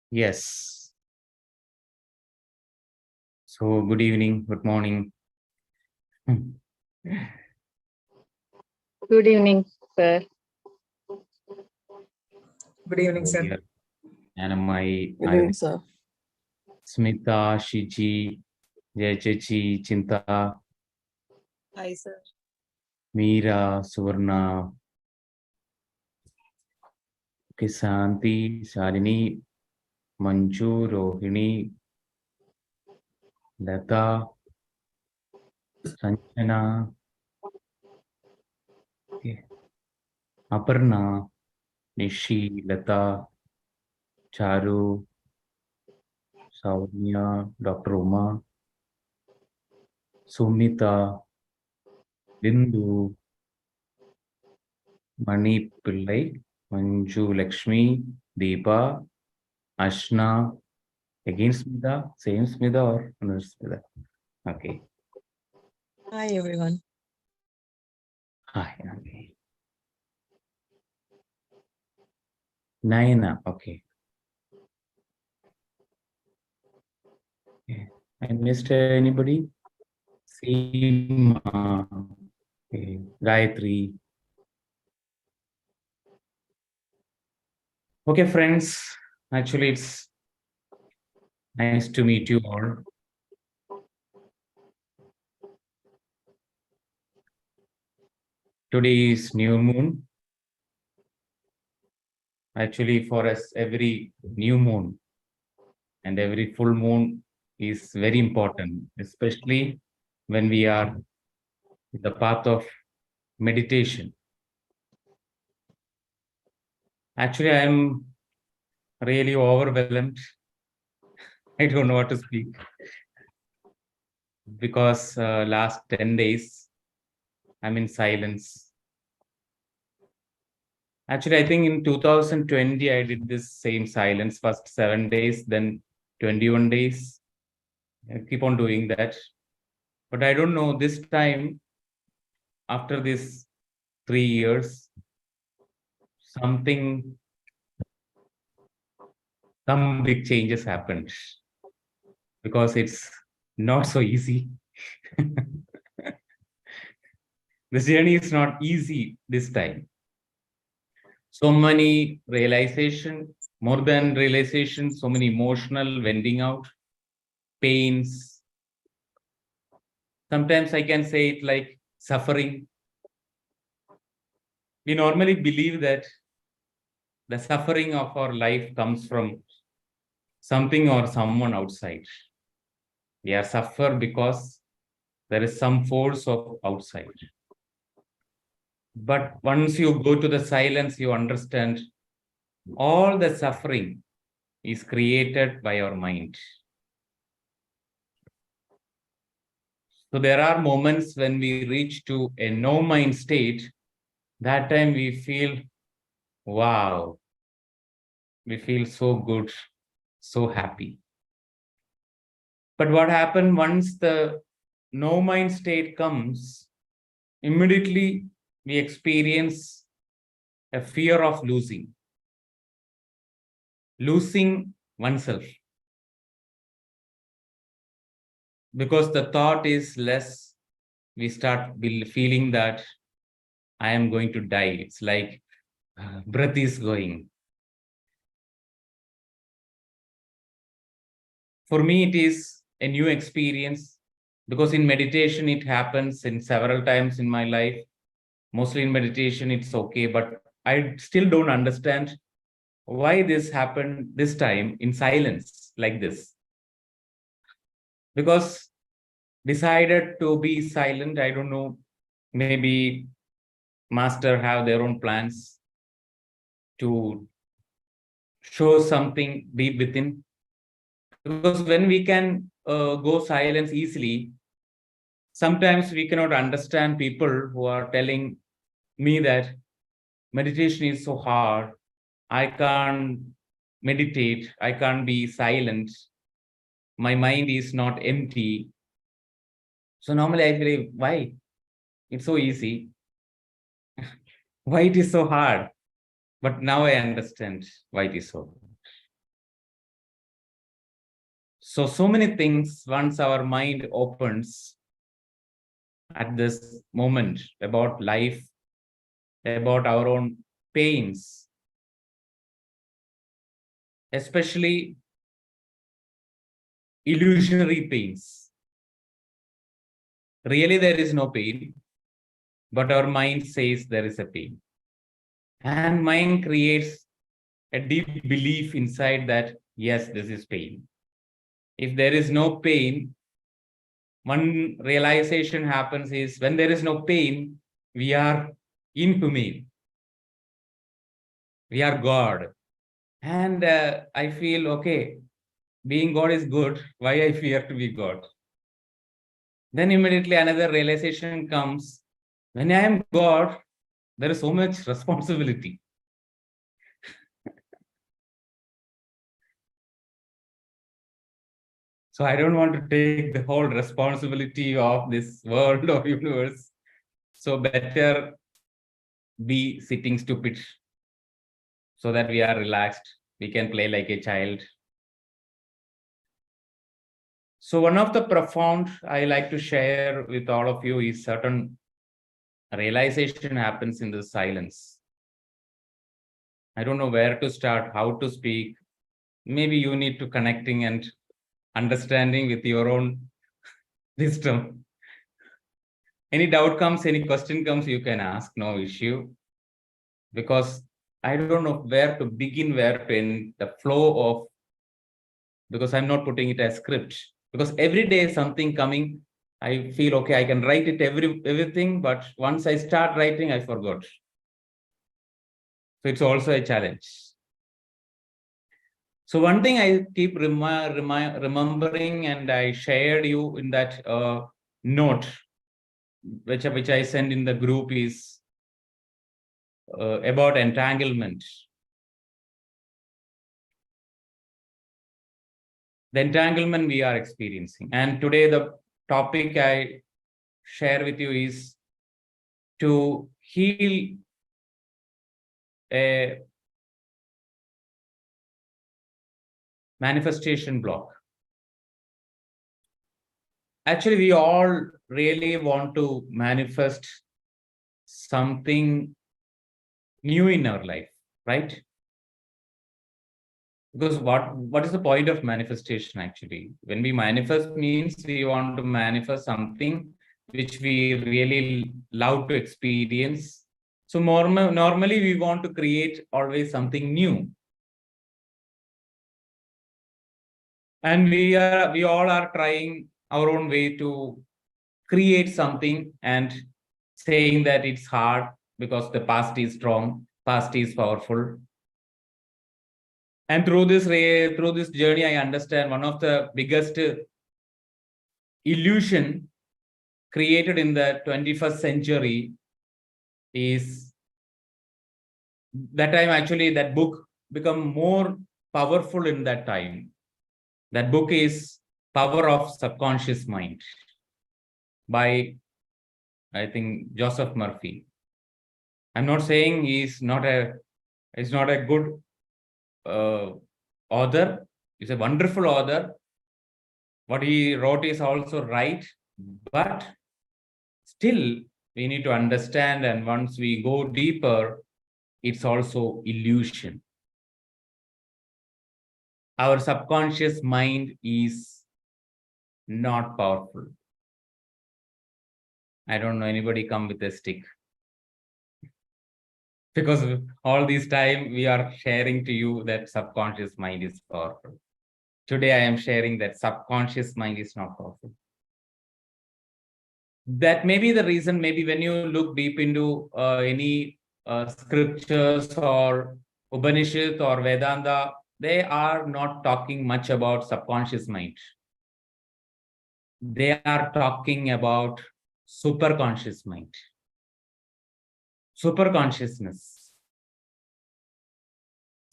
Yes. So, good evening, good morning. Good evening, sir. Good evening, So, sir. here, Anamai, Good evening, sir. Smita, Shiji, Jayachechi, Chinta, Hi, sir. Meera, Suvarna, Kisanti, Shalini, Manju, Rohini, Lata, Sanjana, okay, Aparna, Nishi, Lata, Charu, Saurnya, Dr. Uma, Sumita, Bindu, Mani Pillai, Manju Lakshmi, Deepa, Ashna, again Smita, same Smita or another Smita? Okay. Hi, everyone. Hi. Okay. Nayana. Okay. Okay. I missed anybody? Seema. Okay. Gayatri. Okay, friends. Actually, it's nice to meet you all. Today is new moon. Actually, for us, every new moon and every full moon is very important, especially when we are in the path of meditation. Actually, I am really overwhelmed. I don't know what to speak because last 10 days I'm in silence. Actually, I think in 2020 I did this same silence, first 7 days, then 21 days. I keep on doing that. But I don't know, this time, after this 3 years, some big changes happened because it's not so easy. This journey is not easy this time. So many realization, more than realization, so many emotional vending out, pains. Sometimes I can say it like suffering. We normally believe that the suffering of our life comes from something or someone outside. We are suffer because there is some force of outside. But once you go to the silence, you understand all the suffering is created by our mind. So there are moments when we reach to a no mind state, that time we feel, wow, we feel so good, so happy. But what happened once the no mind state comes, immediately we experience a fear of losing oneself. Because the thought is less, we start feeling that I am going to die. It's like breath is going. For me, it is a new experience because in meditation, it happens in several times in my life. Mostly in meditation, it's okay, but I still don't understand why this happened this time in silence like this. Because decided to be silent, I don't know, maybe master have their own plans to show something deep within. Because when we can go silence easily, sometimes we cannot understand people who are telling me that meditation is so hard. I can't meditate. I can't be silent. My mind is not empty. So normally I believe, why? It's so easy. Why it is so hard? But now I understand why it is so hard. So many things once our mind opens at this moment about life, about our own pains, especially illusionary pains. Really, there is no pain, but our mind says there is a pain. And mind creates a deep belief inside that, yes, this is pain. If there is no pain, one realization happens is when there is no pain, we are inhumane. We are God. And I feel, okay, being God is good. Why I fear to be God? Then immediately another realization comes. When I am God, there is so much responsibility. So I don't want to take the whole responsibility of this world or universe. So better be sitting stupid so that we are relaxed. We can play like a child. So one of the profound I like to share with all of you is certain realization happens in the silence. I don't know where to start, how to speak. Maybe you need to connecting and understanding with your own wisdom. Any doubt comes, any question comes, you can ask, no issue. Because I don't know where to begin, where to end the flow of, because I'm not putting it as script. Because every day something coming, I feel okay, I can write it everything, but once I start writing, I forgot. So it's also a challenge. So one thing I keep remembering, and I shared you in that note, which I send in the group, is about entanglement. The entanglement we are experiencing. And today the topic I share with you is to heal a manifestation block. Actually, we all really want to manifest something new in our life, right? Because what is the point of manifestation actually? When we manifest means we want to manifest something which we really love to experience. So normally we want to create always something new. And we all are trying our own way to create something and saying that it's hard because the past is strong, past is powerful. And through this journey, I understand one of the biggest illusion created in the 21st century is that time actually that book become more powerful in that time. That book is Power of Subconscious Mind by, I think, Joseph Murphy. I'm not saying he's not a good author. He's a wonderful author. What he wrote is also right, but still we need to understand, and once we go deeper, it's also illusion. Our subconscious mind is not powerful. I don't know anybody come with a stick. Because all this time we are sharing to you that subconscious mind is powerful. Today I am sharing that subconscious mind is not powerful. That may be the reason, maybe when you look deep into any scriptures or Upanishad or Vedanta, they are not talking much about subconscious mind. They are talking about superconscious mind, superconsciousness.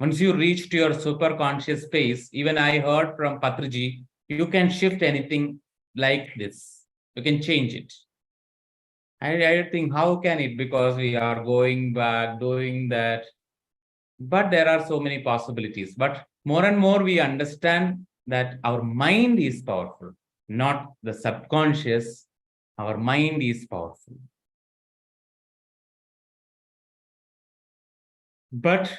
Once you reach to your superconscious space, even I heard from Patriji, you can shift anything like this. You can change it. I think, how can it? Because we are going back, doing that. But there are so many possibilities. But more and more we understand that our mind is powerful, not the subconscious. Our mind is powerful. But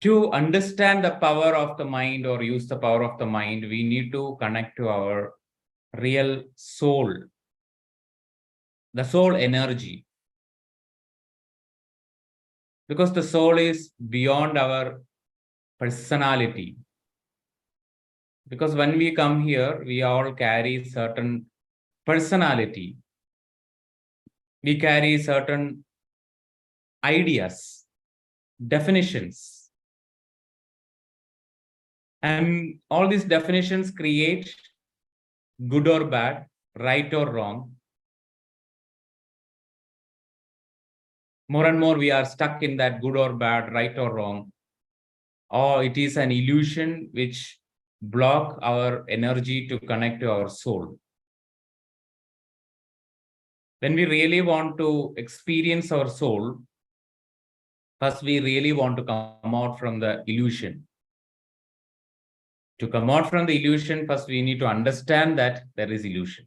to understand the power of the mind or use the power of the mind, we need to connect to our real soul, the soul energy. Because the soul is beyond our personality. Because when we come here, we all carry certain personality. We carry certain ideas, definitions. And all these definitions create good or bad, right or wrong. More and more, we are stuck in that good or bad, right or wrong. Or it is an illusion which block our energy to connect to our soul. When we really want to experience our soul, first we really want to come out from the illusion. To come out from the illusion, first we need to understand that there is illusion.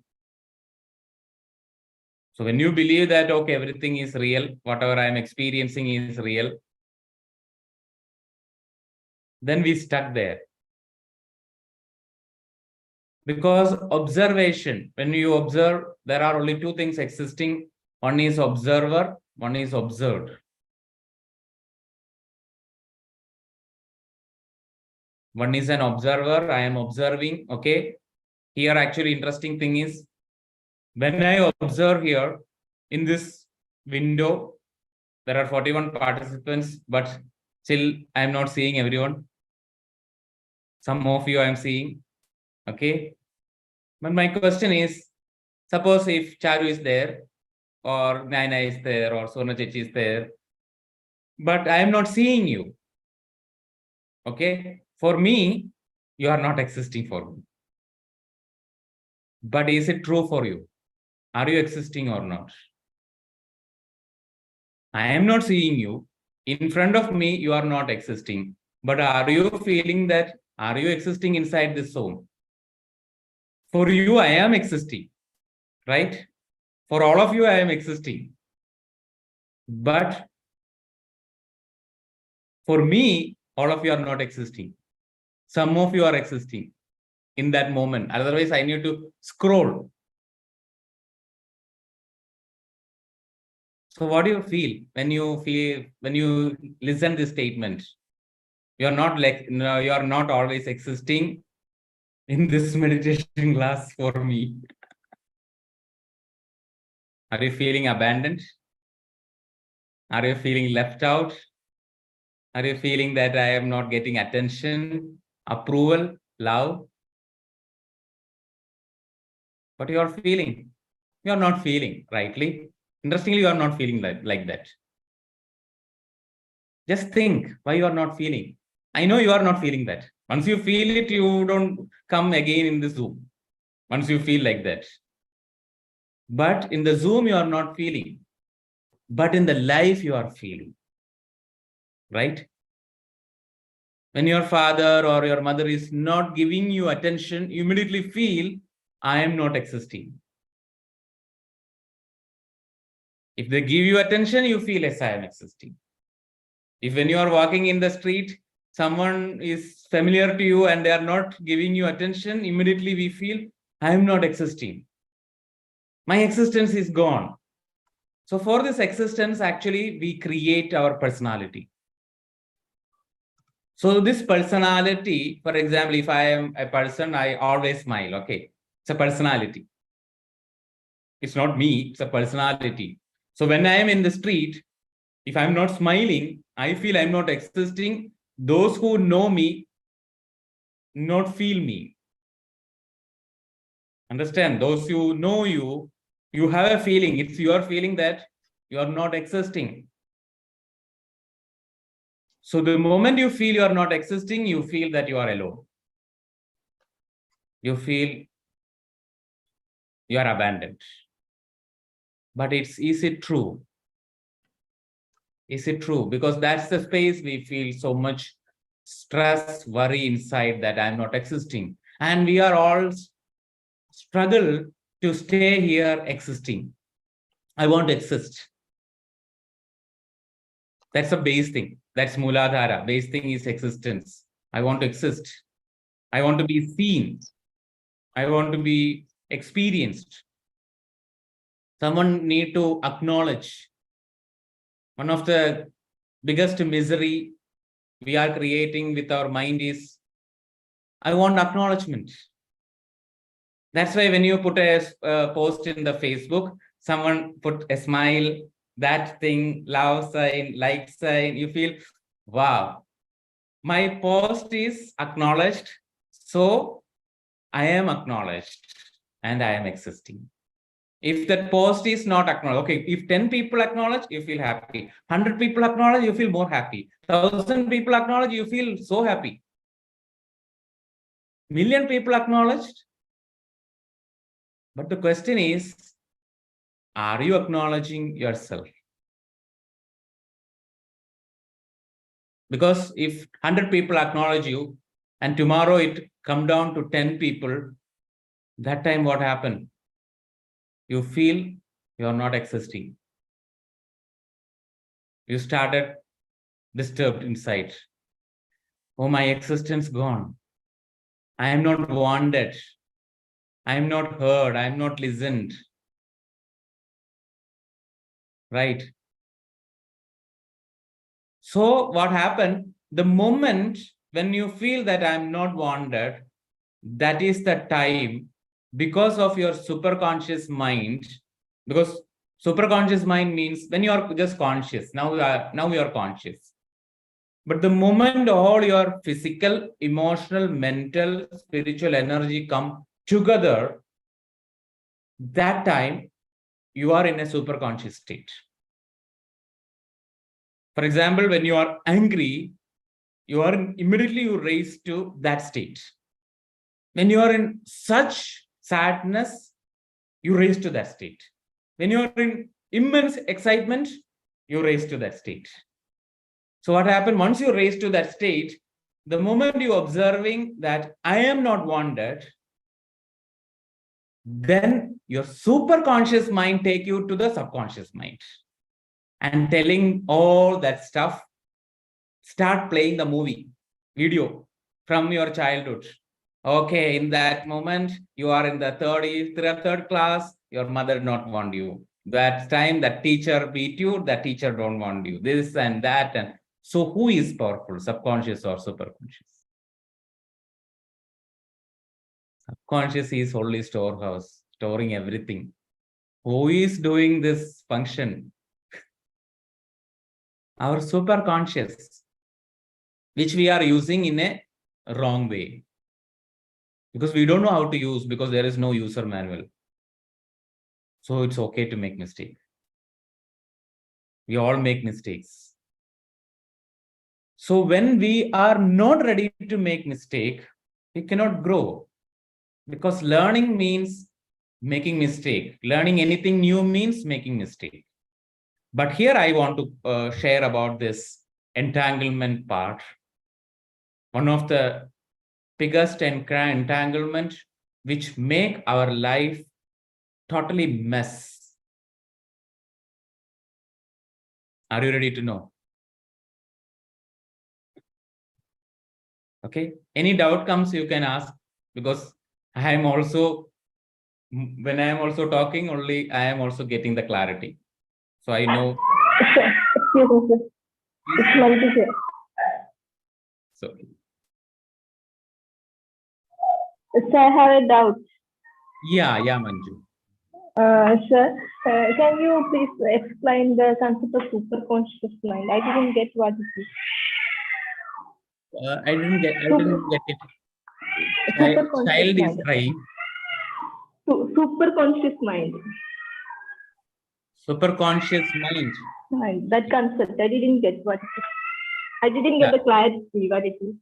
So when you believe that, okay, everything is real, whatever I am experiencing is real, then we stuck there. Because observation, when you observe, there are only two things existing. One is observer, one is observed. One is an observer, I am observing, okay. Here actually interesting thing is, when I observe here in this window, there are 41 participants, but still I am not seeing everyone. Some of you I am seeing, okay. But my question is, suppose if Charu is there, or Naina is there, or Sona Chechi is there, but I am not seeing you. Okay, for me, you are not existing for me. But is it true for you? Are you existing or not? I am not seeing you. In front of me, you are not existing. But are you feeling that? Are you existing inside this zone? For you, I am existing, right? For all of you, I am existing. But for me, all of you are not existing. Some of you are existing in that moment. Otherwise, I need to scroll. So what do you feel when you listen this statement? You're not like, no, you're not always existing in this meditation class for me. Are you feeling abandoned? Are you feeling left out? Are you feeling that I am not getting attention, approval, love? What you are feeling? You are not feeling rightly. Interestingly, you are not feeling like that. Just think why you are not feeling. I know you are not feeling that. Once you feel it, you don't come again in the Zoom. Once you feel like that. But in the Zoom, you are not feeling. But in the life, you are feeling. Right? When your father or your mother is not giving you attention, you immediately feel, I am not existing. If they give you attention, you feel, yes, I am existing. If when you are walking in the street, someone is familiar to you and they are not giving you attention, immediately we feel, I am not existing. My existence is gone. So for this existence, actually, we create our personality. So this personality, for example, if I am a person, I always smile, okay? It's a personality. It's not me, it's a personality. So when I am in the street, if I'm not smiling, I feel I'm not existing. Those who know me not feel me. Understand? Those who know you, you have a feeling. It's your feeling that you are not existing. So the moment you feel you are not existing, you feel that you are alone. You feel you are abandoned. But is it true? Is it true? Because that's the space we feel so much stress, worry inside that I'm not existing. And we are all struggle to stay here existing. I want to exist. That's a base thing. That's Muladhara. Base thing is existence. I want to exist. I want to be seen. I want to be experienced. Someone need to acknowledge. One of the biggest misery we are creating with our mind is, I want acknowledgement. That's why when you put a post in the Facebook, someone put a smile, that thing, love sign, like sign, you feel, wow, my post is acknowledged. So I am acknowledged and I am existing. If that post is not acknowledged, okay, if 10 people acknowledge, you feel happy. 100 people acknowledge, you feel more happy. 1,000 people acknowledge, you feel so happy. Million people acknowledged. But the question is, are you acknowledging yourself? Because if 100 people acknowledge you and tomorrow it come down to 10 people, that time what happened? You feel you're not existing. You started disturbed inside. Oh, my existence gone. I am not wanted. I am not heard. I am not listened. Right? So what happened? The moment when you feel that I'm not wanted, that is the time, because of your superconscious mind, because superconscious mind means when you are just conscious, now you are conscious. But the moment all your physical, emotional, mental, spiritual energy come together, that time you are in a superconscious state. For example, when you are angry, you are immediately you raise to that state. When you are in such sadness, you raise to that state. When you are in immense excitement, you raise to that state. So what happened once you raise to that state, the moment you observing that I am not wanted, then your superconscious mind take you to the subconscious mind and telling all that stuff, start playing the movie, video from your childhood. Okay, in that moment, you are in the third class, your mother not want you. That time, that teacher beat you, that teacher don't want you. This and that. And so who is powerful, subconscious or superconscious? Subconscious is only storehouse, storing everything. Who is doing this function? Our superconscious, which we are using in a wrong way. Because we don't know how to use, because there is no user manual. So it's okay to make mistake. We all make mistakes. So when we are not ready to make mistake, we cannot grow. Because learning means making mistake. Learning anything new means making mistake. But here I want to share about this entanglement part. One of the biggest entanglement which make our life totally mess. Are you ready to know? Okay. Any doubt comes, you can ask, because I am also, when I am also talking, only I am also getting the clarity. So I know. Excuse me, sir. It's Manju here. So, Sir, I have a doubt. yeah, Manju. Sir, can you please explain the concept of superconscious mind? I didn't get what it is. I didn't get it. Superconscious Child is mind. crying. Superconscious mind. Superconscious mind. Mind. That concept, I didn't get what it is. I didn't get the clarity what it is.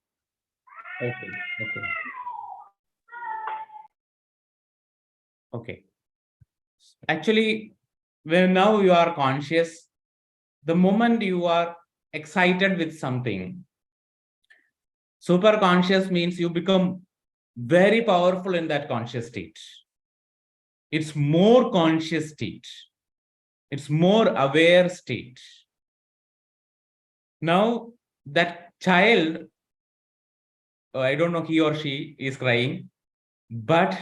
Okay. Actually, when now you are conscious, the moment you are excited with something, Super conscious means you become very powerful in that conscious state. It's more conscious state. It's more aware state. Now, that child, I don't know, he or she is crying, but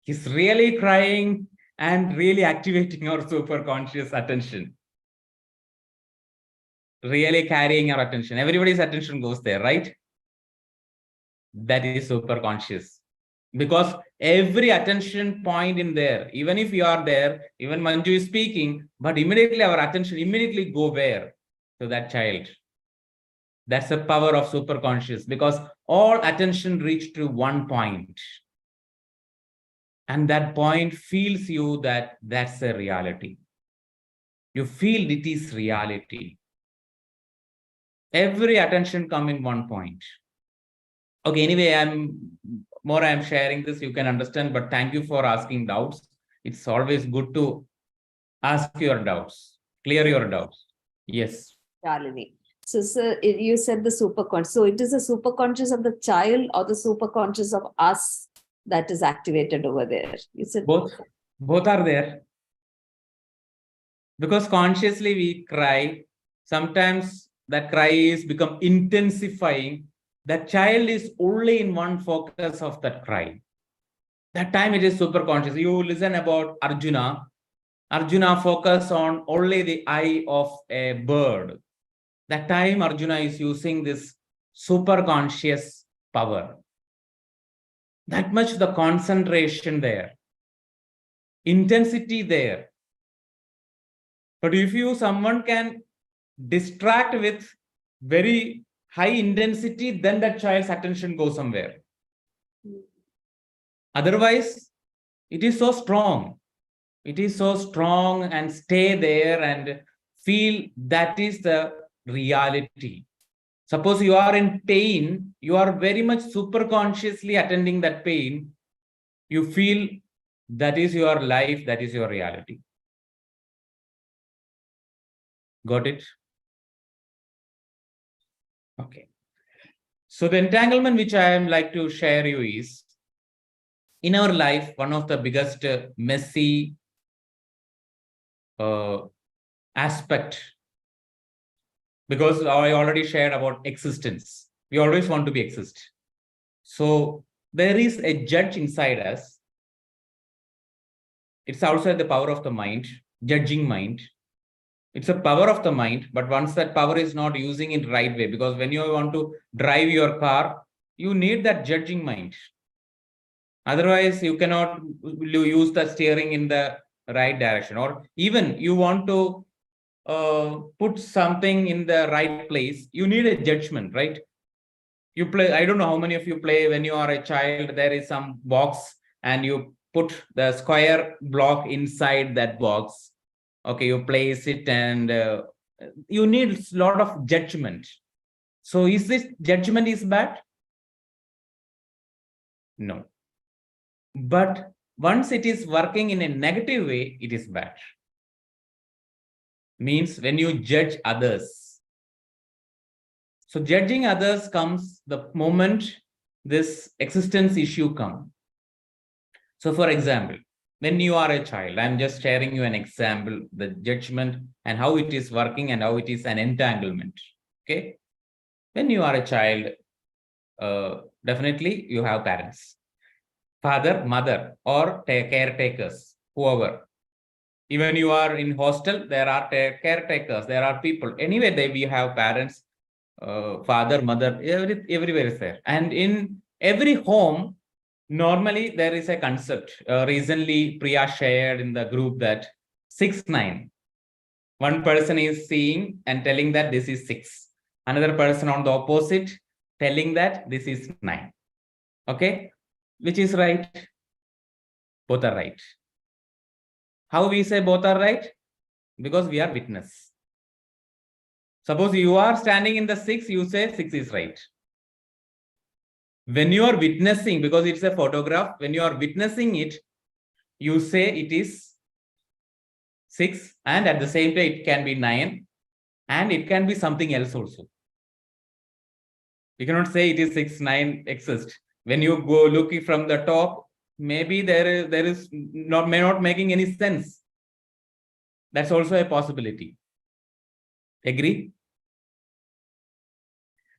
he's really crying and really activating our super conscious attention. Really carrying our attention. Everybody's attention goes there, right? That is super conscious. Because every attention point in there, even if you are there, even Manju is speaking, but immediately our attention immediately go where? To that child. That's the power of super conscious, because all attention reach to one point. And that point feels you that that's a reality. You feel it is reality. Every attention come in one point. Okay, anyway, I'm sharing this, you can understand, but thank you for asking doubts. It's always good to ask your doubts, clear your doubts. Yes. Shalini. So, sir, you said the superconscious. So, it is the superconscious of the child or the superconscious of us that is activated over there? You said Both are there. Because consciously we cry, sometimes that cry is become intensifying. That child is only in one focus of that cry. That time it is super conscious. You listen about Arjuna. Arjuna focus on only the eye of a bird. That time Arjuna is using this super conscious power. That much the concentration there. Intensity there. But if someone can distract with very high intensity, then that child's attention goes somewhere. Otherwise, it is so strong. It is so strong and stay there and feel that is the reality. Suppose you are in pain, you are very much super consciously attending that pain. You feel that is your life, that is your reality. Got it? Okay. So the entanglement which I am like to share you is, in our life, one of the biggest messy aspect, because I already shared about existence. We always want to be exist. So there is a judge inside us. It's outside the power of the mind, judging mind. It's a power of the mind, but once that power is not using it right way, because when you want to drive your car, you need that judging mind. Otherwise, you cannot use the steering in the right direction, or even you want to put something in the right place, you need a judgment, right? You play, I don't know how many of you play when you are a child, there is some box and you put the square block inside that box. Okay, you place it and you need a lot of judgment. So is this judgment is bad? No. But once it is working in a negative way, it is bad. Means when you judge others. So judging others comes the moment this existence issue comes. So for example, when you are a child, I'm just sharing you an example, the judgment and how it is working and how it is an entanglement. Okay. When you are a child, definitely you have parents, father, mother, or caretakers, whoever. Even you are in hostel, there are caretakers, there are people. Anyway, we have parents, father, mother, everywhere is there. And in every home, normally there is a concept. Recently, Priya shared in the group that 6, 9. One person is seeing and telling that this is 6. Another person on the opposite telling that this is 9. Okay, which is right? Both are right. How we say both are right? Because we are witness. Suppose you are standing in the 6, you say 6 is right. When you are witnessing, because it's a photograph, when you are witnessing it, you say it is 6, and at the same time it can be 9, and it can be something else also. You cannot say it is 6, 9 exist. When you go looking from the top, maybe there is may not making any sense. That's also a possibility. Agree?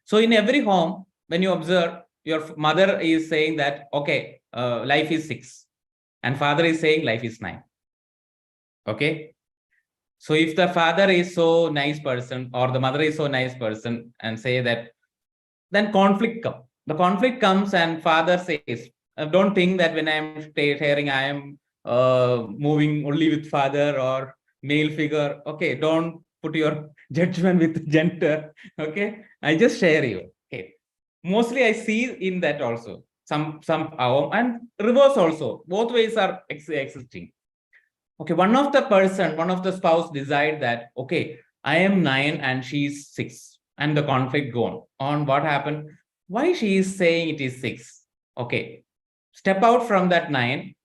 So in every home, when you observe, your mother is saying that, okay, life is 6, and father is saying life is 9. Okay. So if the father is so nice person or the mother is so nice person and say that, then conflict comes. The conflict comes and father says, don't think that when I'm hearing I am moving only with father or male figure. Okay, don't put your judgment with gender. Okay, I just share you. Okay, mostly I see in that also some and reverse also. Both ways are existing. Okay, one of the spouse decide that, okay, I am 9 and she's 6, and the conflict gone on. What happened? Why she is saying it is 6? Okay, step out from that 9,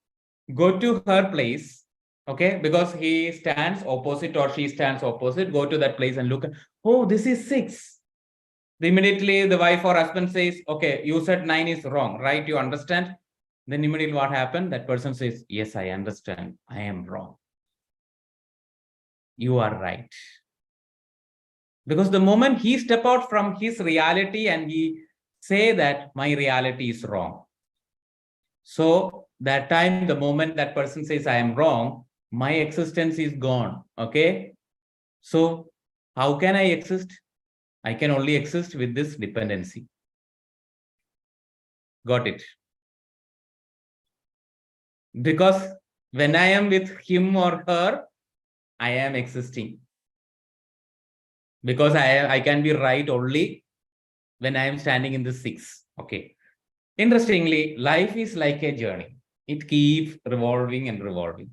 go to her place. Okay, because he stands opposite or she stands opposite, go to that place and look. Oh, this is 6. Immediately the wife or husband says, okay, you said 9 is wrong, right? You understand? Then immediately what happened? That person says, yes, I understand. I am wrong. You are right. Because the moment he step out from his reality and he say that my reality is wrong. So that time, the moment that person says I am wrong, my existence is gone. Okay. So how can I exist? I can only exist with this dependency. Got it? Because when I am with him or her, I am existing. Because I can be right only when I am standing in the 6. Okay. Interestingly, life is like a journey. It keeps revolving and revolving.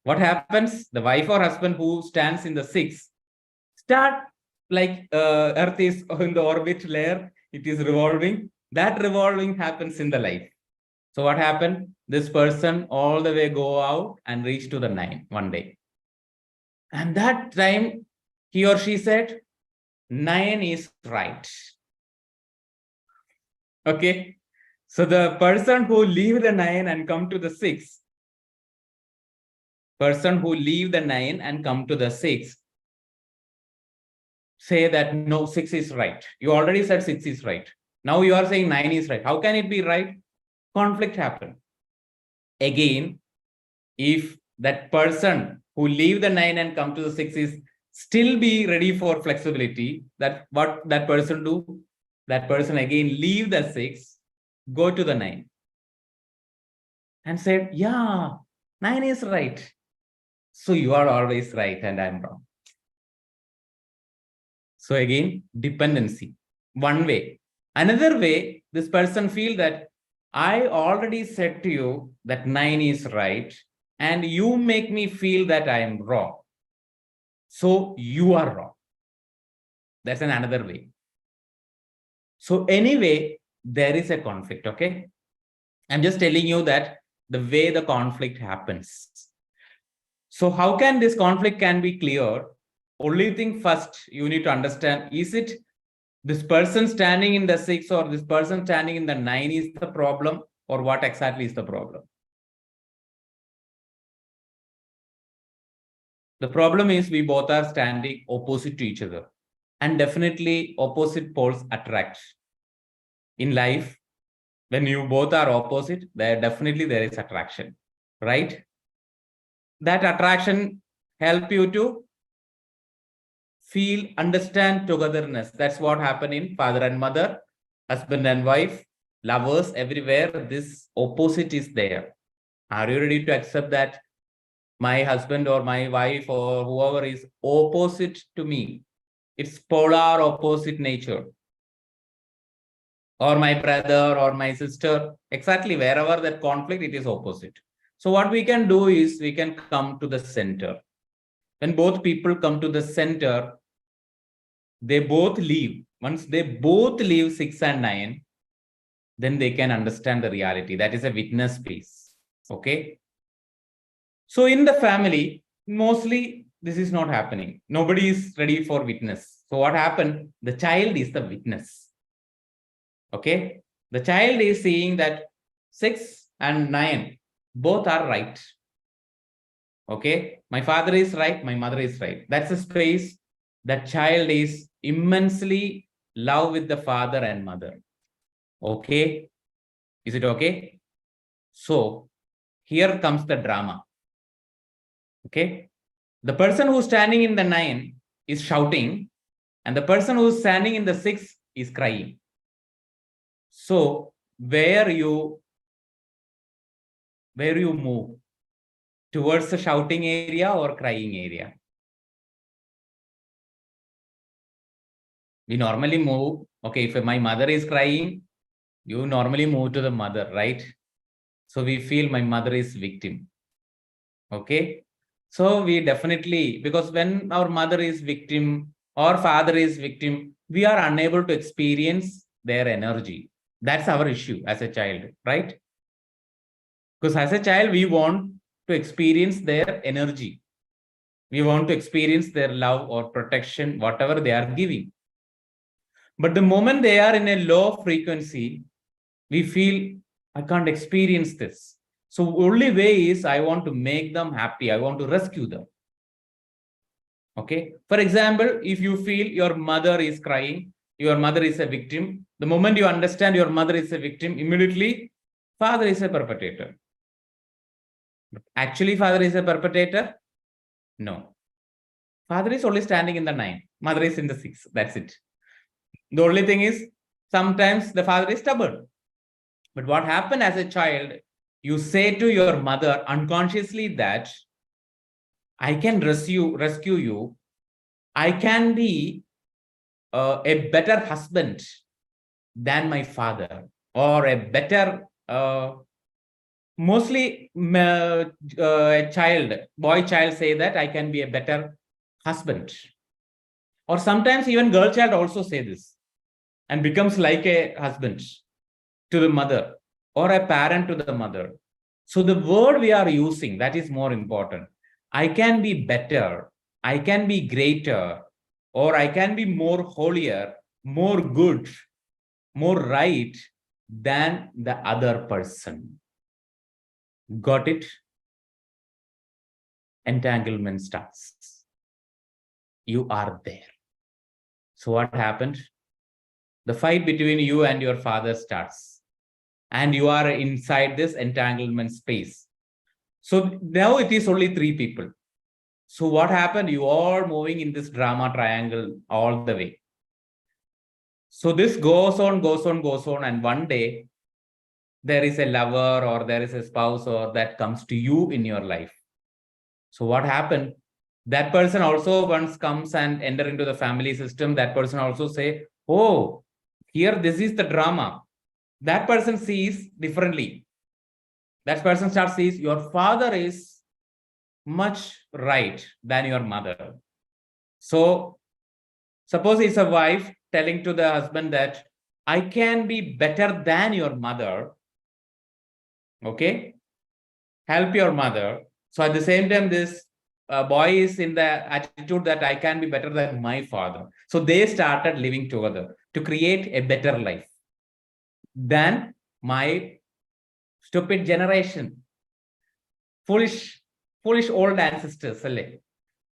What happens? The wife or husband who stands in the 6 start like Earth is in the orbit layer. It is revolving. That revolving happens in the life. So what happened? This person all the way go out and reach to the 9 one day. And that time he or she said, 9 is right. Okay. So the person who leave the 9 and come to the 6, say that no, 6 is right. You already said 6 is right. Now you are saying 9 is right. How can it be right? Conflict happened. Again, if that person who leave the 9 and come to the 6 is still be ready for flexibility, that what that person do? That person again leave the 6, go to the 9 and said, yeah, 9 is right. So you are always right and I'm wrong. So again, dependency, one way. Another way, this person feel that I already said to you that 9 is right and you make me feel that I am wrong. So you are wrong. That's another way. So anyway, there is a conflict, okay? I'm just telling you that the way the conflict happens. So how can this conflict can be cleared? Only thing first you need to understand, is it this person standing in the 6 or this person standing in the 9 is the problem, or what exactly is the problem? The problem is we both are standing opposite to each other, and definitely opposite poles attract. In life, when you both are opposite, there is attraction, right? That attraction help you to feel, understand togetherness. That's what happened in father and mother, husband and wife, lovers, everywhere. This opposite is there. Are you ready to accept that my husband or my wife or whoever is opposite to me? It's polar opposite nature. Or my brother or my sister, exactly wherever that conflict, it is opposite. So what we can do is we can come to the center. When both people come to the center, they both leave. Once they both leave 6 and 9, then they can understand the reality. That is a witness space. Okay. So in the family, mostly this is not happening. Nobody is ready for witness. So what happened? The child is the witness. Okay. The child is seeing that 6 and 9, both are right. Okay. My father is right. My mother is right. That's a space that child is immensely love with the father and mother. Okay. Is it okay? So here comes the drama. Okay. The person who's standing in the 9 is shouting, and the person who's standing in the 6 is crying. So where you move towards the shouting area or crying area? We normally move. Okay, if my mother is crying, you normally move to the mother, right? So we feel my mother is victim. Okay. So we definitely, because when our mother is victim or father is victim, we are unable to experience their energy. That's our issue as a child, right? Because as a child, we want to experience their energy. We want to experience their love or protection, whatever they are giving. But the moment they are in a low frequency, we feel, I can't experience this. So only way is I want to make them happy. I want to rescue them. Okay. For example, if you feel your mother is crying, your mother is a victim, the moment you understand your mother is a victim, immediately father is a perpetrator. Actually, father is a perpetrator? No. Father is only standing in the 9. Mother is in the 6. That's it. The only thing is, sometimes the father is stubborn. But what happened as a child, you say to your mother unconsciously that I can rescue you. I can be a better husband than my father, or a better, mostly a boy child say that I can be a better husband. Or sometimes even girl child also say this and becomes like a husband to the mother or a parent to the mother. So the word we are using, that is more important. I can be better, I can be greater, or I can be more holier, more good, more right than the other person. Got it? Entanglement starts. You are there. So what happened? The fight between you and your father starts. And you are inside this entanglement space. So now it is only 3 people. So what happened? You are moving in this drama triangle all the way. So this goes on, and one day there is a lover or there is a spouse or that comes to you in your life. So what happened? That person also once comes and enter into the family system. That person also say, oh, here this is the drama. That person sees differently. That person starts sees your father is much right than your mother. So suppose it's a wife telling to the husband that I can be better than your mother. Okay. Help your mother. So at the same time, this boy is in the attitude that I can be better than my father. So they started living together to create a better life than my stupid generation. Foolish old ancestors,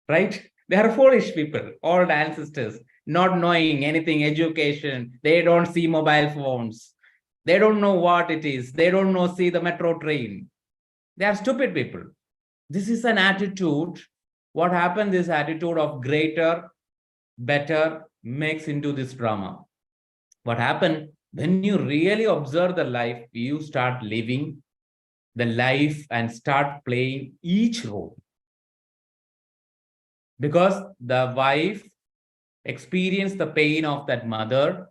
right? They are foolish people, old ancestors, not knowing anything, education. They don't see mobile phones. They don't know what it is. They don't know see the metro train. They are stupid people. This is an attitude. What happened? This attitude of greater, better makes into this drama. What happened? When you really observe the life, you start living the life and start playing each role. Because the wife experienced the pain of that mother,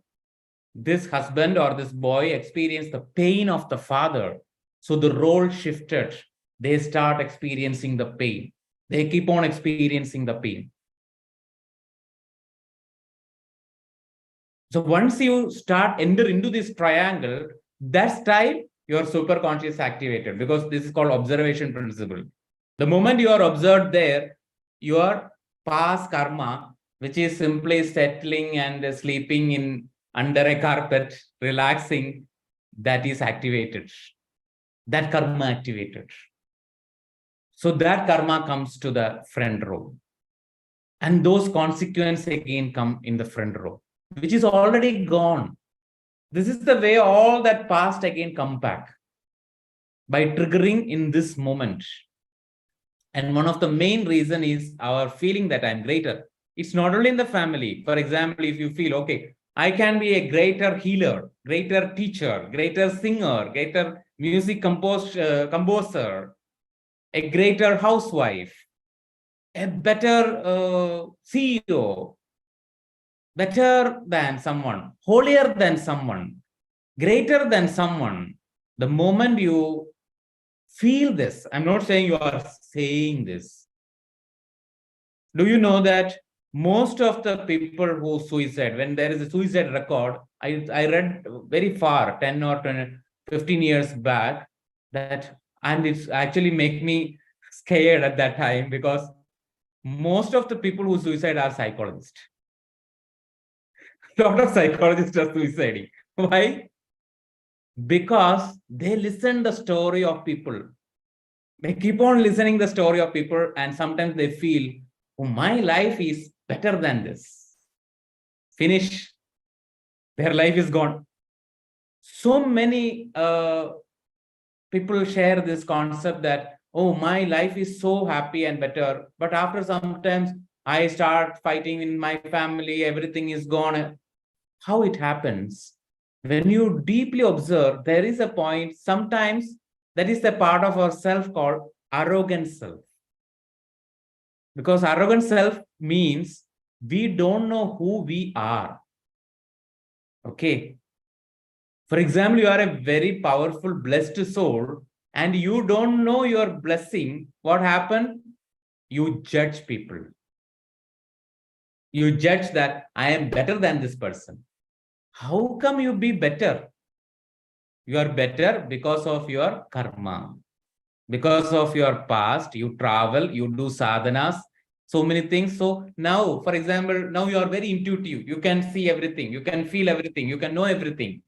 this husband or this boy experienced the pain of the father. So the role shifted. They start experiencing the pain. They keep on experiencing the pain. So once you start enter into this triangle, that's time your superconscious activated, because this is called observation principle. The moment you are observed there, your past karma, which is simply settling and sleeping in under a carpet, relaxing, that is activated. That karma activated. So that karma comes to the front row. And those consequences again come in the front row, which is already gone. This is the way all that past again come back by triggering in this moment. And one of the main reason is our feeling that I'm greater. It's not only in the family. For example, if you feel, okay, I can be a greater healer, greater teacher, greater singer, greater music composer, a greater housewife, a better CEO, better than someone, holier than someone, greater than someone. The moment you feel this, I'm not saying you are saying this. Do you know that most of the people who suicide, when there is a suicide record, I read very far, 10 or 20, 15 years back, that, and it's actually make me scared at that time, because most of the people who suicide are psychologists. A lot of psychologists are suiciding. Why? Because they listen the story of people. They keep on listening the story of people, and sometimes they feel, oh, my life is better than this. Finish. Their life is gone. So many people share this concept that, oh, my life is so happy and better. But after sometimes I start fighting in my family, everything is gone. How it happens? When you deeply observe, there is a point, sometimes that is the part of our self called arrogant self. Because arrogant self means we don't know who we are. Okay. For example, you are a very powerful, blessed soul, and you don't know your blessing. What happened? You judge people. You judge that I am better than this person. How come you be better? You are better because of your karma. Because of your past, you travel, you do sadhanas, so many things. So now, for example, now you are very intuitive. You can see everything. You can feel everything. You can know everything.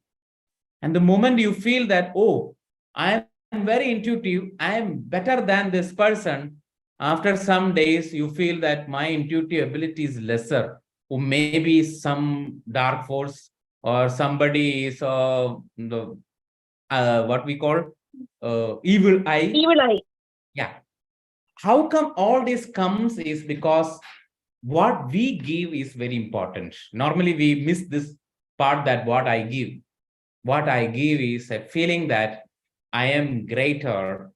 And the moment you feel that, oh, I am very intuitive, I am better than this person, after some days, you feel that my intuitive ability is lesser. Or maybe some dark force or somebody is what we call evil eye. Evil eye. Yeah. How come all this comes is because what we give is very important. Normally, we miss this part, that what I give. What I give is a feeling that I am greater,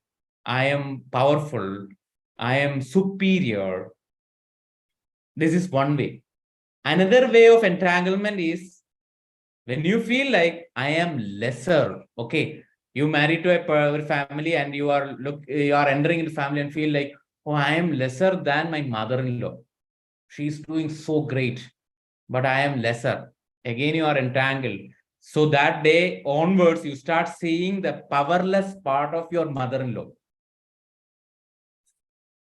I am powerful, I am superior. This is one way. Another way of entanglement is when you feel like I am lesser. Okay, you married to a family and you are entering into family and feel like, oh, I am lesser than my mother-in-law. She's doing so great, but I am lesser. Again, you are entangled. So that day onwards, you start seeing the powerless part of your mother-in-law.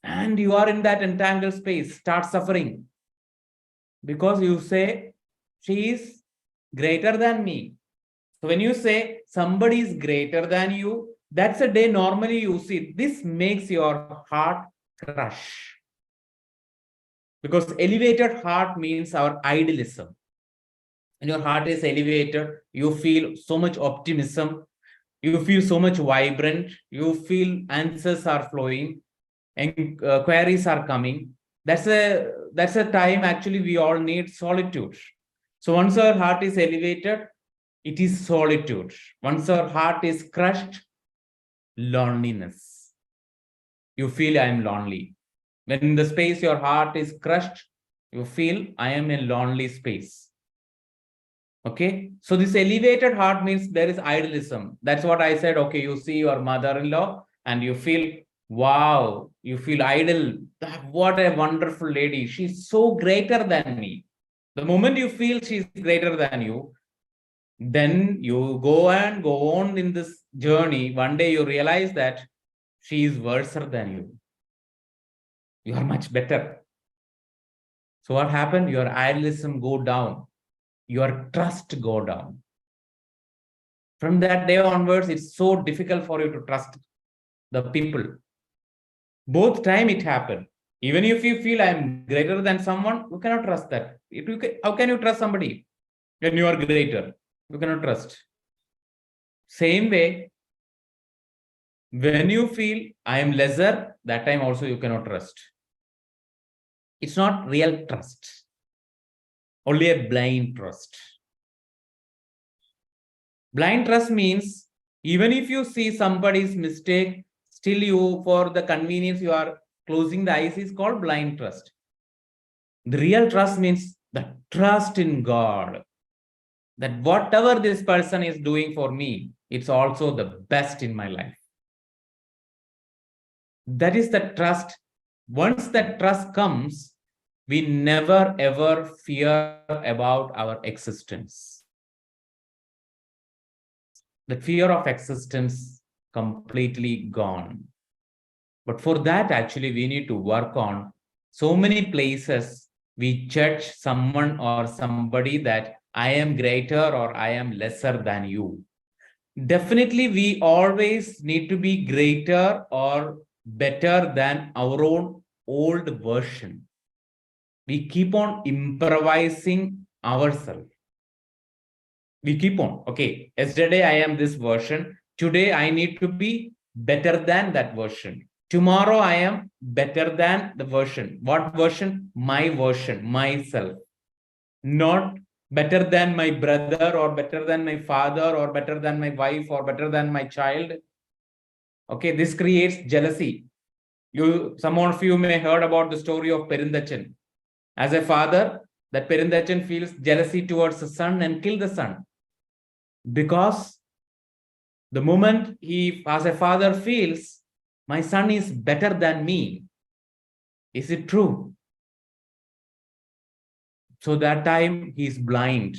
And you are in that entangled space, start suffering. Because you say, she is greater than me. So when you say somebody is greater than you, that's a day normally you see. This makes your heart crush. Because elevated heart means our idealism. When your heart is elevated, you feel so much optimism, you feel so much vibrant, you feel answers are flowing, and queries are coming. That's a time actually we all need solitude. So once our heart is elevated, it is solitude. Once our heart is crushed, loneliness. You feel I am lonely. When in the space your heart is crushed, you feel I am in lonely space. Okay, so this elevated heart means there is idealism. That's what I said. Okay, you see your mother-in-law and you feel, wow, you feel idle. What a wonderful lady. She's so greater than me. The moment you feel she's greater than you, then you go on in this journey. One day you realize that she is worse than you. You are much better. So what happened? Your idealism go down. your trust go down. From that day onwards, it's so difficult for you to trust the people. Both time it happened. Even if you feel I'm greater than someone, you cannot trust that. How can you trust somebody when you are greater? You cannot trust. Same way, when you feel I am lesser, that time also you cannot trust. It's not real trust, only a blind trust. Blind trust means even if you see somebody's mistake, still you, for the convenience, you are closing the eyes, is called blind trust. The real trust means the trust in God, that whatever this person is doing for me, it's also the best in my life. That is the trust. Once that trust comes, we never ever fear about our existence. The fear of existence completely gone. But for that, actually, we need to work on so many places. We judge someone or somebody that I am greater or I am lesser than you. Definitely, we always need to be greater or better than our own old version. We keep on improvising ourselves. We keep on, okay, yesterday I am this version. Today I need to be better than that version. Tomorrow I am better than the version. What version? My version, myself. Not better than my brother or better than my father or better than my wife or better than my child. Okay, this creates jealousy. Some of you may heard about the story of Perindachan. As a father, that Perindachan feels jealousy towards the son and kill the son. Because the moment he, as a father, feels my son is better than me, is it true? So that time he's blind.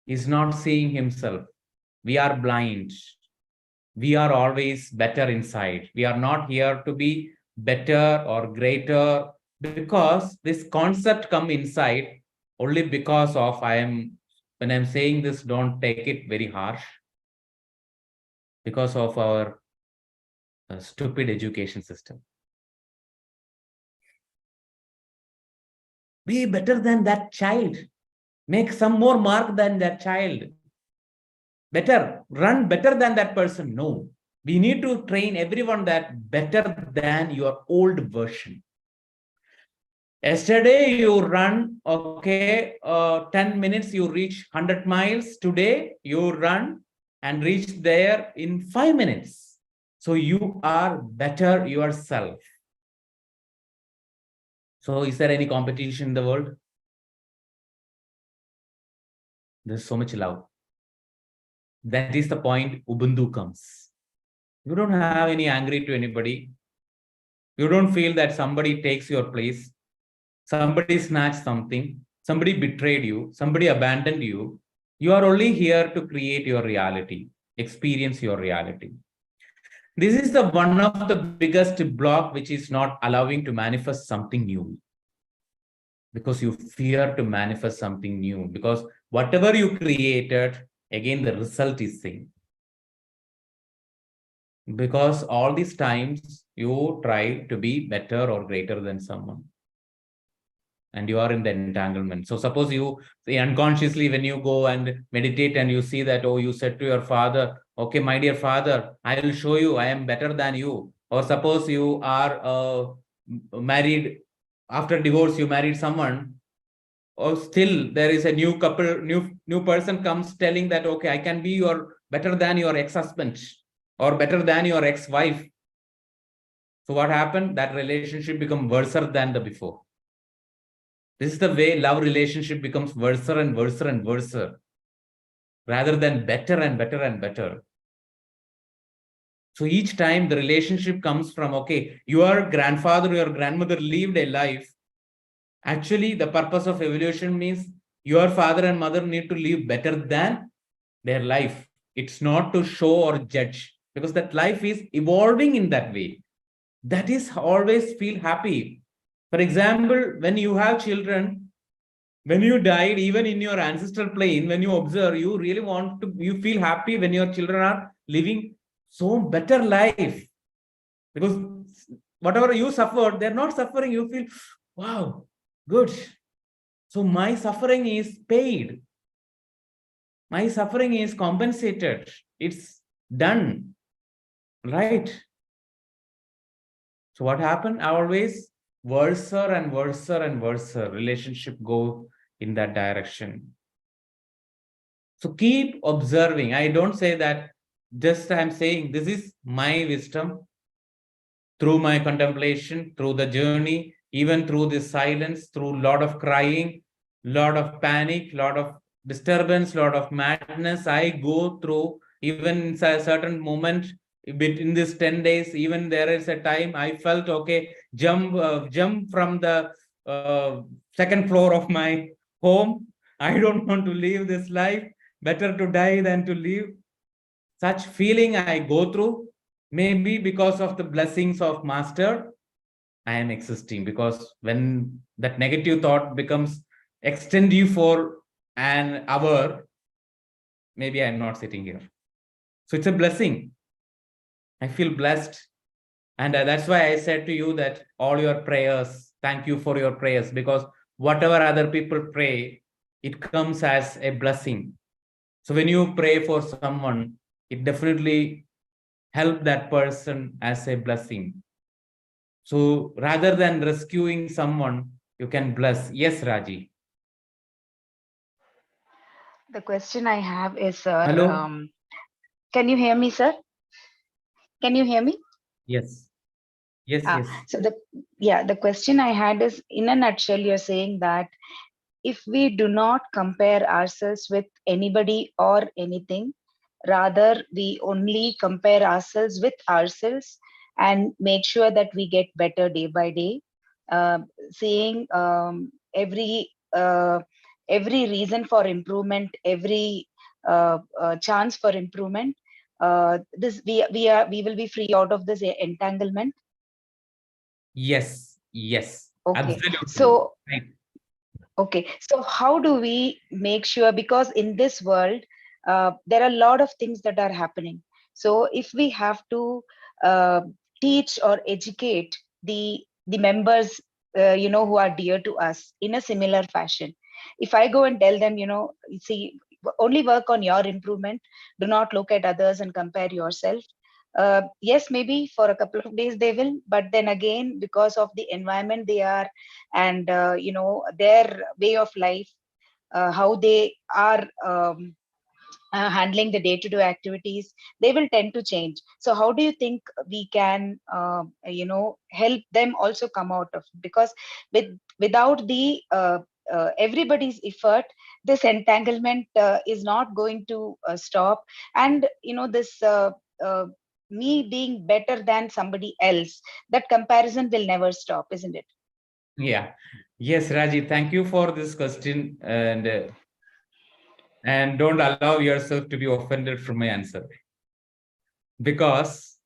He's not seeing himself. We are blind. We are always better inside. We are not here to be better or greater, because this concept come inside only because of when I'm saying this, don't take it very harsh, because of our stupid education system. Be better than that child. Make some more mark than that child. Better, run better than that person. No, we need to train everyone that better than your old version. Yesterday you run, okay, 10 minutes, you reach 100 miles. Today you run and reach there in 5 minutes. So you are better yourself. So is there any competition in the world? There's so much love. That is the point Ubuntu comes. You don't have any angry to anybody. You don't feel that somebody takes your place. Somebody snatched something. Somebody betrayed you. Somebody abandoned you. You are only here to create your reality, experience your reality. This is the one of the biggest block which is not allowing to manifest something new. Because you fear to manifest something new. Because whatever you created, again, the result is same. Because all these times you try to be better or greater than someone. And you are in the entanglement. So suppose you unconsciously, when you go and meditate and you see that, oh, you said to your father, okay, my dear father, I will show you I am better than you. Or suppose you are married, after divorce, you married someone, or still there is a new couple, new person comes telling that, okay, I can be your better than your ex-husband or better than your ex-wife. So what happened? That relationship become worse than the before. This is the way love relationship becomes worse and worse and worse, rather than better and better and better. So each time the relationship comes from, okay, your grandfather, your grandmother lived a life. Actually, the purpose of evolution means your father and mother need to live better than their life. It's not to show or judge, because that life is evolving in that way. That is always feel happy. For example, when you have children, When you died, even in your ancestral plane, when you observe, you really want to, you feel happy when your children are living so better life. Because whatever you suffered, they're not suffering. You feel, wow, good. So my suffering is paid. My suffering is compensated. It's done. Right. So what happened? Always worse and worse and worse relationship go in that direction. So keep observing. I don't say that, just I'm saying this is my wisdom through my contemplation, through the journey, even through this silence, through a lot of crying, lot of panic, lot of disturbance, lot of madness. I go through even in a certain moment in this 10 days, even there is a time I felt, okay, jump from the second floor of my home. I don't want to live this life. Better to die than to live. Such feeling I go through, maybe because of the blessings of Master, I am existing. Because when that negative thought becomes extend you for an hour, maybe I'm not sitting here. So it's a blessing. I feel blessed. And that's why I said to you that all your prayers, thank you for your prayers, because whatever other people pray, it comes as a blessing. So when you pray for someone, it definitely help that person as a blessing. So rather than rescuing someone, you can bless. Yes, Raji. The question I have is, sir, Hello. can you hear me, sir? Can you hear me? Yes. Yes. Ah, Yes. so the question I had is, in a nutshell, you're saying that if we do not compare ourselves with anybody or anything, rather we only compare ourselves with ourselves and make sure that we get better day by day, seeing every reason for improvement, every chance for improvement. This we will be free out of this entanglement. Yes. Yes. Okay, Absolutely. so Right. okay, so how do we make sure? Because in this world, there are a lot of things that are happening. So if we have to uh, teach or educate the members, who are dear to us in a similar fashion, if I go and tell them, you see, only work on your improvement, do not look at others and compare yourself. Yes, maybe for a couple of days they will, but then again, because of the environment they are, and their way of life, how they are handling the day-to-day activities, they will tend to change. So how do you think we can help them also come out of, because without the everybody's effort, this entanglement is not going to stop. And this me being better than somebody else, that comparison will never stop, isn't it? Yeah. Yes, Raji. Thank you for this question, and don't allow yourself to be offended from my answer, because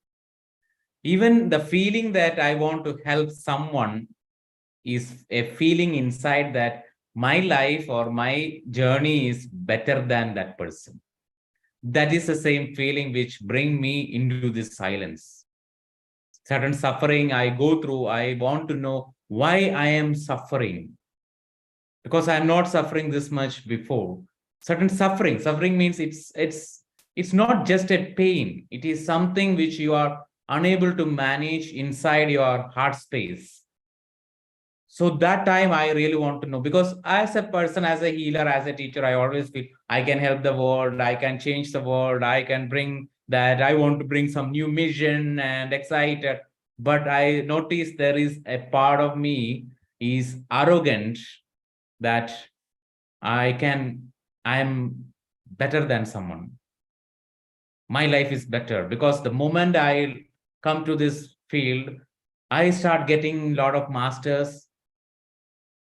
even the feeling that I want to help someone is a feeling inside that my life or my journey is better than that person. That is the same feeling which bring me into this silence. Certain suffering I go through, I want to know why I am suffering, because I'm not suffering this much before. Certain suffering means it's not just a pain, it is something which you are unable to manage inside your heart space. So that time I really want to know, because as a person, as a healer, as a teacher, I always feel I can help the world, I can change the world, I can bring that, I want to bring some new mission and excited. But I notice there is a part of me is arrogant, that I'm better than someone. My life is better, because the moment I come to this field, I start getting a lot of masters,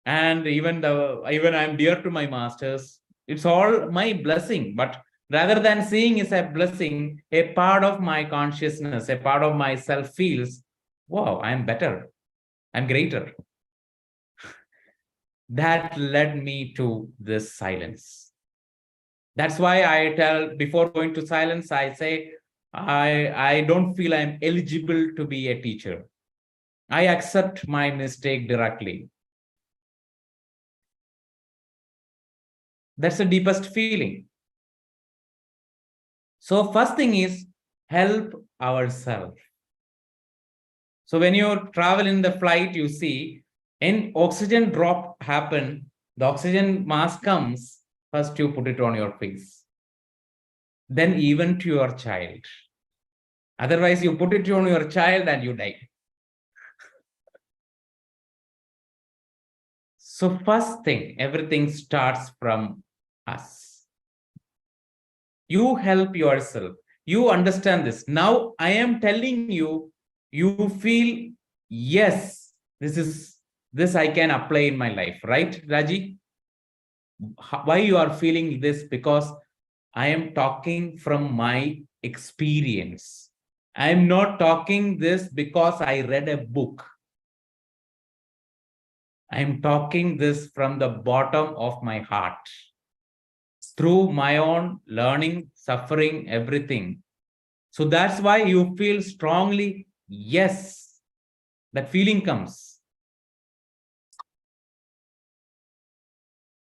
and even I'm dear to my masters. It's all my blessing, but rather than seeing is a blessing, a part of my consciousness, a part of myself feels, wow, I'm better, I'm greater. that led me to this silence. That's why I tell, before going to silence, I say, I don't feel I'm eligible to be a teacher. I accept my mistake directly. That's the deepest feeling. So first thing is help ourselves. So when you travel in the flight, you see, in oxygen drop happen, the oxygen mask comes, first you put it on your face, then even to your child. Otherwise, you put it on your child and you die. So first thing, everything starts from us. You help yourself. You understand this. Now I am telling you, you feel, yes, this I can apply in my life, right, Raji? Why you are feeling this? Because I am talking from my experience. I am not talking this because I read a book. I am talking this from the bottom of my heart. Through my own learning, suffering, everything. So that's why you feel strongly, yes, that feeling comes.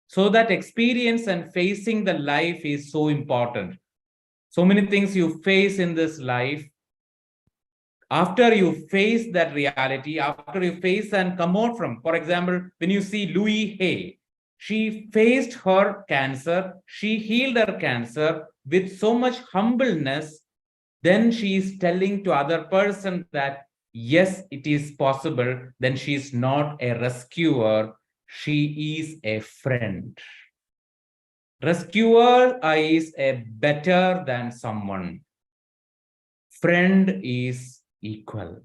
So that experience and facing the life is so important. So many things you face in this life. After you face that reality, after you face and come out from, for example, when you see Louis Hay, she faced her cancer, she healed her cancer with so much humbleness. Then she is telling to other person that, yes, it is possible. Then she is not a rescuer, she is a friend. Rescuer is a better than someone. Friend is equal.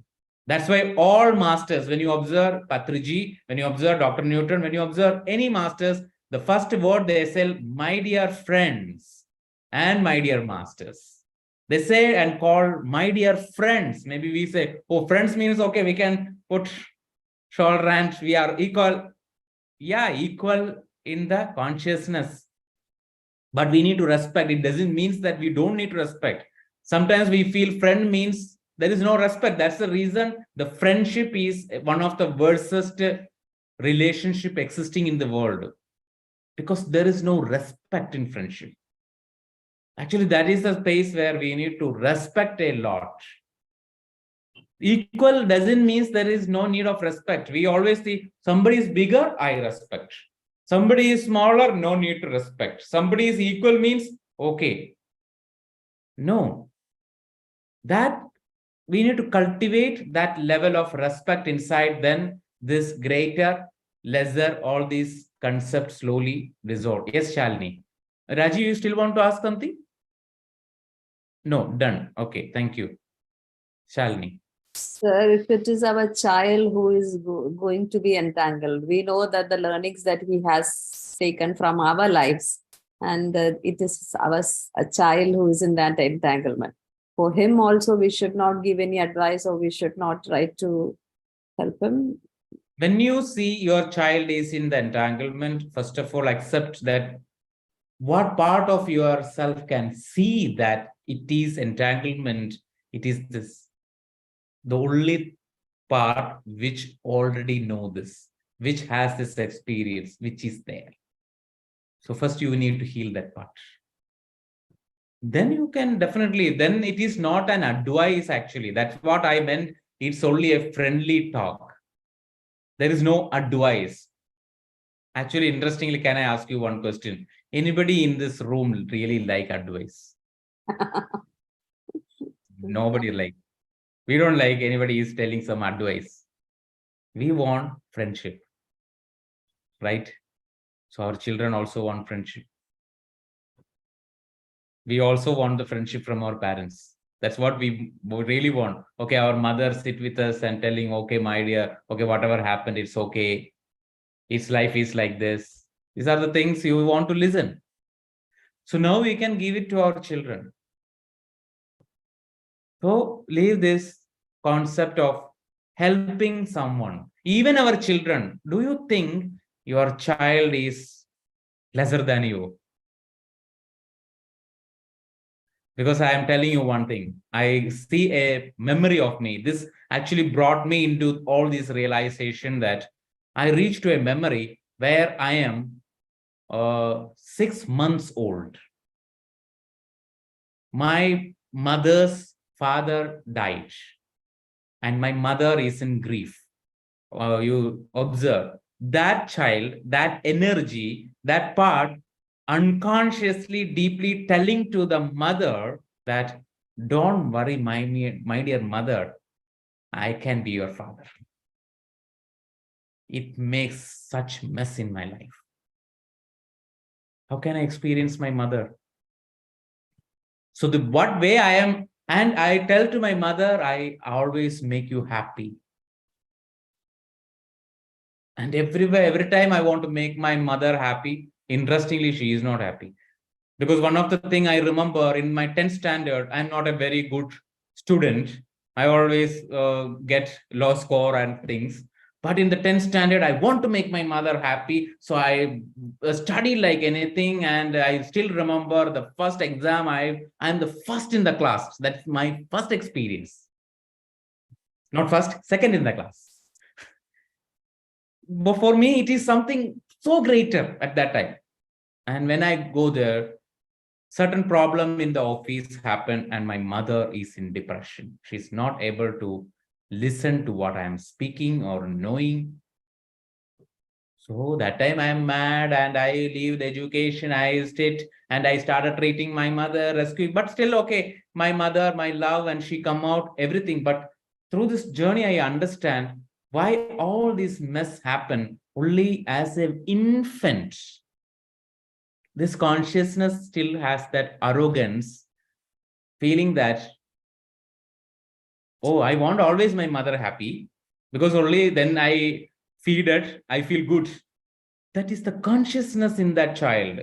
That's why all masters, when you observe Patriji, when you observe Dr. Newton, when you observe any masters, the first word they say, my dear friends and my dear masters. They say and call my dear friends. Maybe we say, oh, friends means, okay, we can put shoulder and we are equal. Yeah, equal in the consciousness. But we need to respect. It doesn't mean that we don't need to respect. Sometimes we feel friend means there is no respect. That's the reason the friendship is one of the worstest relationship existing in the world, because there is no respect in friendship. Actually, that is the space where we need to respect a lot. Equal doesn't mean there is no need of respect. We always see somebody is bigger, I respect. Somebody is smaller, no need to respect. Somebody is equal means, okay. No. That we need to cultivate that level of respect inside, then this greater, lesser, all these concepts slowly dissolve. Yes, Shalini. Raji, you still want to ask something? No, done. Okay, thank you. Shalini. Sir, if it is our child who is going to be entangled, we know that the learnings that he has taken from our lives, and it is a child who is in that entanglement. For him also, we should not give any advice, or we should not try to help him. When you see your child is in the entanglement, first of all, accept that what part of yourself can see that it is entanglement. It is this. The only part which already know this, which has this experience, which is there. So first you need to heal that part. Then you can definitely, then it is not an advice actually. That's what I meant. It's only a friendly talk. There is no advice. Actually, interestingly, can I ask you one question? Anybody in this room really like advice? Nobody like. We don't like anybody is telling some advice. We want friendship, right? So our children also want friendship. We also want the friendship from our parents. That's what we really want. Okay, our mother sit with us and telling, okay, my dear, okay, whatever happened, it's okay. Its life is like this. These are the things you want to listen. So now we can give it to our children. So leave this concept of helping someone. Even our children, do you think your child is lesser than you. Because I am telling you one thing, I see a memory of me. This actually brought me into all this realization that I reached to a memory where I am 6 months old. My mother's father died, and my mother is in grief. You observe that child, that energy, that part unconsciously, deeply telling to the mother that don't worry, my dear mother, I can be your father. It makes such mess in my life. How can I experience my mother? So the what way I am, and I tell to my mother, I always make you happy. And everywhere, every time I want to make my mother happy, interestingly, she is not happy. Because one of the thing I remember in my 10th standard, I'm not a very good student. I always get low score and things. But in the 10th standard, I want to make my mother happy. So I study like anything. And I still remember the first exam, I'm the first in the class. That's my first experience. Not first, second in the class. But for me, it is something so greater at that time. And when I go there, certain problem in the office happened and my mother is in depression. She's not able to listen to what I am speaking or knowing. So that time I am mad and I leave the education, I sit and I started treating my mother, rescuing, but still okay, my mother, my love, and she come out, everything. But through this journey, I understand why all this mess happened only as an infant. This consciousness still has that arrogance, feeling that, oh, I want always my mother happy because only then I feed it, I feel good. That is the consciousness in that child.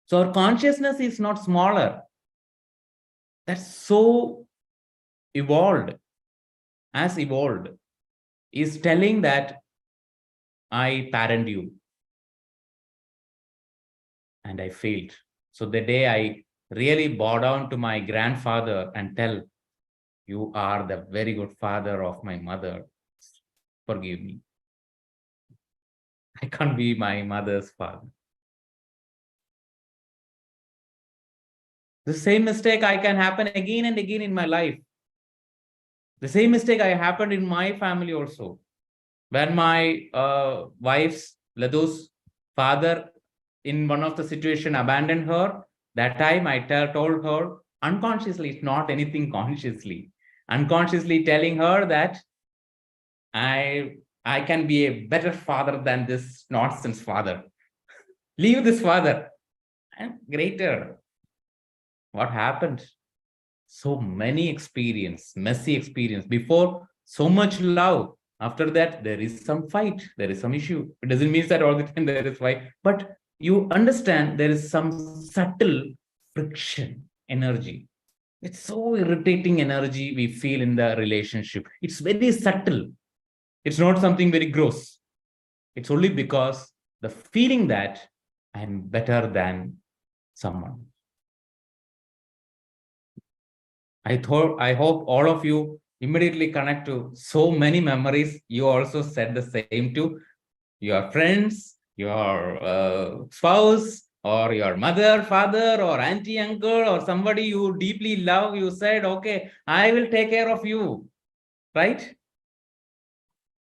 So our consciousness is not smaller. That's so evolved, as evolved, is telling that I parent you and I failed. So the day I really bow down to my grandfather and tell, you are the very good father of my mother, forgive me. I can't be my mother's father. The same mistake I can happen again and again in my life. The same mistake I happened in my family also. When my wife's, Ladu's father, in one of the situation, abandoned her, that time I told her, unconsciously, it's not anything consciously, unconsciously telling her that I can be a better father than this nonsense father. Leave this father. I'm greater. What happened? So many experience, messy experience. Before, so much love. After that, there is some fight. There is some issue. It doesn't mean that all the time there is fight. But you understand there is some subtle friction, energy. It's so irritating energy we feel in the relationship. It's very subtle. It's not something very gross. It's only because the feeling that I'm better than someone. I hope all of you immediately connect to so many memories. You also said the same to your friends, your spouse, or your mother, father, or auntie, uncle, or somebody you deeply love. You said, okay, I will take care of you, right?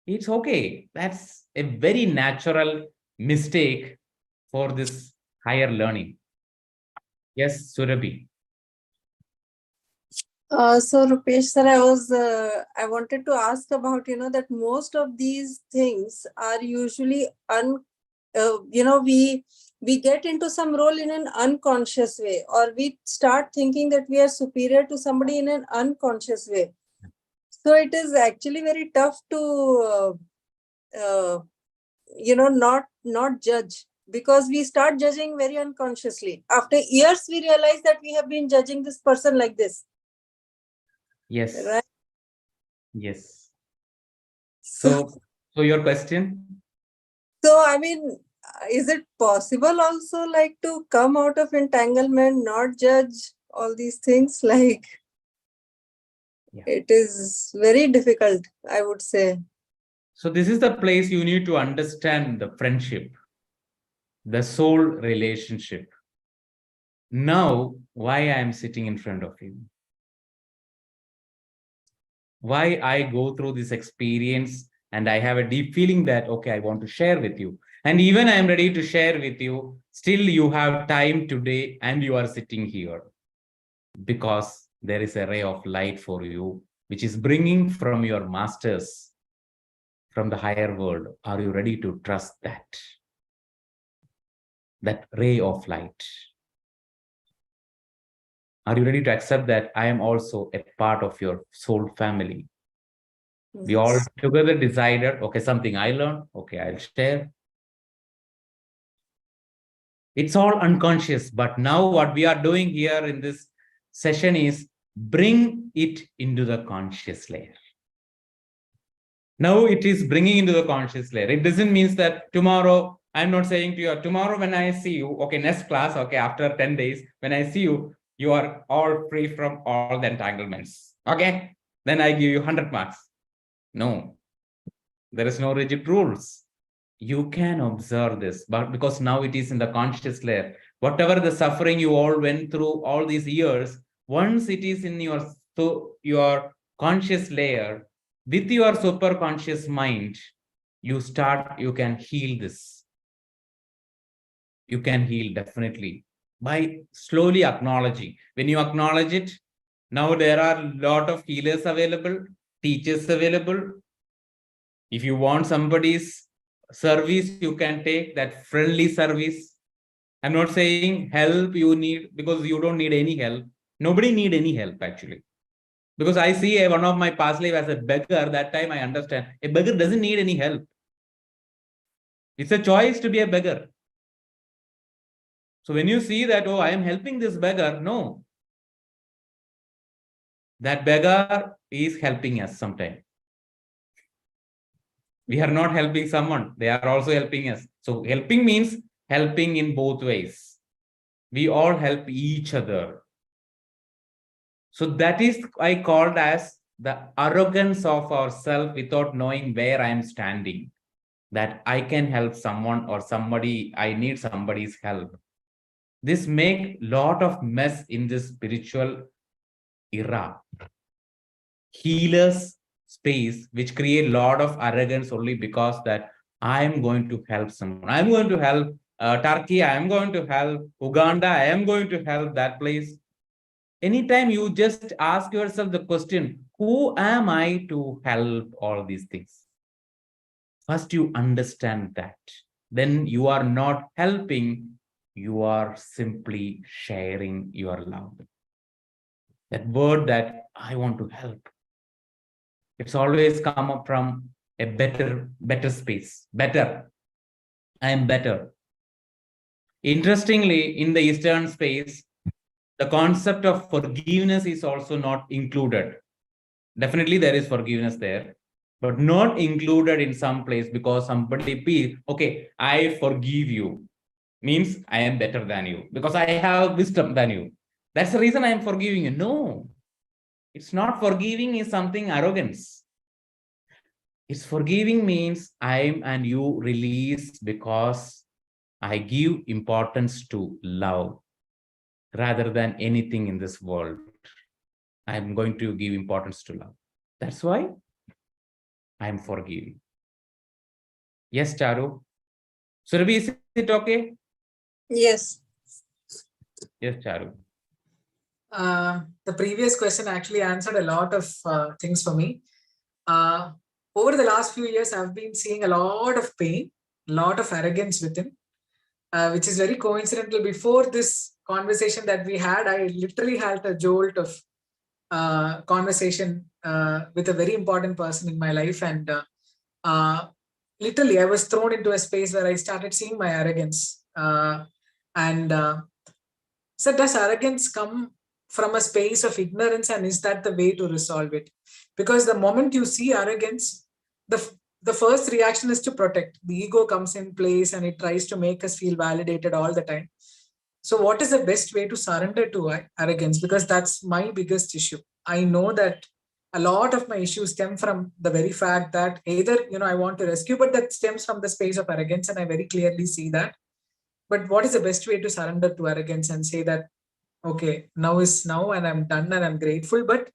It's okay. That's a very natural mistake for this higher learning. Yes, Surabhi. So Rupesh sir, I wanted to ask about, that most of these things are usually we get into some role in an unconscious way, or we start thinking that we are superior to somebody in an unconscious way. So it is actually very tough to, not judge, because we start judging very unconsciously. After years, we realize that we have been judging this person like this. Yes. Right. Yes. So your question? So, I mean, is it possible also like to come out of entanglement, not judge all these things? Like, Yeah. it is very difficult, I would say. So this is the place you need to understand the friendship, the soul relationship. Now, why I am sitting in front of you? Why I go through this experience and I have a deep feeling that, okay, I want to share with you. And even I am ready to share with you, still you have time today and you are sitting here because there is a ray of light for you, which is bringing from your masters, from the higher world. Are you ready to trust that? That ray of light? Are you ready to accept that I am also a part of your soul family? We all Yes. together decided, okay, something I learned, okay, I'll share. It's all unconscious, but now what we are doing here in this session is bring it into the conscious layer. Now it is bringing into the conscious layer. It doesn't mean that tomorrow, I'm not saying to you, tomorrow when I see you, okay, next class, okay, after 10 days, when I see you, you are all free from all the entanglements. Okay, then I give you 100 marks. No, there is no rigid rules. You can observe this, but because now it is in the conscious layer, whatever the suffering you all went through all these years, once it is in your conscious layer, with your superconscious mind, you can heal this. You can heal definitely by slowly acknowledging. When you acknowledge it, now there are a lot of healers available, teachers available. If you want somebody's service, you can take that friendly service. I'm not saying help you need, because you don't need any help. Nobody need any help actually. Because I see one of my past life as a beggar, that time I understand a beggar doesn't need any help. It's a choice to be a beggar. So when you see that, oh, I am helping this beggar, no. That beggar is helping us sometime. We are not helping someone, they are also helping us. So helping means helping in both ways. We all help each other. So that is I called as the arrogance of ourselves without knowing where I am standing. That I can help someone or somebody, I need somebody's help. This make lot of mess in this spiritual era. Healers space, which create lot of arrogance only because that I am going to help someone. I'm going to help Turkey. I am going to help Uganda. I am going to help that place. Anytime you just ask yourself the question, who am I to help all these things? First, you understand that. Then you are not helping, you are simply sharing your love. That word that I want to help, it's always come up from a better space. Better. I am better. Interestingly, in the Eastern space, the concept of forgiveness is also not included. Definitely there is forgiveness there, but not included in some place because somebody be okay, I forgive you means I am better than you because I have wisdom than you. That's the reason I am forgiving you. No, it's not. Forgiving is something arrogance. It's forgiving means I and you release because I give importance to love rather than anything in this world. I'm going to give importance to love. That's why I'm forgiving. Yes, Charu. Surabhi, is it okay? Yes. Yes, Charu. The previous question actually answered a lot of things for me. Over the last few years, I've been seeing a lot of pain, a lot of arrogance within, which is very coincidental. Before this conversation that we had, I literally had a jolt of conversation with a very important person in my life. And literally, I was thrown into a space where I started seeing my arrogance. So does arrogance come from a space of ignorance, and is that the way to resolve it? Because the moment you see arrogance, the first reaction is to protect. The ego comes in place and it tries to make us feel validated all the time. So what is the best way to surrender to arrogance? Because that's my biggest issue. I know that a lot of my issues stem from the very fact that either, I want to rescue, but that stems from the space of arrogance. And I very clearly see that. But what is the best way to surrender to arrogance and say that, okay, now is now and I'm done and I'm grateful, but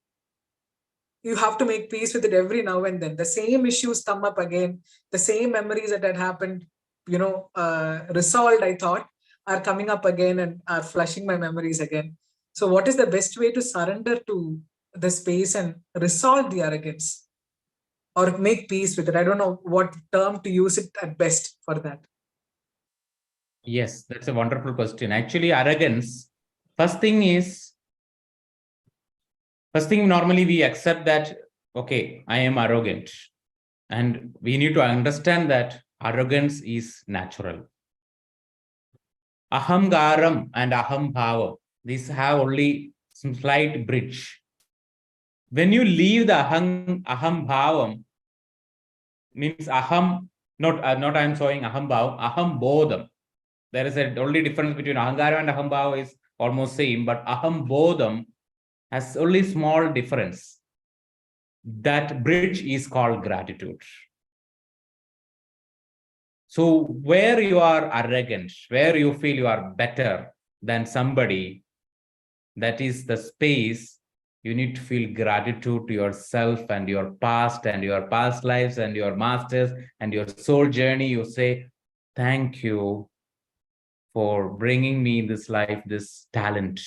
you have to make peace with it every now and then. The same issues come up again. The same memories that had happened, resolved, I thought, are coming up again and are flushing my memories again. So what is the best way to surrender to the space and resolve the arrogance or make peace with it? I don't know what term to use it at best for that. Yes, that's a wonderful question. Actually, arrogance, first thing, normally we accept that, okay, I am arrogant. And we need to understand that arrogance is natural. Ahamgaram and ahambhava, these have only some slight bridge. When you leave the ahambhavam, means aham, not I'm showing ahambhavam, ahambodham. There is a only difference between ahangara and ahambhava is almost same, but ahambodham has only small difference. That bridge is called gratitude. So where you are arrogant, where you feel you are better than somebody, that is the space you need to feel gratitude to yourself and your past lives and your masters and your soul journey. You say, thank you for bringing me in this life, this talent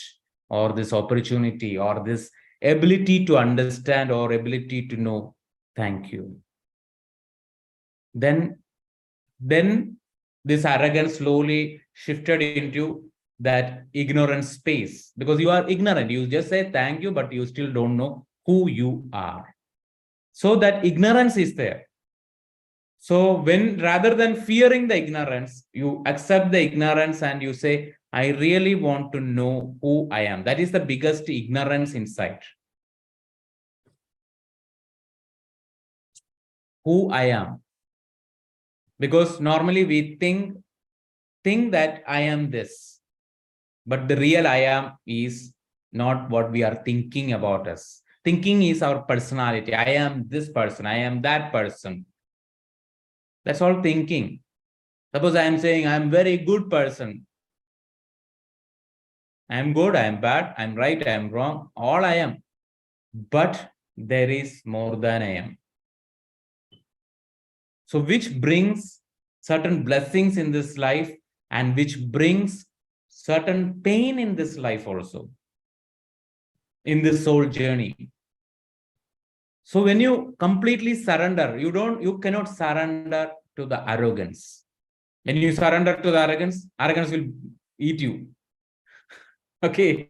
or this opportunity or this ability to understand or ability to know. Thank you. Then this arrogance slowly shifted into that ignorance space, because you are ignorant. You just say thank you, but you still don't know who you are. So that ignorance is there. So when rather than fearing the ignorance, you accept the ignorance and you say, I really want to know who I am. That is the biggest ignorance inside. Who I am. Because normally we think that I am this, but the real I am is not what we are thinking about us. Thinking is our personality. I am this person. I am that person. That's all thinking. Suppose I am saying I am very good person. I am good, I am bad, I am right, I am wrong. All I am. But there is more than I am. So which brings certain blessings in this life and which brings certain pain in this life also, in this soul journey. So when you completely surrender, you cannot surrender to the arrogance. When you surrender to the arrogance will eat you. Okay.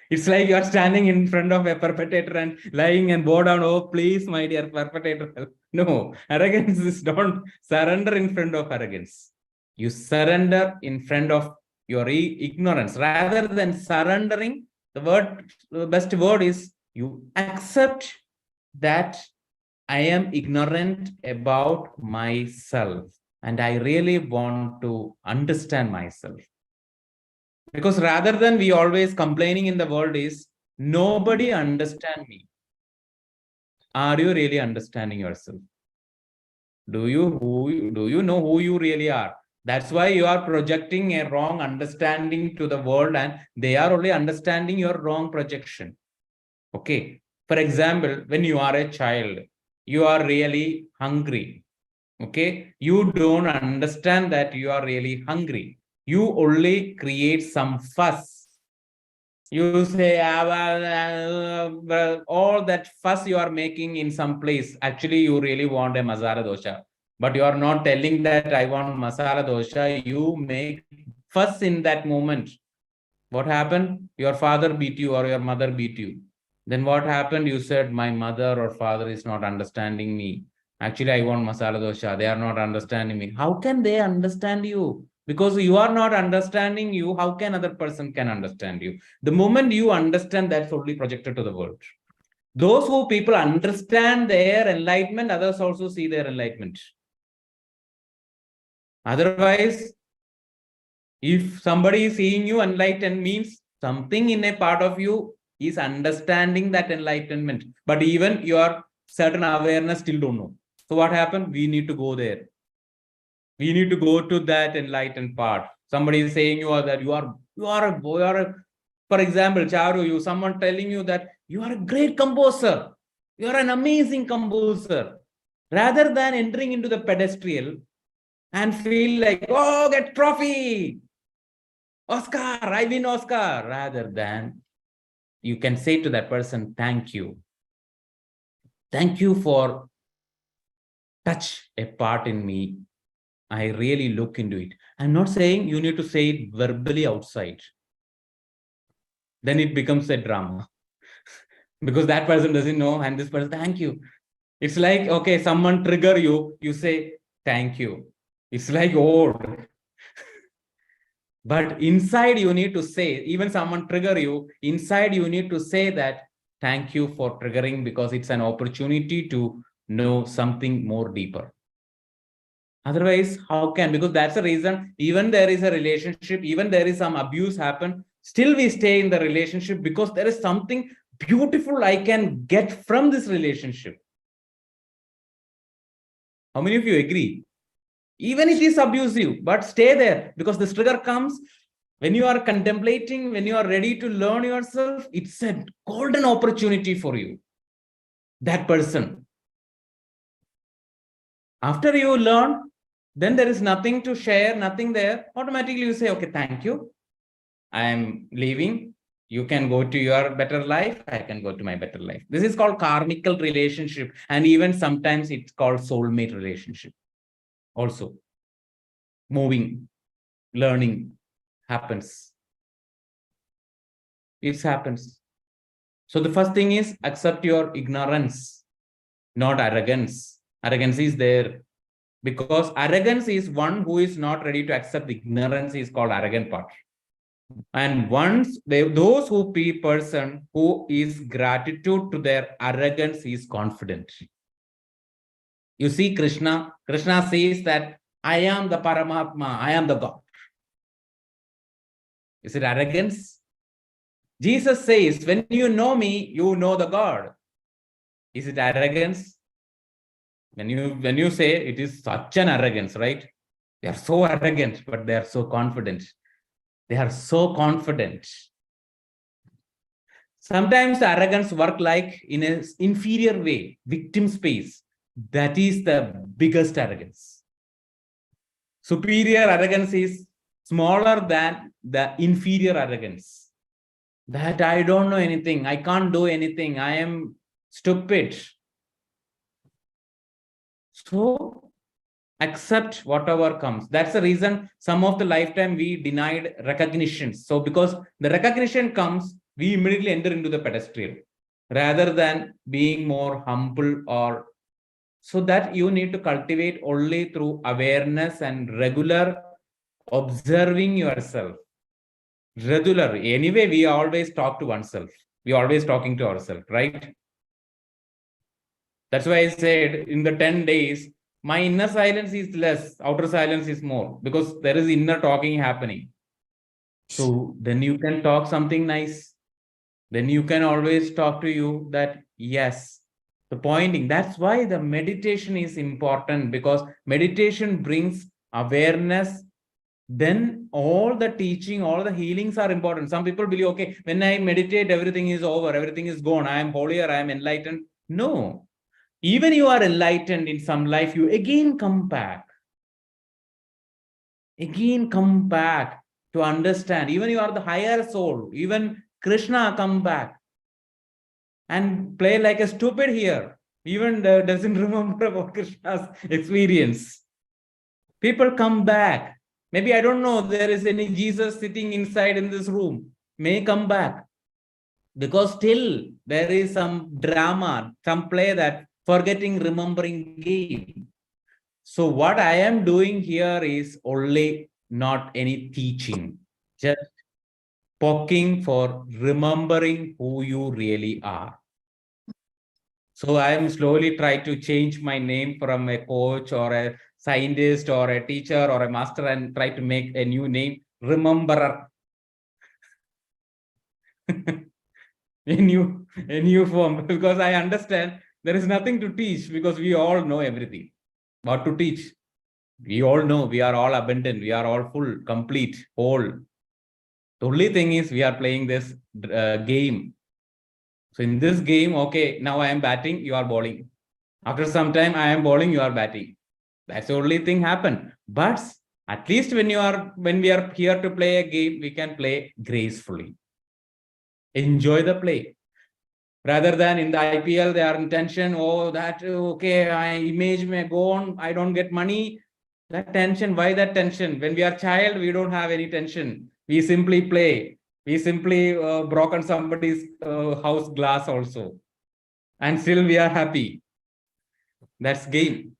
It's like you are standing in front of a perpetrator and lying and bow down, oh, please, my dear perpetrator. No, arrogance is don't surrender in front of arrogance. You surrender in front of your ignorance. Rather than surrendering, the best word is you accept that I am ignorant about myself and I really want to understand myself. Because rather than we always complaining in the world is, nobody understand me. Are you really understanding yourself? Do you know who you really are? That's why you are projecting a wrong understanding to the world and they are only understanding your wrong projection. Okay. For example, when you are a child, you are really hungry. Okay. You don't understand that you are really hungry. You only create some fuss. You say, all that fuss you are making in some place. Actually, you really want a masala dosha. But you are not telling that I want masala dosha. You make fuss in that moment. What happened? Your father beat you or your mother beat you. Then what happened? You said, my mother or father is not understanding me. Actually, I want masala dosha. They are not understanding me. How can they understand you? Because you are not understanding you, how can other person can understand you? The moment you understand, that's only projected to the world. Those who people understand their enlightenment, others also see their enlightenment. Otherwise, if somebody is seeing you enlightened, means something in a part of you is understanding that enlightenment. But even your certain awareness still don't know. So what happened? We need to go there. We need to go to that enlightened part. Somebody is saying you are that you are a, for example, Charu, someone telling you that you are a great composer. You are an amazing composer. Rather than entering into the pedestal and feel like, oh, get trophy, Oscar, I win Oscar. Rather than you can say to that person, thank you. Thank you for touch a part in me. I really look into it. I'm not saying you need to say it verbally outside. Then it becomes a drama. Because that person doesn't know, and this person, thank you. It's like, okay, someone trigger you, you say, thank you. It's like old. But inside you need to say, even someone trigger you, inside you need to say that, thank you for triggering, because it's an opportunity to know something more deeper. Otherwise, how can? Because that's the reason, even there is a relationship, even there is some abuse happen, still we stay in the relationship because there is something beautiful I can get from this relationship. How many of you agree? Even it is abusive, but stay there, because this trigger comes when you are contemplating, when you are ready to learn yourself. It's a golden opportunity for you, that person. After you learn, then there is nothing to share, nothing there. Automatically you say, okay, thank you. I am leaving. You can go to your better life. I can go to my better life. This is called karmical relationship. And even sometimes it's called soulmate relationship. Also, moving, learning happens. It happens. So the first thing is accept your ignorance, not arrogance. Arrogance is there. Because arrogance is one who is not ready to accept ignorance is called arrogant part. And once those who be person who is gratitude to their arrogance is confident. You see Krishna says that I am the Paramatma, I am the God. Is it arrogance? Jesus says, when you know me, you know the God. Is it arrogance? When you say it is such an arrogance, right? They are so arrogant, but they are so confident. They are so confident. Sometimes the arrogance work like in an inferior way, victim space. That is the biggest arrogance. Superior arrogance is smaller than the inferior arrogance. That I don't know anything, I can't do anything, I am stupid. So accept whatever comes. That's the reason some of the lifetime we denied recognition. So because the recognition comes, we immediately enter into the pedestal rather than being more humble. Or so that you need to cultivate only through awareness and regular observing yourself. Regular. Anyway, we always talk to oneself. We always talking to ourselves, right? That's why I said in the 10 days, my inner silence is less, outer silence is more, because there is inner talking happening. So then you can talk something nice. Then you can always talk to you that, yes, the pointing. That's why the meditation is important, because meditation brings awareness. Then all the teaching, all the healings are important. Some people believe, okay, when I meditate, everything is over, everything is gone, I am holier, I am enlightened. No. Even you are enlightened in some life, you again come back. Again come back to understand. Even you are the higher soul. Even Krishna come back and play like a stupid here. Even doesn't remember about Krishna's experience. People come back. Maybe I don't know there is any Jesus sitting inside in this room. May come back. Because still there is some drama, some play that forgetting, remembering game. So what I am doing here is only not any teaching, just poking for remembering who you really are. So I am slowly trying to change my name from a coach or a scientist or a teacher or a master and try to make a new name, rememberer. a new form, because I understand there is nothing to teach because we all know everything. What to teach? We all know, we are all abundant, we are all full, complete, whole. The only thing is we are playing this game. So in this game, okay, now I am batting, you are bowling. After some time, I am bowling, you are batting. That's the only thing happen. But at least when we are here to play a game, we can play gracefully. Enjoy the play. Rather than in the IPL, they are in tension. Oh, that okay, my image may go on. I don't get money. That tension. Why that tension? When we are child, we don't have any tension. We simply play. We simply broken somebody's house glass also, and still we are happy. That's game.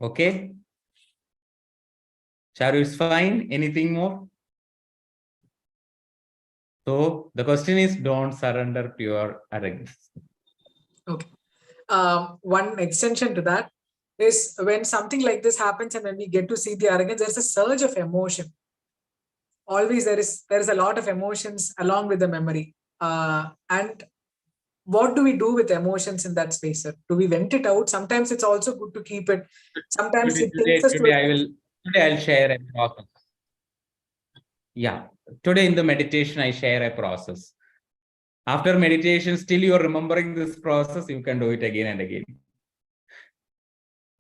Okay. Charu is fine. Anything more? So the question is, don't surrender to your arrogance. Okay. One extension to that is when something like this happens and when we get to see the arrogance, there's a surge of emotion. Always there is a lot of emotions along with the memory. And what do we do with emotions in that space, sir? Do we vent it out? Sometimes it's also good to keep it. Sometimes it takes us to Today I'll share a process. Yeah. Today in the meditation, I share a process. After meditation, still you're remembering this process, you can do it again and again.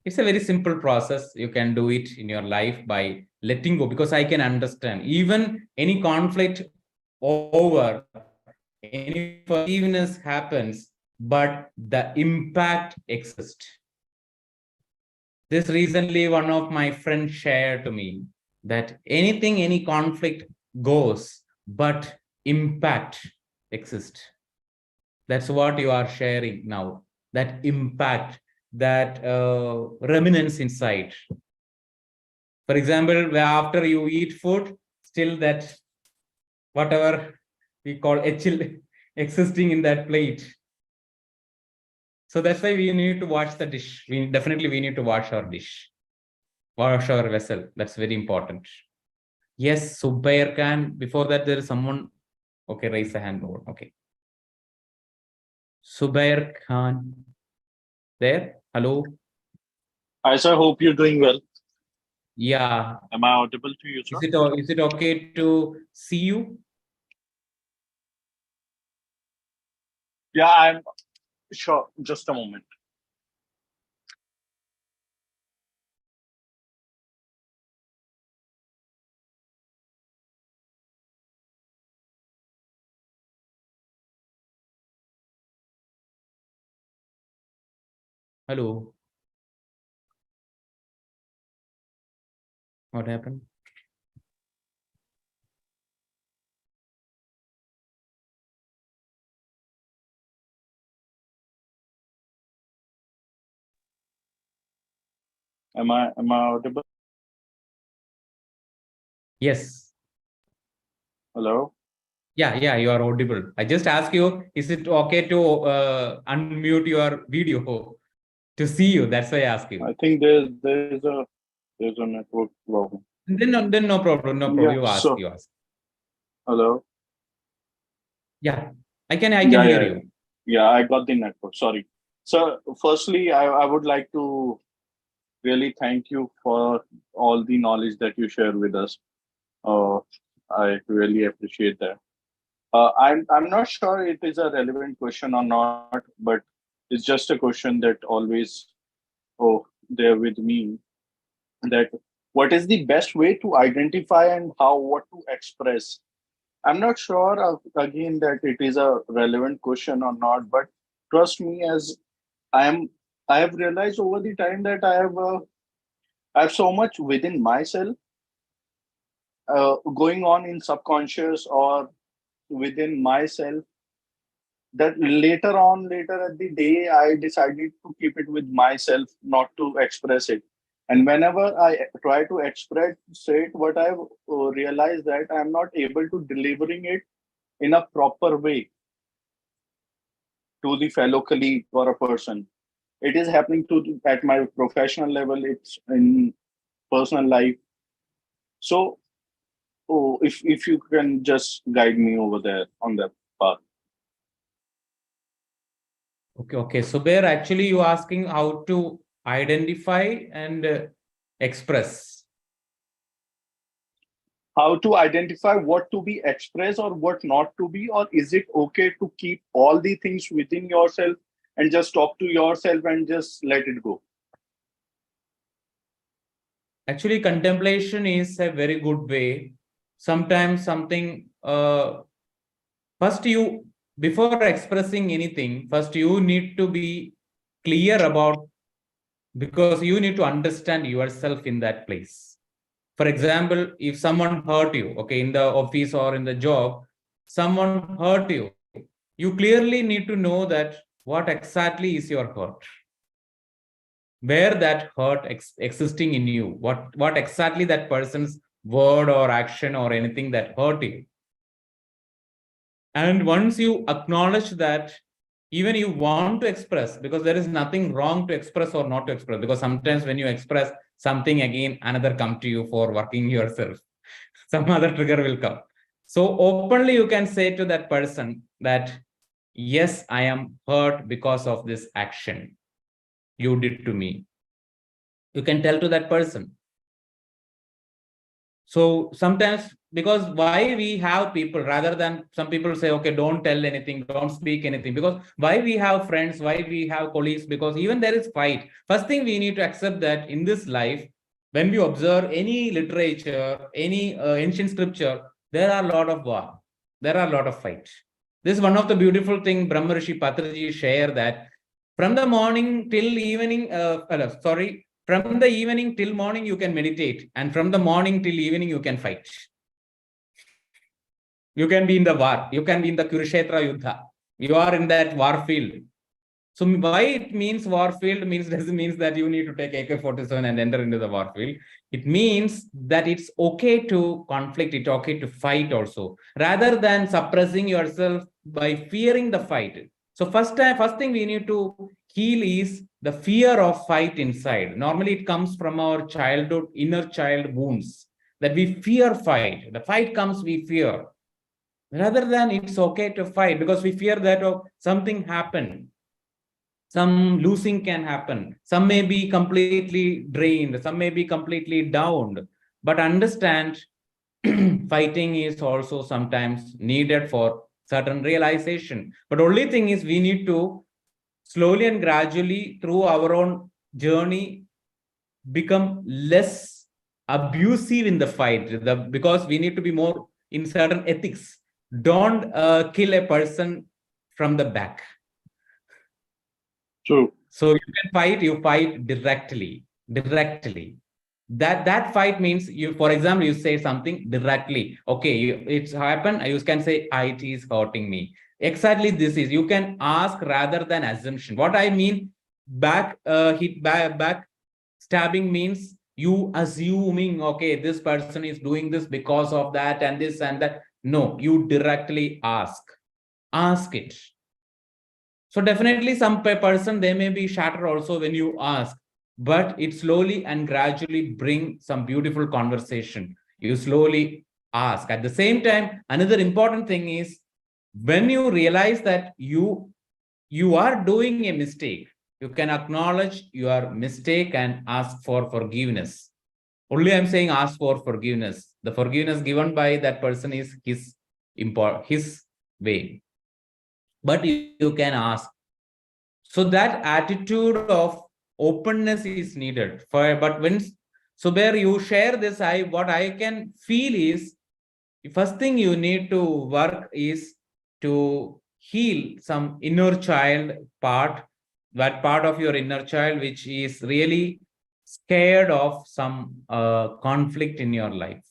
It's a very simple process. You can do it in your life by letting go, because I can understand even any conflict over, any forgiveness happens, but the impact exists. This recently, one of my friends shared to me that any conflict goes, but impact exists. That's what you are sharing now, that impact, that remnants inside. For example, after you eat food, still that whatever we call etchil existing in that plate. So that's why we need to wash the dish. We need to wash our dish, wash our vessel. That's very important. Yes, Subbair Khan. Before that, there is someone. Okay, raise the hand over. Okay. Subbair Khan. There. Hello. I sir, hope you're doing well. Yeah. Am I audible to you, sir? Is it okay to see you? Yeah, I'm sure. Just a moment. Hello. What happened? Am I audible? Yes. Hello? Yeah, you are audible. I just asked you, is it okay to unmute your video to see you? That's why I asked you. I think there's a network problem. Then no problem. No problem. Yeah, You ask. Hello? Yeah, I can hear you. Yeah, I got the network. Sorry. So firstly, I would like to really thank you for all the knowledge that you share with us. I really appreciate that. I'm not sure it is a relevant question or not, but it's just a question that always there with me, that what is the best way to identify and what to express. I'm not sure again that it is a relevant question or not, but trust me, as I am, I have realized over the time that I have so much within myself going on in subconscious or within myself, that later at the day I decided to keep it with myself, not to express it. And whenever I try to express it, what I've realized that I'm not able to delivering it in a proper way. to the fellow colleague or a person. It is happening at my professional level. It's in personal life. So, if you can just guide me over there on that path. Okay. So Bear, actually you asking how to identify and express. How to identify what to be expressed or what not to be, or is it okay to keep all the things within yourself and just talk to yourself and just let it go? Actually, contemplation is a very good way. Sometimes something, first you, before expressing anything, first you need to be clear about, because you need to understand yourself in that place. For example, if someone hurt you, okay, in the office or in the job, someone hurt you, you clearly need to know that what exactly is your hurt, where that hurt existing in you, what exactly that person's word or action or anything that hurt you. And once you acknowledge that, even you want to express, because there is nothing wrong to express or not to express, because sometimes when you express something, again another come to you for working yourself. Some other trigger will come. So openly you can say to that person that, yes, I am hurt because of this action you did to me. You can tell to that person. So sometimes, because why we have people, rather than some people say, okay, don't tell anything, don't speak anything, because why we have friends, why we have colleagues, because even there is fight. First thing we need to accept that in this life, when we observe any literature, any ancient scripture, there are a lot of war, there are a lot of fight. This is one of the beautiful thing Brahma Rishi Patriji share, that from the morning till evening, from the evening till morning, you can meditate. And from the morning till evening, you can fight. You can be in the war. You can be in the Kurukshetra Yuddha. You are in that war field. So why it means war field doesn't mean that you need to take AK-47 and enter into the war field. It means that it's okay to conflict. It's okay to fight also, rather than suppressing yourself by fearing the fight. So first thing we need to heal is the fear of fight inside. Normally it comes from our childhood, inner child wounds, that we fear fight. The fight comes, we fear. Rather than it's okay to fight, because we fear that something happened. Some losing can happen. Some may be completely drained. Some may be completely downed. But understand, fighting is also sometimes needed for certain realization. But only thing is, we need to slowly and gradually through our own journey become less abusive in the fight, because we need to be more in certain ethics. Don't kill a person from the back. True. So you fight directly. That fight means, you, for example, you say something directly. Okay, it's happened. You can say, it is hurting me. Exactly, this is. You can ask rather than assumption. What I mean, back stabbing means you assuming, okay, this person is doing this because of that and this and that. No, you directly ask it. So definitely some person, they may be shattered also when you ask, but it slowly and gradually bring some beautiful conversation. You slowly ask. At the same time, another important thing is, when you realize that you are doing a mistake, you can acknowledge your mistake and ask for forgiveness. Only I'm saying ask for forgiveness. The forgiveness given by that person is his way. But you can ask. So that attitude of openness is needed. But when where you share this, what I can feel is, the first thing you need to work is to heal some inner child part, that part of your inner child which is really scared of some conflict in your life.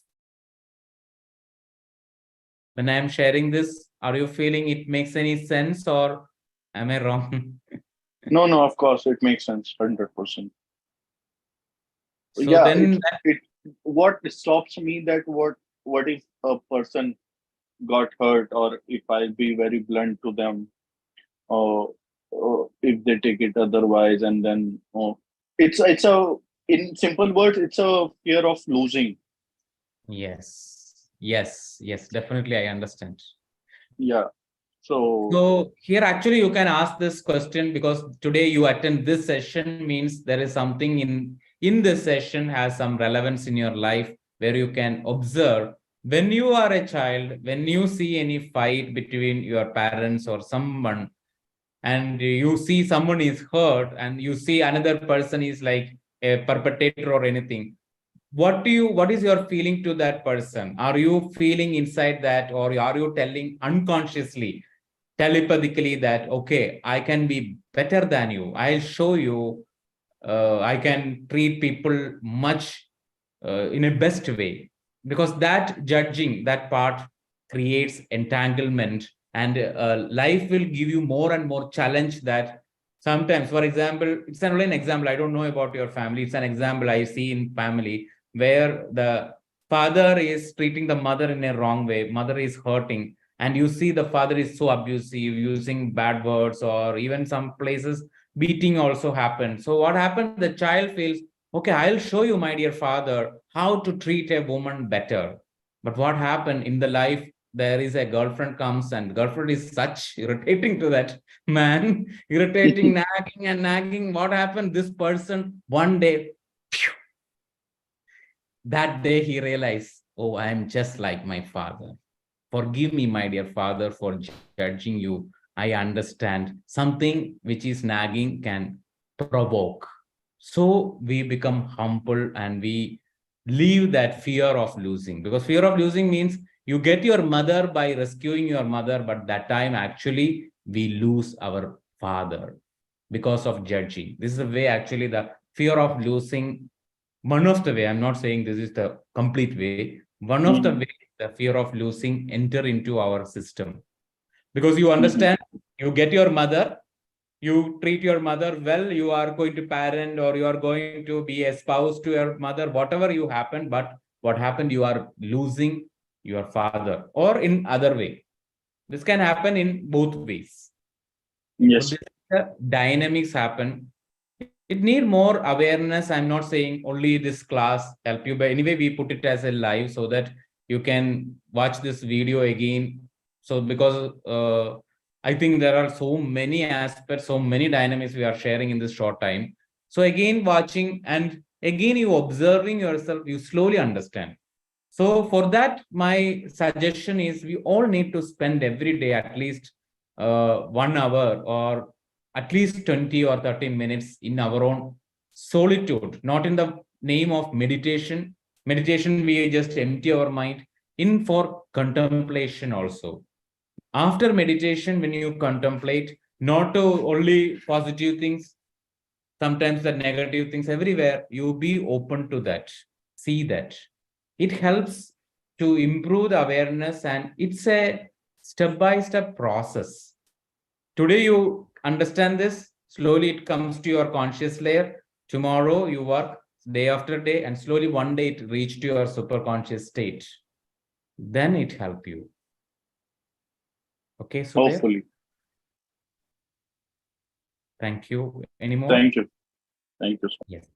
When I am sharing this, are you feeling it makes any sense, or am I wrong? No, of course, it makes sense, 100%. So Yeah, then it what stops me, that what if a person got hurt, or if I be very blunt to them, if they take it otherwise, and then it's a in simple words, it's a fear of losing. Yes, definitely I understand. Yeah. So here actually you can ask this question, because today you attend this session means there is something in this session has some relevance in your life, where you can observe when you are a child, when you see any fight between your parents or someone, and you see someone is hurt and you see another person is like a perpetrator or anything, what is your feeling to that person? Are you feeling inside that, or are you telling unconsciously, telepathically, that okay, I can be better than you, I'll show you, I can treat people much in a best way? Because that judging, that part creates entanglement, and life will give you more and more challenge. That sometimes, for example, it's only an example, I don't know about your family, it's an example I see in family, where the father is treating the mother in a wrong way, mother is hurting, and you see the father is so abusive, using bad words, or even some places beating also happens. So what happens, the child feels, okay, I'll show you, my dear father, how to treat a woman better. But what happened in the life, there is a girlfriend comes, and girlfriend is such irritating to that man, irritating, nagging and nagging. What happened, this person one day, phew, that day he realized, oh, I am just like my father. Forgive me, my dear father, for judging you. I understand something which is nagging can provoke. So we become humble and we leave that fear of losing, because fear of losing means you get your mother by rescuing your mother, but that time actually we lose our father because of judging. This is the way actually the fear of losing, one of the way, I'm not saying this is the complete way, one of the way the fear of losing enter into our system. Because you understand, you get your mother, you treat your mother well, you are going to parent, or you are going to be a spouse to your mother, whatever you happen, but what happened, you are losing your father, or in other way. This can happen in both ways. So Yes. this dynamics happen. It need more awareness. I'm not saying only this class help you, but anyway we put it as a live so that you can watch this video again. So because I think there are so many aspects, so many dynamics we are sharing in this short time. So again watching, and again you observing yourself, you slowly understand. So for that, my suggestion is we all need to spend every day at least 1 hour, or at least 20 or 30 minutes in our own solitude, not in the name of meditation. Meditation, we just empty our mind, in for contemplation also. After meditation, when you contemplate, not only positive things, sometimes the negative things everywhere, you be open to that, see that. It helps to improve the awareness, and it's a step-by-step process. Today you understand this, slowly it comes to your conscious layer. Tomorrow you work day after day, and slowly one day it reach to your superconscious state. Then it help you. Okay, so there. Hopefully. Thank you. Any more? Thank you. Thank you. Yes.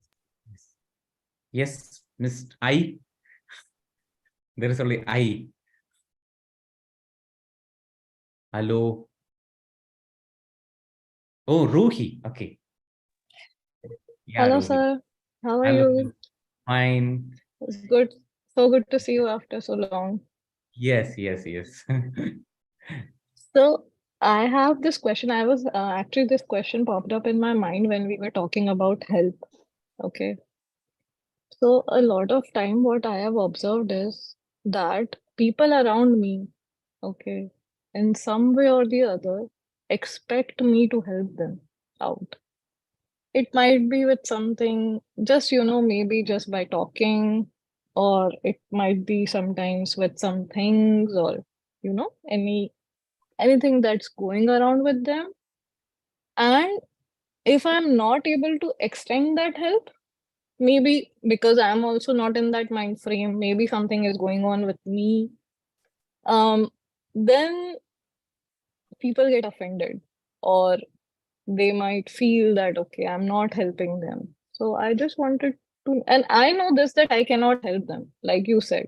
Yes, Miss I. There is only I. Hello. Oh, Ruhi. Okay. Yeah, Hello, Ruhi. sir. How are Hello. you? Fine. It's good. So good to see you after so long. Yes. So I have this question. I was actually this question popped up in my mind when we were talking about health. Okay. So a lot of time, what I have observed is that people around me, okay, in some way or the other, expect me to help them out. It might be with something, just, maybe just by talking, or it might be sometimes with some things, or, anything that's going around with them. And if I'm not able to extend that help, maybe because I'm also not in that mind frame, maybe something is going on with me, then people get offended. or they might feel that, okay, I'm not helping them. So I just wanted to, and I know this, that I cannot help them, like you said.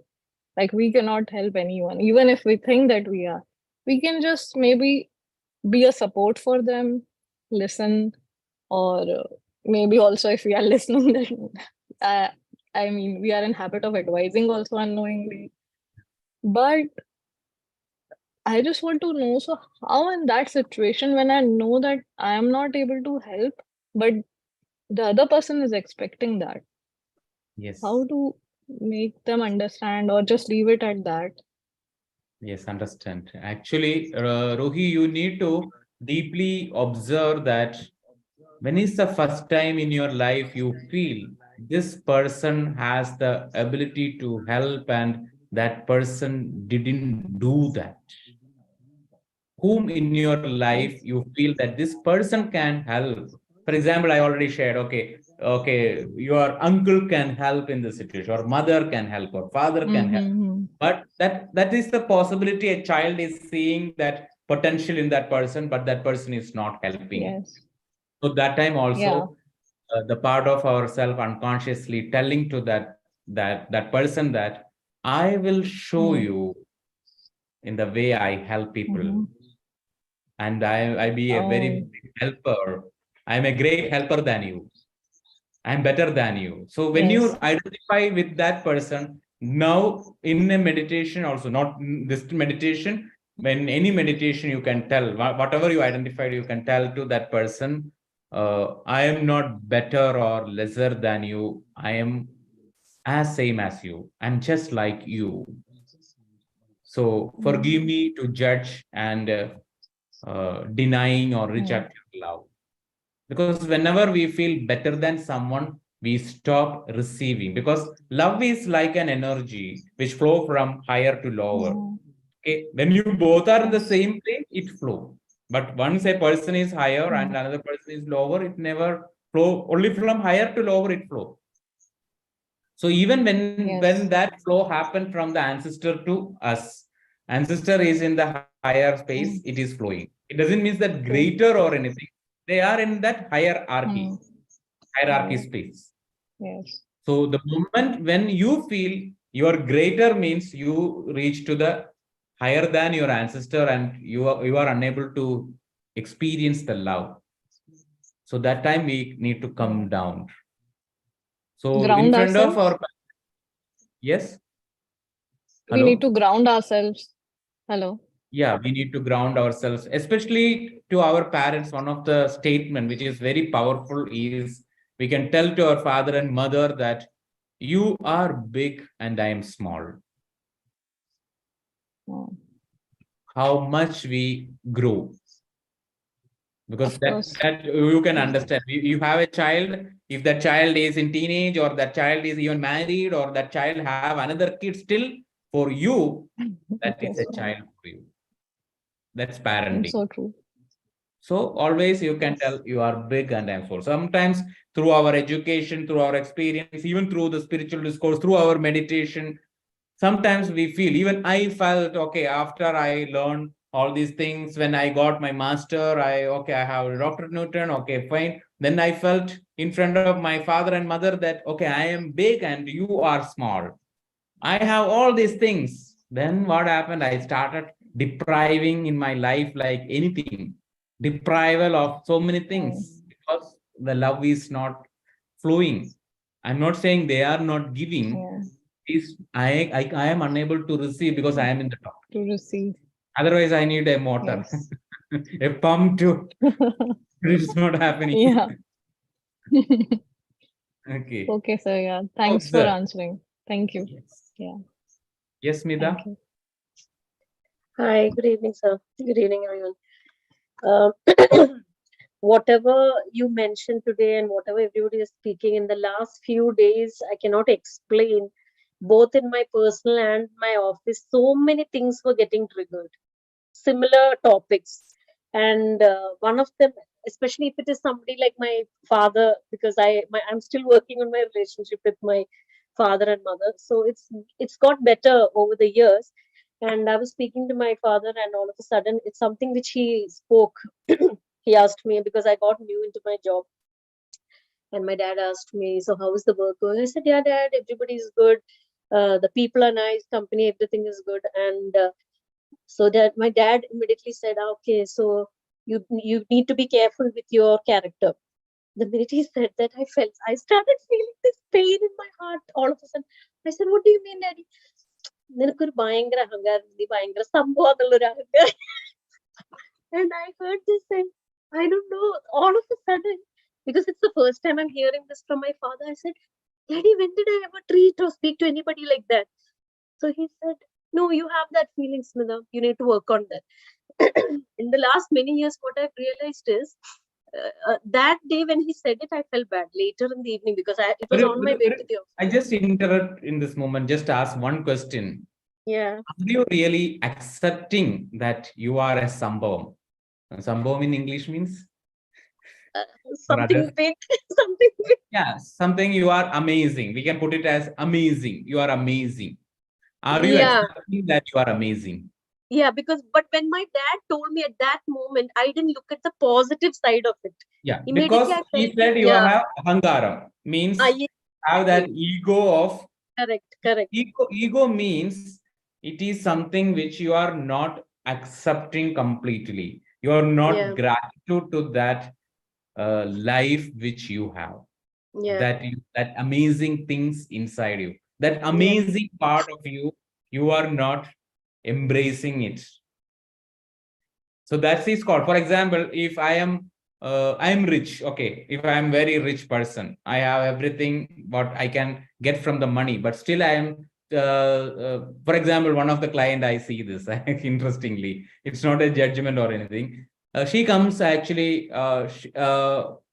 Like, we cannot help anyone, even if we think that we are. We can just maybe be a support for them, listen, or maybe also if we are listening, then I mean, we are in habit of advising also unknowingly. But I just want to know, so how in that situation, when I know that I am not able to help, but the other person is expecting that, Yes. how to make them understand or just leave it at that? Yes, understand. Actually, Rohi, you need to deeply observe that when is the first time in your life you feel this person has the ability to help and that person didn't do that? Whom in your life Yes. you feel that this person can help? For example, I already shared, okay, your uncle can help in the situation, or mother can help, or father can help. Mm-hmm. But that is the possibility. A child is seeing that potential in that person, but that person is not helping. Yes. So that time Yeah. also, the part of ourself unconsciously telling to that person that I will show Mm. you in the way I help people, Mm-hmm. and I be a very Oh, big helper. I'm a great helper than you. I'm better than you. So when you yes. identify with that person, now in a meditation also, not this meditation, when any meditation you can tell, whatever you identified, you can tell to that person, I am not better or lesser than you. I am as same as you. I'm just like you. So forgive Mm. me to judge and denying or Mm. reject your love. Because whenever we feel better than someone, we stop receiving. Because love is like an energy which flow from higher to lower. Mm. Okay, when you both are in the Yes. same place, it flow. But once a person is higher and Mm. another person is lower, it never flow. Only from higher to lower it flow. So even when Yes. that flow happened from the ancestor to us, ancestor is in the higher space, it Mm. is flowing. It doesn't mean that True. greater or anything. They are in that Mm. hierarchy Yeah. space. Yes. So the moment when you feel you are greater means you reach to the higher than your ancestor and you are unable to experience the love. So that time we need to Yeah. come down. So in Ground front of ourselves. our, yes, We need hello. to ground ourselves. Hello. Yeah, we need to ground ourselves, especially to our parents. One of the statement which is very powerful is we can tell to our father and mother that you are big and I am small. Mm. How much we grow, because Of that course. that you can understand. You have a child, if that child is in teenage or that child is even married or that child have another kid, still for you that is Yes. a child for you. That's It's parenting. so true. So always you can Yes. tell you are big and I'm small. Sometimes through our education, through our experience, even through the spiritual discourse, through our meditation, sometimes we feel, even I felt, okay, after I learned all these things, when I got my master, I have a Dr. Newton, okay, fine. Then I felt in front of my father and mother that, okay, I am big and you are small. I have all these things. Then what happened? I started depriving in my life like anything, deprival of so many Mm. things because the love is not flowing. I'm not saying they are not giving. Yeah. Is I am unable to receive because I am in the top. To receive. Otherwise, I need a motor, Yes. a pump to. It's not happening. Yeah. Okay. Okay, sir. Yeah. Thanks for Observe. answering. Thank you. Yes. Yeah. Yes, Thank Mida. you. Hi, good evening, sir. Good evening, everyone. Um, whatever you mentioned today and whatever everybody is speaking in the last few days, I cannot explain. Both in my personal and my office, so many things were getting triggered. Similar topics, and one of them, especially if it is somebody like my father, because I'm still working on my relationship with my father and mother. So it's got better over the years. And I was speaking to my father, and all of a sudden, it's something which he spoke. he asked me because I got new into my job. And my dad asked me, so how is the work going? I said, yeah, Dad, everybody is good. The people are nice, company, everything is good. And so that my dad immediately said, okay, so you need to be careful with your character. The minute he said that, I started feeling this pain in my heart all of a sudden. I said, what do you mean, Daddy? നിനക്കൊരു ഭയങ്കര അഹങ്കാരം, നീ ഭയങ്കര സംഭവം എന്നുള്ളൊരു അഹങ്കാരം. And I heard this saying, I don't know, all of a sudden, because it's the first time I'm hearing this from my father. I said, Daddy, when did I ever treat or speak to anybody like that? So he said, no, you have that feeling, Smita. You need to work on that. In the last many years, what I've realized is that day when he said it, I felt bad later in the evening because it was on my way to the office. I just interrupt in this moment, just ask one question. Yeah. Are you really accepting that you are a Sambhavam? Sambhavam in English means? Something big, something big. Yeah, something you are amazing. We can put it as amazing. You are amazing. Are you accepting that you are amazing? Yeah, but when my dad told me at that moment, I didn't look at the positive side of it. Yeah, because he said you have ahangaram, means have that ego of. Correct. Ego means it is something which you are not accepting completely. You are not gratitude to that life which you have. That amazing things inside you. That amazing part of you, you are not embracing it. So that is called, for example, if I am rich, okay, if I am very rich person, I have everything what I can get from the money, but still I am for example, one of the client, I see this interestingly, it's not a judgment or anything. She comes actually,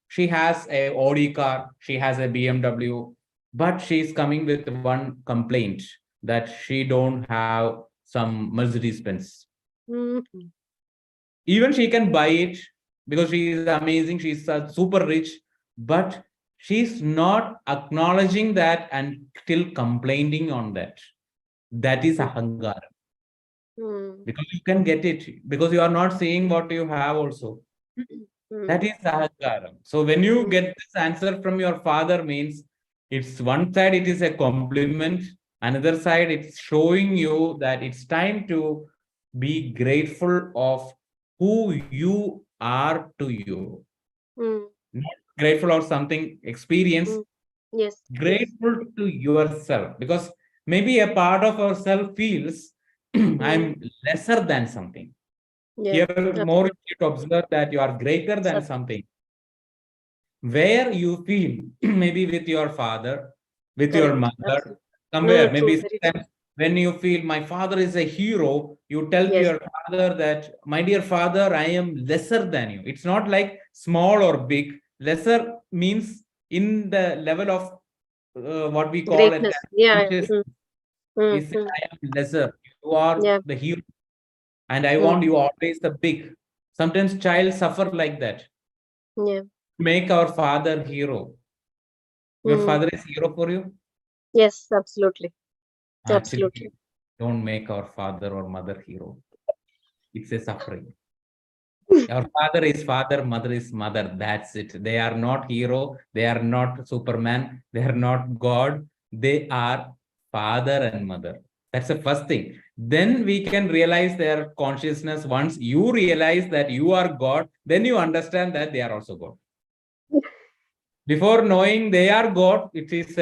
she has a Audi car, she has a BMW, but she's coming with one complaint that she don't have some Mercedes Benz. Even she can buy it because she is amazing, she's super rich, but she's not acknowledging that and still complaining on that. That is ahangar. Because you can get it, because you are not seeing what you have also. That is ahangar. So when you get this answer from your father, means it's one side it is a compliment, another side it's showing you that it's time to be grateful of who you are to you. Not grateful of something experience. Grateful to yourself, because maybe a part of ourself feels I'm lesser than something. Here more you need to observe that you are greater than something. Where you feel maybe with your father, with your mother, somewhere maybe sometimes when you feel my father is a hero, you tell to your father that, my dear father, I am lesser than you. It's not like small or big. Lesser means in the level of what we call it. He said, I am lesser. You are the hero. And I want you always the big. Sometimes child suffer like that. Make our father hero. Your father is hero for you? Yes, absolutely. Absolutely. Don't make our father or mother hero. It's a suffering. Our father is father, mother is mother. That's it. They are not hero. They are not Superman. They are not God. They are father and mother. That's the first thing. Then we can realize their consciousness. Once you realize that you are God, then you understand that they are also God. Before knowing they are God, it is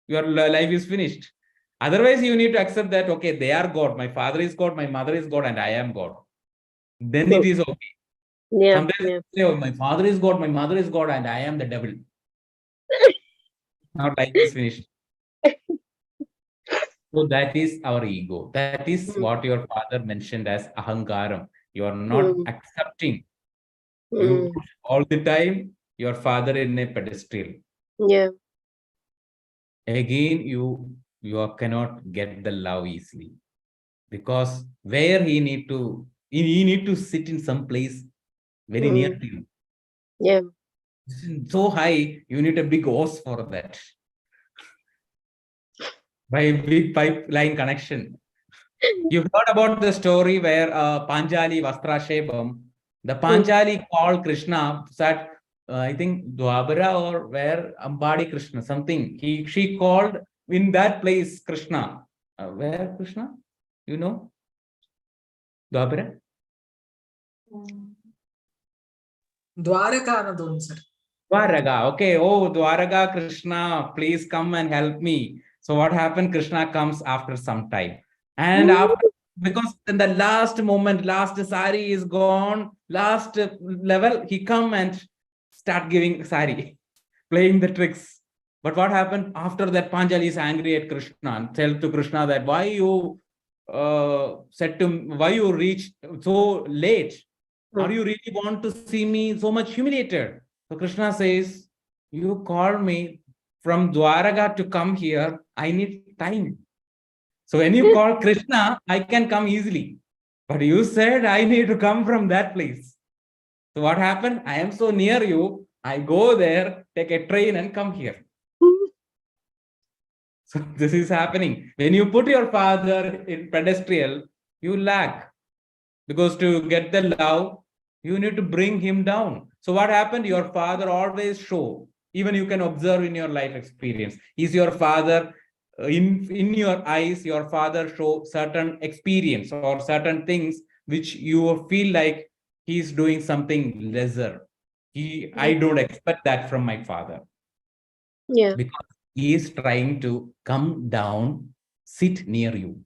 your life is finished. Otherwise, you need to accept that, okay, they are God. My father is God, my mother is God, and I am God. Then it is okay. Sometimes say, oh, my father is God, my mother is God, and I am the devil. Now life is finished. So that is our ego. That is what your father mentioned as ahangaram. You are not accepting. You push all the time your father in a pedestal. Again, you cannot get the love easily, because where he need to sit in some place very near to you. So high, you need a big hose for that. By big pipeline connection. You've heard about the story where Panjali Vastrashebam, The Panchali called Krishna, said, I think Dwabara or where Ambadi Krishna, something. She called in that place Krishna. Where Krishna? You know? Dwabara? Dwaraka another sir. Dwaraga. Okay. Oh, Dwaraga Krishna, please come and help me. So what happened? Krishna comes after some time. And after, because in the last moment, last sari is gone, last level, he come and start giving sari, playing the tricks. But what happened after that? Panjali is angry at Krishna and tell to Krishna that why you said to why you reached so late. Or you really want to see me so much humiliated? So Krishna says, you called me from Dwaraga to come here. I need time. So when you call Krishna, I can come easily. But you said I need to come from that place. So what happened? I am so near you. I go there, take a train and come here. So this is happening. When you put your father in pedestal, you lack. Because to get the love, you need to bring him down. So what happened? Your father always show, even you can observe in your life experience. Is your father in your eyes, your father show certain experience or certain things which you feel like he's doing something lesser. I don't expect that from my father. Yeah. Because he is trying to come down, sit near you.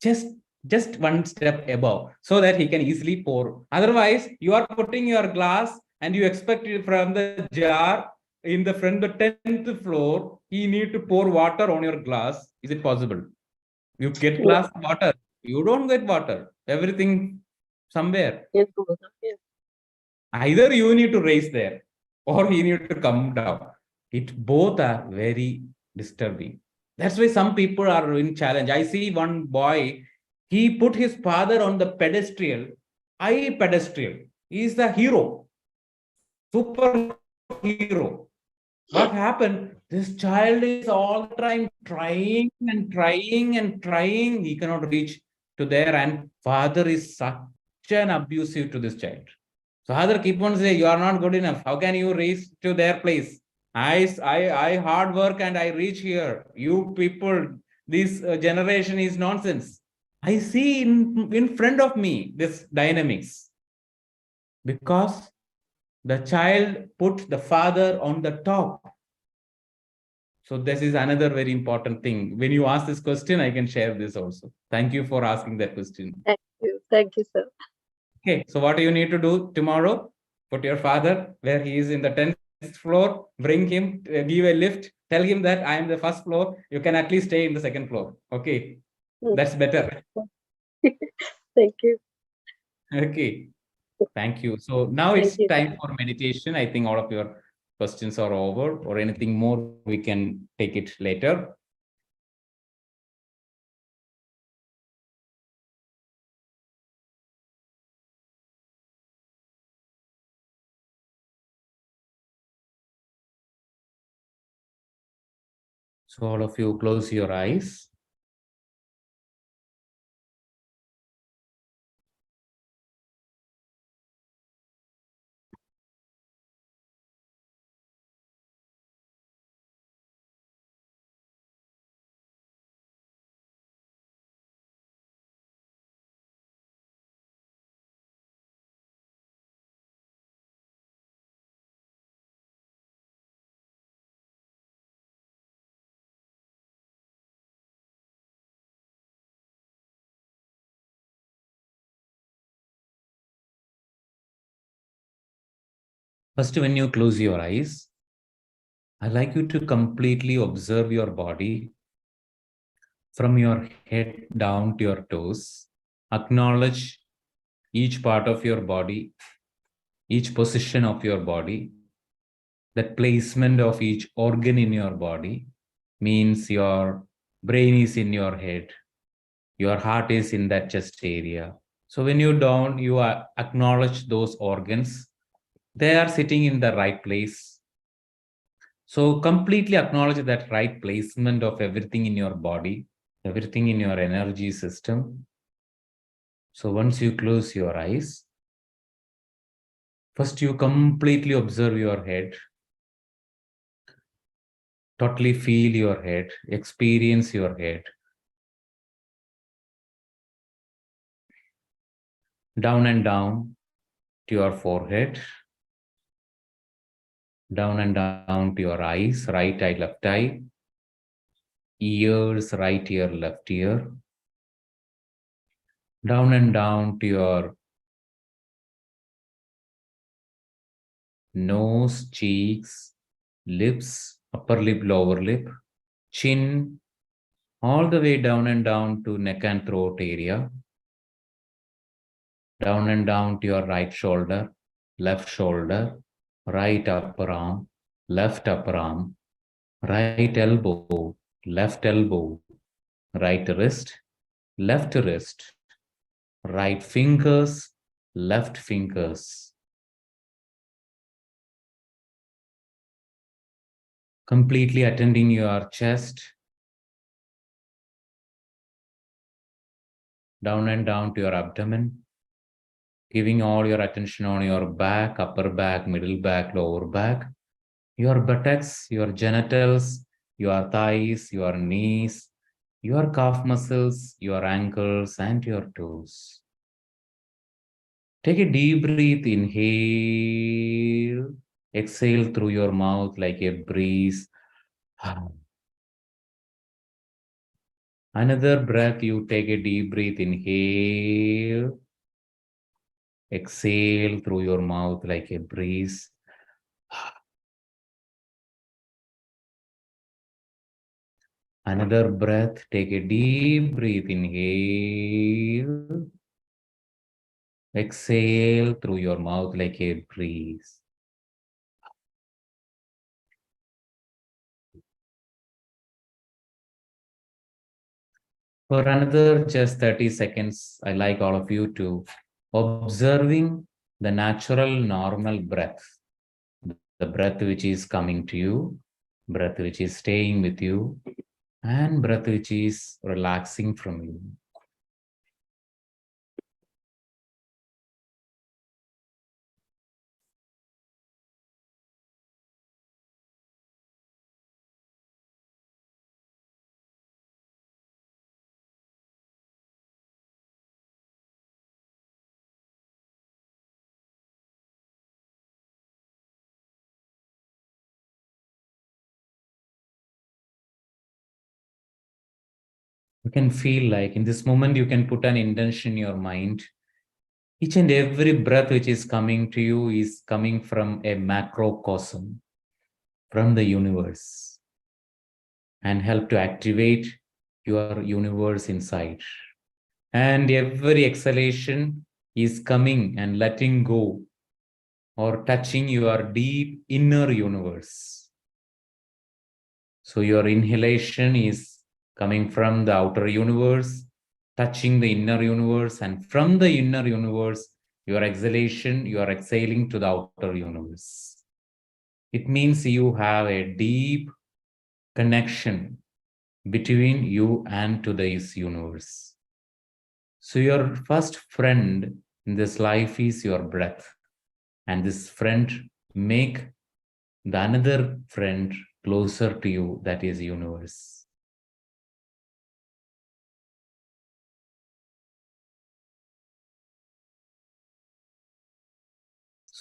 Just one step above so that he can easily pour. Otherwise, you are putting your glass and you expect it from the jar in the front, the 10th floor, he need to pour water on your glass. Is it possible? You get glass water. You don't get water. Everything somewhere. Yeah. Either you need to raise there or he need to come down. It both are very disturbing. That's why some people are in challenge. I see one boy, he put his father on the pedestal, high pedestal. He is the hero, super hero. What happened? This child is all the time trying and trying and trying. He cannot reach to there, and father is such an abusive to this child. So father keep on saying, you are not good enough. How can you reach to their place? I hard work and I reach here. You people, this generation is nonsense. I see in front of me this dynamics because the child put the father on the top. So this is another very important thing. When you ask this question, I can share this also. Thank you for asking that question. Thank you, sir. Okay, so what do you need to do tomorrow? Put your father where he is in the 10th floor, bring him, give a lift, tell him that I am the first floor. You can at least stay in the second floor. Okay, that's better. Thank you. Okay, thank you. So now Thank it's you. time for meditation. I think all of your questions are over, or anything more, we can take it later. So all of you close your eyes. First, when you close your eyes, I'd like you to completely observe your body from your head down to your toes. Acknowledge each part of your body, each position of your body. That placement of each organ in your body means your brain is in your head, your heart is in that chest area. So when you down, you acknowledge those organs. They are sitting in the right place. So completely acknowledge that right placement of everything in your body, everything in your energy system. So once you close your eyes, First, you completely observe your head. Totally feel your head, experience your head. Down and down to your forehead. Down and down to your eyes, right eye, left eye. Ears, right ear, left ear. Down and down to your nose, cheeks, lips, upper lip, lower lip, chin, all the way down and down to neck and throat area. Down and down to your right shoulder, left shoulder, right upper arm, left upper arm, right elbow, left elbow, right wrist, left wrist, right fingers, left fingers. Completely attending your chest, down and down to your abdomen, giving all your attention on your back, upper back, middle back, lower back, your buttocks, your genitals, your thighs, your knees, your calf muscles, your ankles, and your toes. Take a deep breath, inhale, exhale through your mouth like a breeze. Another breath, you take a deep breath, inhale, exhale through your mouth like a breeze. Another breath, take a deep breath, inhale, exhale through your mouth like a breeze. For another just 30 seconds, I like all of you to observing the natural normal breath, the breath which is coming to you, breath which is staying with you, and breath which is relaxing from you. You can feel like in this moment, you can put an intention in your mind. Each and every breath which is coming to you is coming from a macrocosm, from the universe, and help to activate your universe inside. And every exhalation is coming and letting go or touching your deep inner universe. So your inhalation is coming from the outer universe, touching the inner universe, and from the inner universe, your exhalation, you are exhaling to the outer universe. It means you have a deep connection between you and to this universe. So your first friend in this life is your breath, and this friend make the another friend closer to you, that is universe.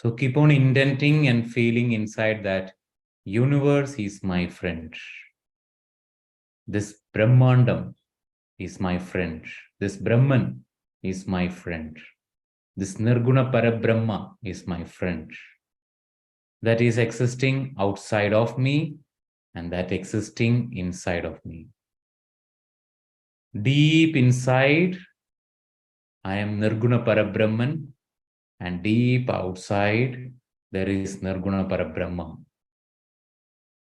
So keep on indenting and feeling inside that universe is my friend. This Brahmandam is my friend. This Brahman is my friend. This Nirguna Parabrahma is my friend. That is existing outside of me and that existing inside of me. Deep inside, I am Nirguna Parabrahman, and deep outside, there is Nirguna Parabrahma.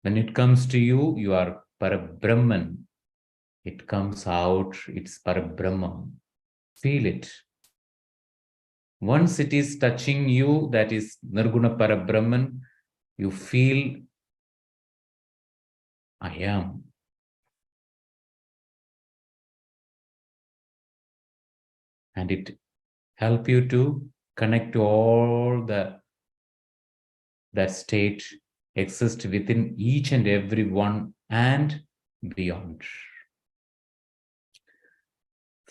When it comes to you, you are Parabrahman. It comes out, it's Parabrahma. Feel it. Once it is touching you, that is Nirguna Parabrahman, you feel, I am. And it helps you to connect to all the that state exists within each and every one and beyond.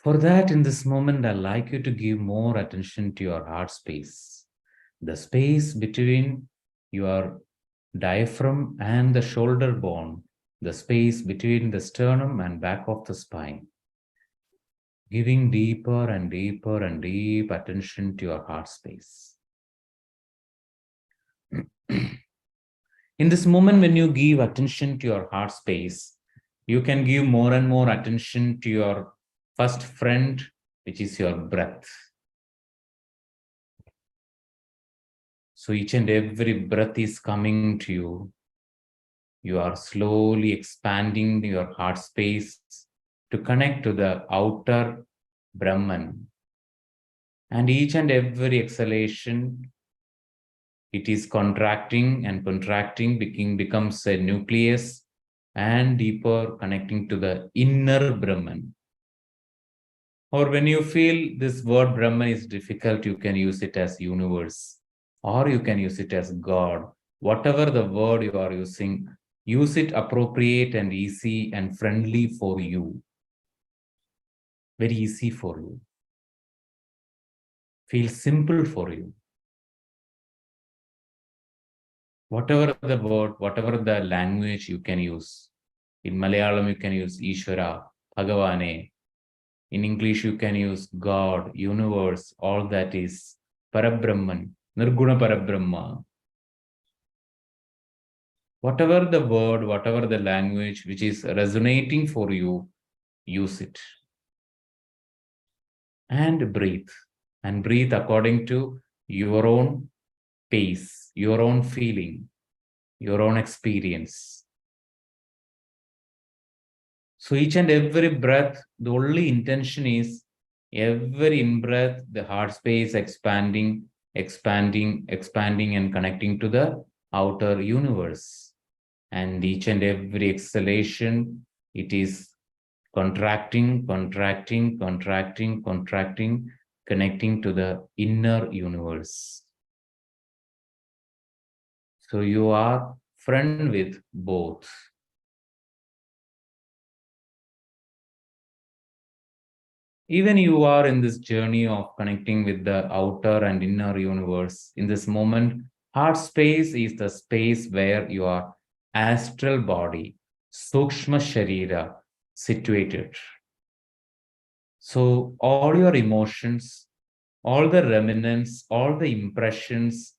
For that, in this moment, I'd like you to give more attention to your heart space, the space between your diaphragm and the shoulder bone, the space between the sternum and back of the spine. Giving deeper and deeper and deep attention to your heart space. In this moment, when you give attention to your heart space, you can give more and more attention to your first friend, which is your breath. So each and every breath is coming to you. You are slowly expanding your heart space to connect to the outer Brahman. And each and every exhalation, it is contracting and contracting, becomes a nucleus and deeper connecting to the inner Brahman. Or when you feel this word Brahman is difficult, you can use it as universe, or you can use it as God. Whatever the word you are using, use it appropriate and easy and friendly for you. Very easy for you. Feel simple for you. Whatever the word, whatever the language you can use. In Malayalam, you can use Ishvara, Bhagavane. In English, you can use God, universe, all that is Parabrahman, Nirguna Parabrahma. Whatever the word, whatever the language which is resonating for you, use it. And breathe. And breathe according to your own pace, your own feeling, your own experience. So each and every breath, the only intention is every in-breath, the heart space expanding, expanding, expanding and connecting to the outer universe. And each and every exhalation, it is contracting, contracting, contracting, contracting, connecting to the inner universe. So you are friend with both. Even you are in this journey of connecting with the outer and inner universe. In this moment, heart space is the space where your astral body, Sukshma Sharira, situated. So all your emotions, all the remnants, all the impressions,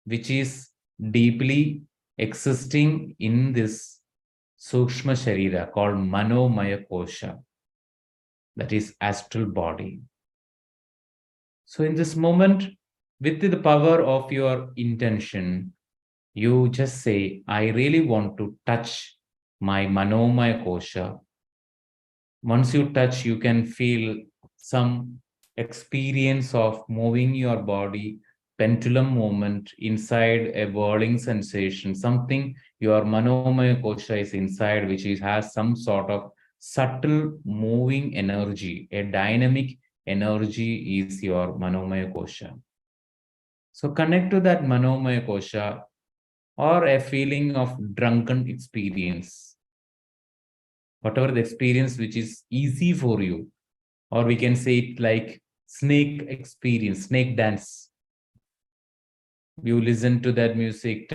which is deeply existing in this Sukshma Sharira called Manomaya Kosha, that is astral body. So in this moment, with the power of your intention, you just say, I really want to touch my Manomaya Kosha. Once you touch, you can feel some experience of moving your body, pendulum movement inside a whirling sensation, something your Manomaya Kosha is inside, which has some sort of subtle moving energy, a dynamic energy is your Manomaya Kosha. So connect to that Manomaya Kosha or a feeling of drunken experience. Whatever the experience which is easy for you, or we can say it like snake experience, snake dance. You listen to that music,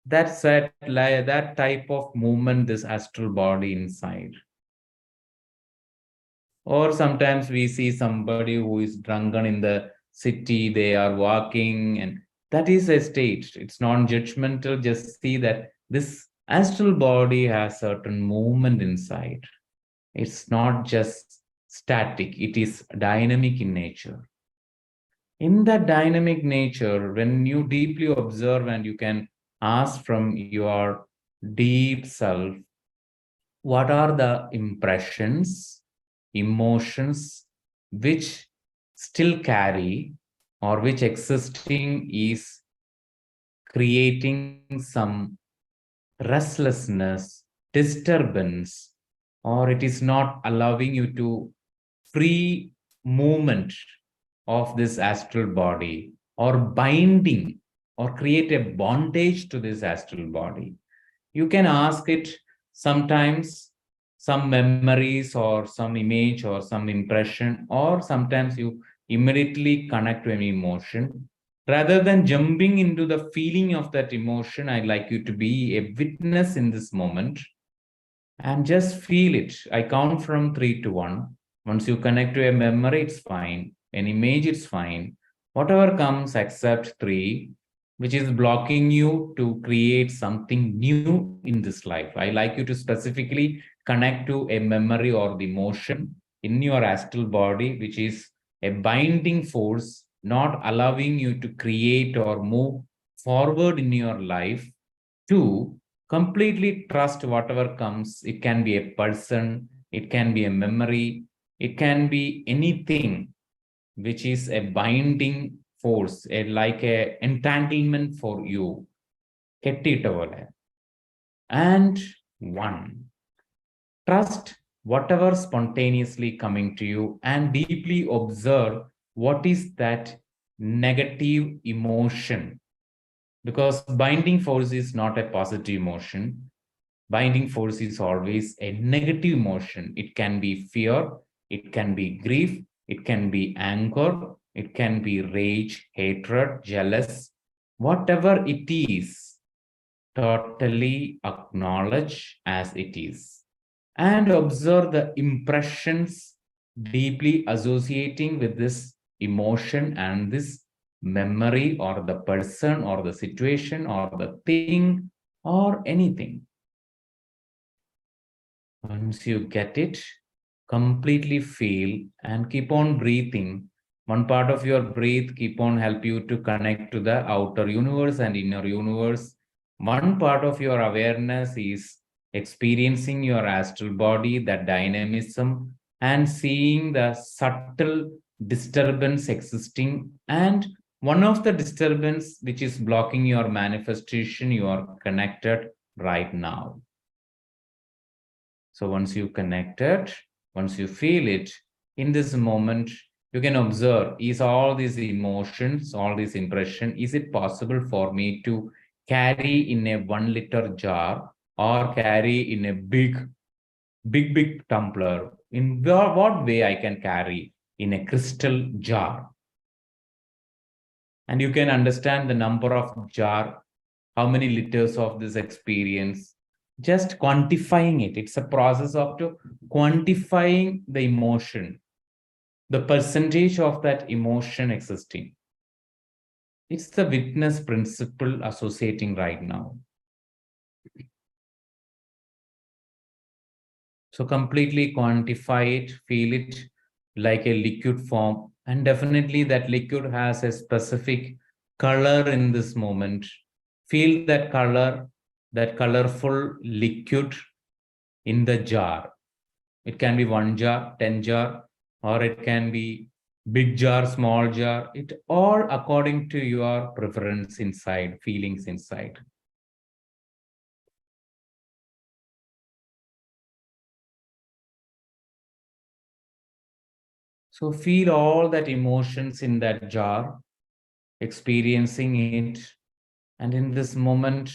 that's that type of movement, this astral body inside. Or sometimes we see somebody who is drunken in the city, they are walking, and that is a state. It's non-judgmental. Just see that this astral body has certain movement inside. It's not just static, it is dynamic in nature. In that dynamic nature, when you deeply observe and you can ask from your deep self, what are the impressions, emotions which still carry or which existing is creating some restlessness, disturbance, or it is not allowing you to free movement of this astral body or binding or create a bondage to this astral body. You can ask it sometimes some memories or some image or some impression, or sometimes you immediately connect to an emotion. Rather than jumping into the feeling of that emotion, I'd like you to be a witness in this moment and just feel it. I count from 3 to 1. Once you connect to a memory, it's fine. An image, it's fine. Whatever comes except 3, which is blocking you to create something new in this life. I like you to specifically connect to a memory or the emotion in your astral body, which is a binding force, not allowing you to create or move forward in your life. 2, completely trust whatever comes. It can be a person, it can be a memory, it can be anything which is a binding force, like a entanglement for you. And 1, trust whatever spontaneously coming to you and deeply observe what is that negative emotion, because binding force is not a positive emotion. Binding force is always a negative emotion. It can be fear, it can be grief, it can be anger, it can be rage, hatred, jealous. Whatever it is, totally acknowledge as it is and observe the impressions deeply associating with this emotion and this memory or the person or the situation or the thing or anything. Once you get it, completely feel and keep on breathing. One part of your breath keep on help you to connect to the outer universe and inner universe. One part of your awareness is experiencing your astral body, that dynamism, and seeing the subtle disturbance existing. And one of the disturbance which is blocking your manifestation, you are connected right now. So once you connect it, once you feel it, in this moment, you can observe, is all these emotions, all these impression, is it possible for me to carry in a 1 liter jar or carry in a big tumbler? In what way I can carry in a crystal jar? And you can understand the number of jar, how many liters of this experience, just quantifying it. It's a process of to quantifying the emotion, the percentage of that emotion existing. It's the witness principle associating right now. So completely quantify it, feel it like a liquid form. And definitely that liquid has a specific color in this moment. Feel that color, that colorful liquid in the jar. It can be 1 jar, 10 jar, or it can be big jar, small jar. It all according to your preference inside, feelings inside. So feel all that emotions in that jar, experiencing it. And in this moment,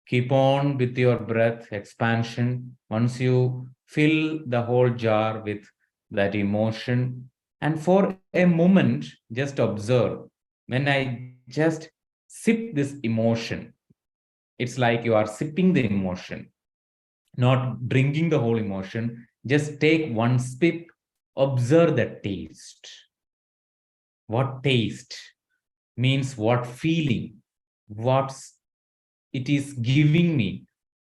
keep on with your breath expansion. Once you fill the whole jar with that emotion, and for a moment, just observe when I just sip this emotion. It's like you are sipping the emotion, not drinking the whole emotion. Just take 1 sip, observe the taste. What taste means, what feeling, what's it is giving me,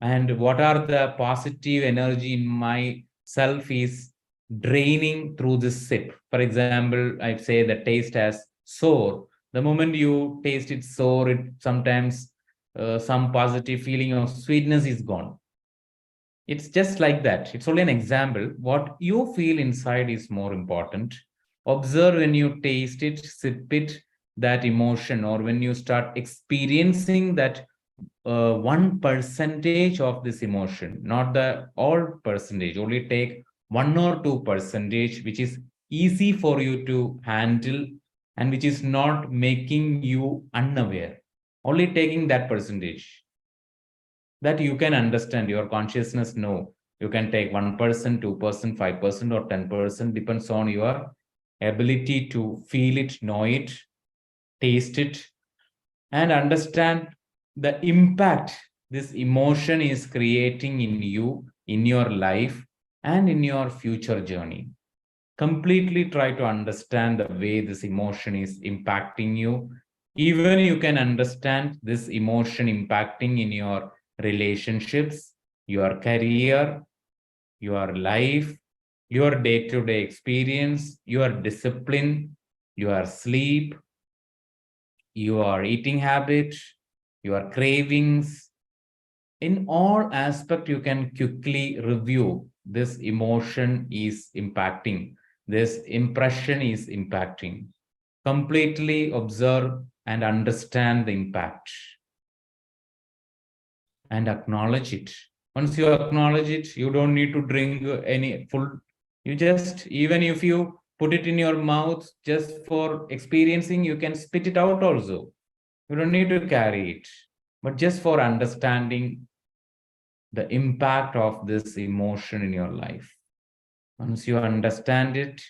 and what are the positive energy in myself is draining through this sip. For example, I'd say the taste as sour. The moment you taste it sour, it sometimes some positive feeling of sweetness is gone. It's just like that. It's only an example. What you feel inside is more important. Observe when you taste it, sip it, that emotion, or when you start experiencing that 1% of this emotion, not the all percentage, only take 1 or 2%, which is easy for you to handle and which is not making you unaware. only taking that percentage, that you can understand, your consciousness know. You can take 1%, 2%, 5%, or 10%, depends on your ability to feel it, know it, taste it, and understand the impact this emotion is creating in you, in your life, and in your future journey. Completely try to understand the way this emotion is impacting you. Even you can understand this emotion impacting in your relationships, your career, your life, your day-to-day experience, your discipline, your sleep, your eating habit, your cravings. In all aspect, you can quickly review this emotion is impacting, this impression is impacting. Completely observe and understand the impact and acknowledge it. Once you acknowledge it, you don't need to drink any full. You just, even if you put it in your mouth just for experiencing, you can spit it out also. You don't need to carry it, but just for understanding the impact of this emotion in your life. Once you understand it,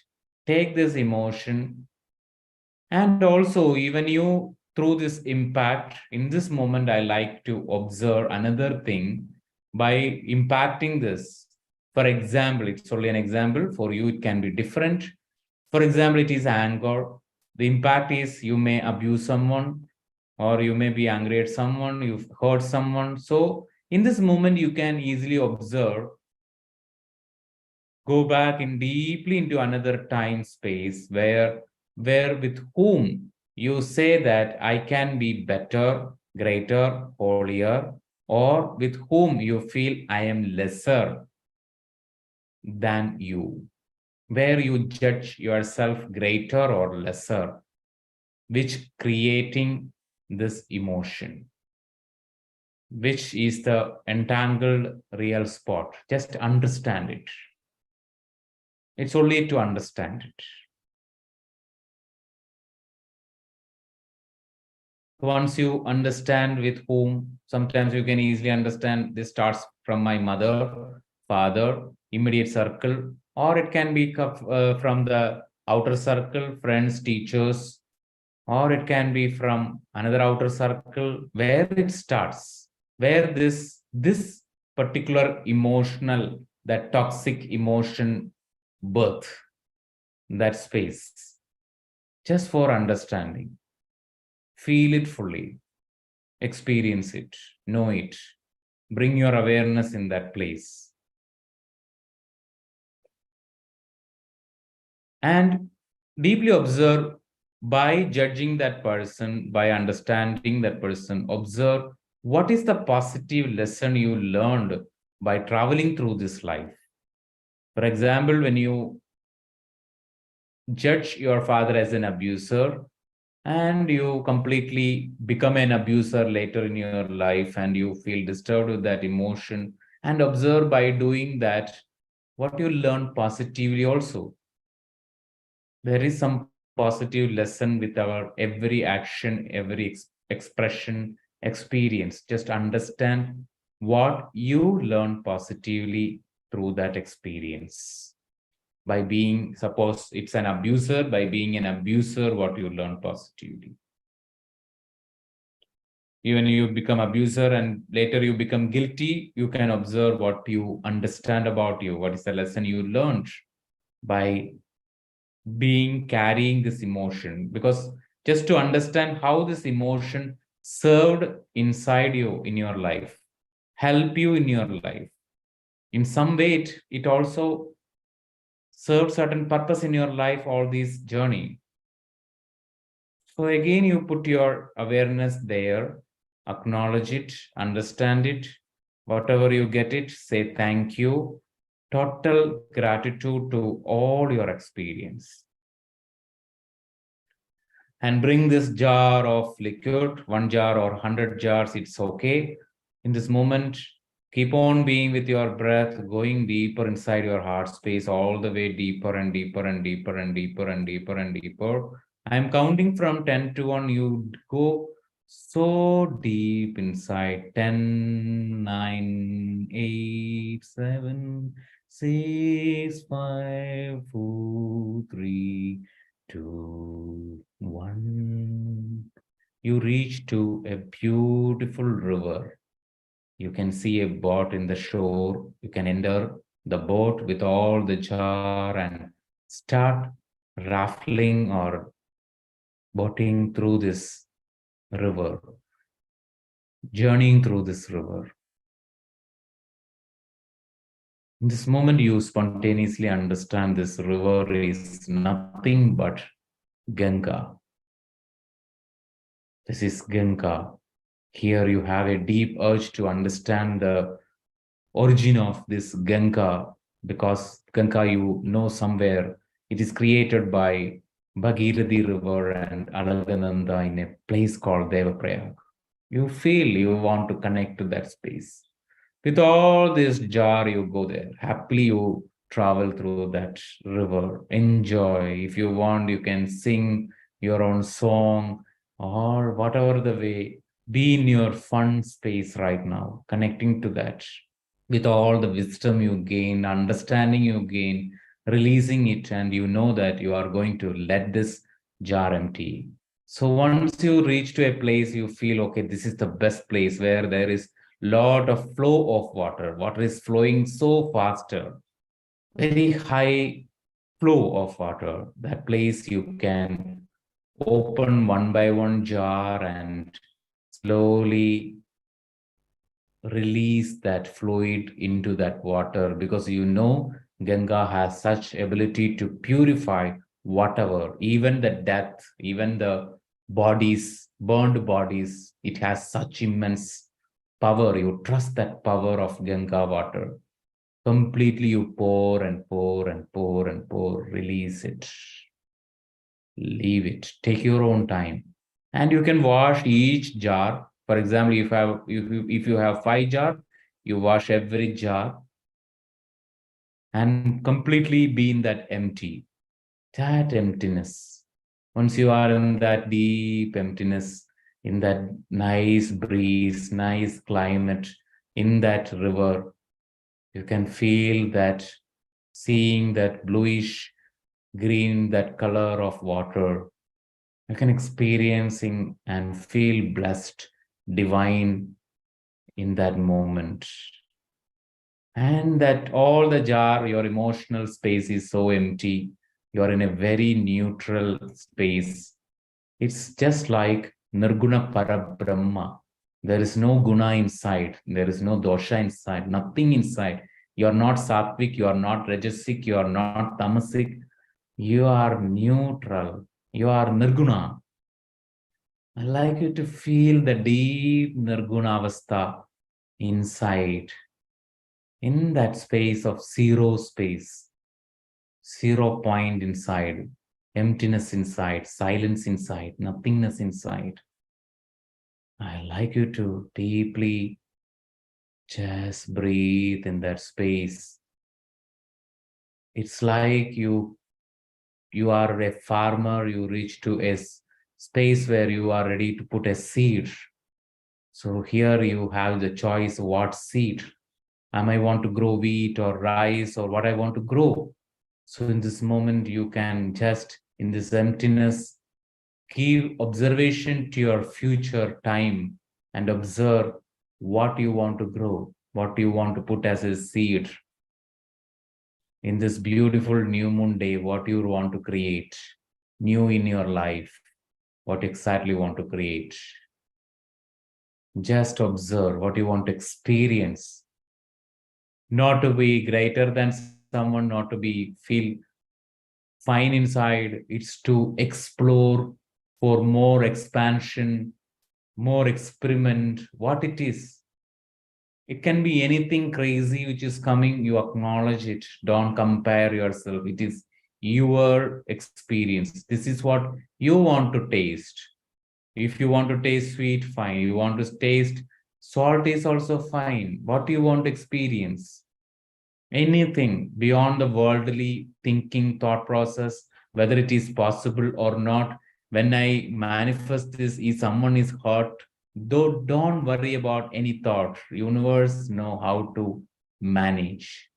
take this emotion, and also even you, through this impact, in this moment, I like to observe another thing by impacting this. For example, it's only an example. For you, it can be different. For example, it is anger. The impact is you may abuse someone, or you may be angry at someone, you've hurt someone. So in this moment, you can easily observe, go back in deeply into another time space where with whom you say that I can be better, greater, holier, or with whom you feel I am lesser than you, where you judge yourself greater or lesser, which creating this emotion, which is the entangled real spot. Just understand it. It's only to understand it. Once you understand with whom, sometimes you can easily understand this starts from my mother, father, immediate circle, or it can be from the outer circle, friends, teachers, or it can be from another outer circle, where it starts, where this particular emotional, that toxic emotion birth, that space, just for understanding. Feel it fully, experience it, know it, bring your awareness in that place. And deeply observe. By judging that person, by understanding that person, observe what is the positive lesson you learned by traveling through this life. For example, when you judge your father as an abuser, and you completely become an abuser later in your life, and you feel disturbed with that emotion, and observe by doing that what you learn positively also. There is some positive lesson with our every action, every expression, experience. Just understand what you learn positively through that experience. By being, suppose it's an abuser, by being an abuser, what you learn positively. Even you become abuser and later you become guilty, you can observe what you understand about you, what is the lesson you learned by being carrying this emotion. Because just to understand how this emotion served inside you in your life, help you in your life. In some way, it also served certain purpose in your life, all this journey. So again, you put your awareness there, acknowledge it, understand it. Whatever you get it, say thank you. Total gratitude to all your experience. And bring this jar of liquid, 1 jar or 100 jars, it's okay. In this moment, keep on being with your breath, going deeper inside your heart space, all the way deeper and deeper and deeper and deeper and deeper and deeper. I'm counting from 10 to 1. You go so deep inside. 10, 9, 8, 7, 6, 5, 4, 3, 2, 1. You reach to a beautiful river. You can see a boat in the shore. You can enter the boat with all the jar and start raffling or boating through this river, journeying through this river. In this moment, you spontaneously understand this river is nothing but Ganga. This is Ganga. Here you have a deep urge to understand the origin of this Ganga, because Ganga, you know, somewhere it is created by Bhagirathi River and Alagananda in a place called Devaprayag. You feel you want to connect to that space. With all this jar, you go there. Happily, you travel through that river. Enjoy. If you want, you can sing your own song or whatever the way. Be in your fun space right now, connecting to that. With all the wisdom you gain, understanding you gain, releasing it, and you know that you are going to let this jar empty. So once you reach to a place, you feel, okay, this is the best place where there is lot of flow of water. Water is flowing so faster, very high flow of water. That place you can open one by one jar and slowly release that fluid into that water, because you know Ganga has such ability to purify whatever, even the death, even the bodies, burned bodies. It has such immense power. You trust that power of Ganga water. Completely you pour and pour and pour and pour, release it. Leave it. Take your own time. And you can wash each jar. For example, if you have 5 jars, you wash every jar and completely be in that empty, that emptiness. Once you are in that deep emptiness, in that nice breeze, nice climate, in that river, you can feel that, seeing that bluish green, that color of water. You can experiencing and feel blessed, divine in that moment. And that all the jar, your emotional space is so empty. You're in a very neutral space. It's just like Nirguna Parabrahma. There is no guna inside. There is no dosha inside. Nothing inside. You're not sattvic. You are not rajasic. You are not tamasic. You are neutral. You are nirguna. I like you to feel the deep nirguna avastha inside, in that space of zero space, 0 point inside, emptiness inside, silence inside, nothingness inside. I like you to deeply just breathe in that space. It's like you are a farmer, you reach to a space where you are ready to put a seed. So here you have the choice, what seed. Am I want to grow wheat or rice or what I want to grow? So in this moment, you can just, in this emptiness, give observation to your future time and observe what you want to grow, what you want to put as a seed. In this beautiful new moon day, what you want to create, new in your life, what exactly you want to create. Just observe what you want to experience. Not to be greater than someone, not to be feel fine inside. It's to explore for more expansion, more experiment, what it is. It can be anything crazy which is coming, you acknowledge it. Don't compare yourself. It is your experience. This is what you want to taste. If you want to taste sweet, fine. You want to taste salt is also fine. What you want to experience. Anything beyond the worldly thinking, thought process, whether it is possible or not, when I manifest this, if someone is hurt, though, don't worry about any thought. Universe know how to manage.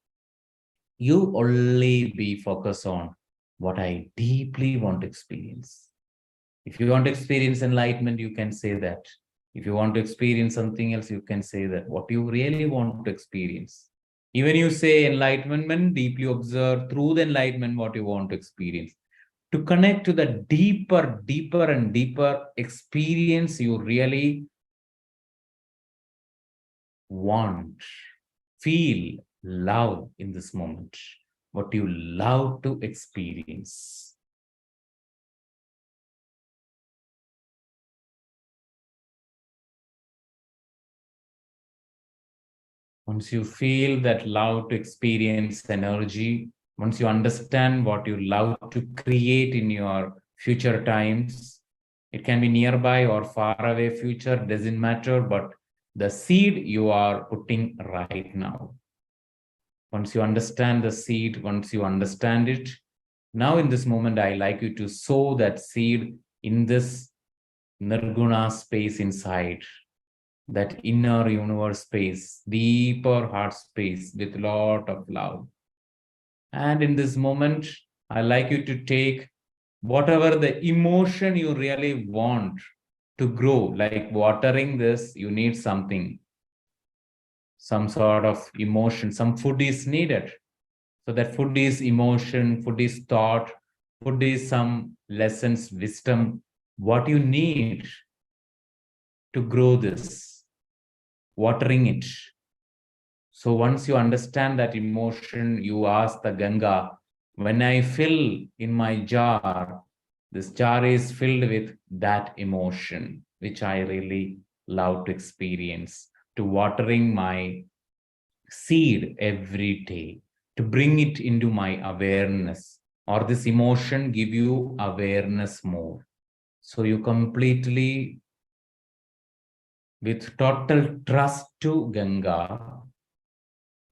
You only be focused on what I deeply want to experience. If you want to experience enlightenment, you can say that. If you want to experience something else, you can say that. What you really want to experience. Even you say enlightenment, deeply observe through the enlightenment what you want to experience. To connect to the deeper, deeper and deeper experience you really want, feel, love in this moment, what you love to experience. Once you feel that love to experience energy, once you understand what you love to create in your future times, it can be nearby or far away future, doesn't matter, but the seed you are putting right now. Once you understand the seed, once you understand it, now in this moment, I like you to sow that seed in this Nirguna space inside, that inner universe space, deeper heart space with a lot of love. And in this moment, I like you to take whatever the emotion you really want to grow, like watering this, you need something, some sort of emotion, some food is needed. So that food is emotion, food is thought, food is some lessons, wisdom, what you need to grow this, watering it. So once you understand that emotion, you ask the Ganga, when I fill in my jar, this jar is filled with that emotion, which I really love to experience, to watering my seed every day, to bring it into my awareness, or this emotion give you awareness more. So you completely, with total trust to Ganga,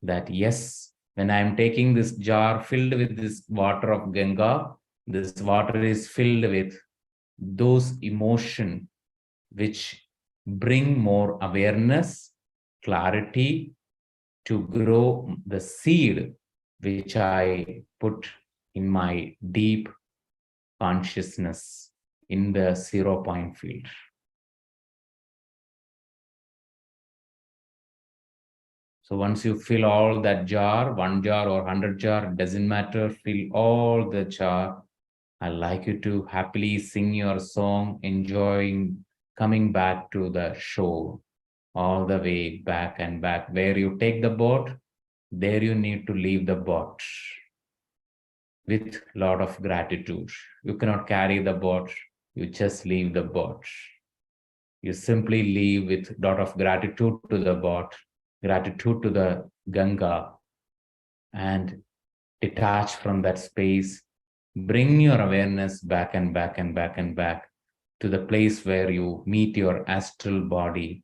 that yes, when I am taking this jar filled with this water of Ganga, this water is filled with those emotion which bring more awareness, clarity to grow the seed which I put in my deep consciousness in the 0 point field. So once you fill all that jar, 1 jar or 100 jar, doesn't matter, fill all the jar. I like you to happily sing your song, enjoying coming back to the shore, all the way back and back. Where you take the boat, there you need to leave the boat with a lot of gratitude. You cannot carry the boat, you just leave the boat. You simply leave with a lot of gratitude to the boat, gratitude to the Ganga, and detach from that space. Bring your awareness back and back and back and back to the place where you meet your astral body.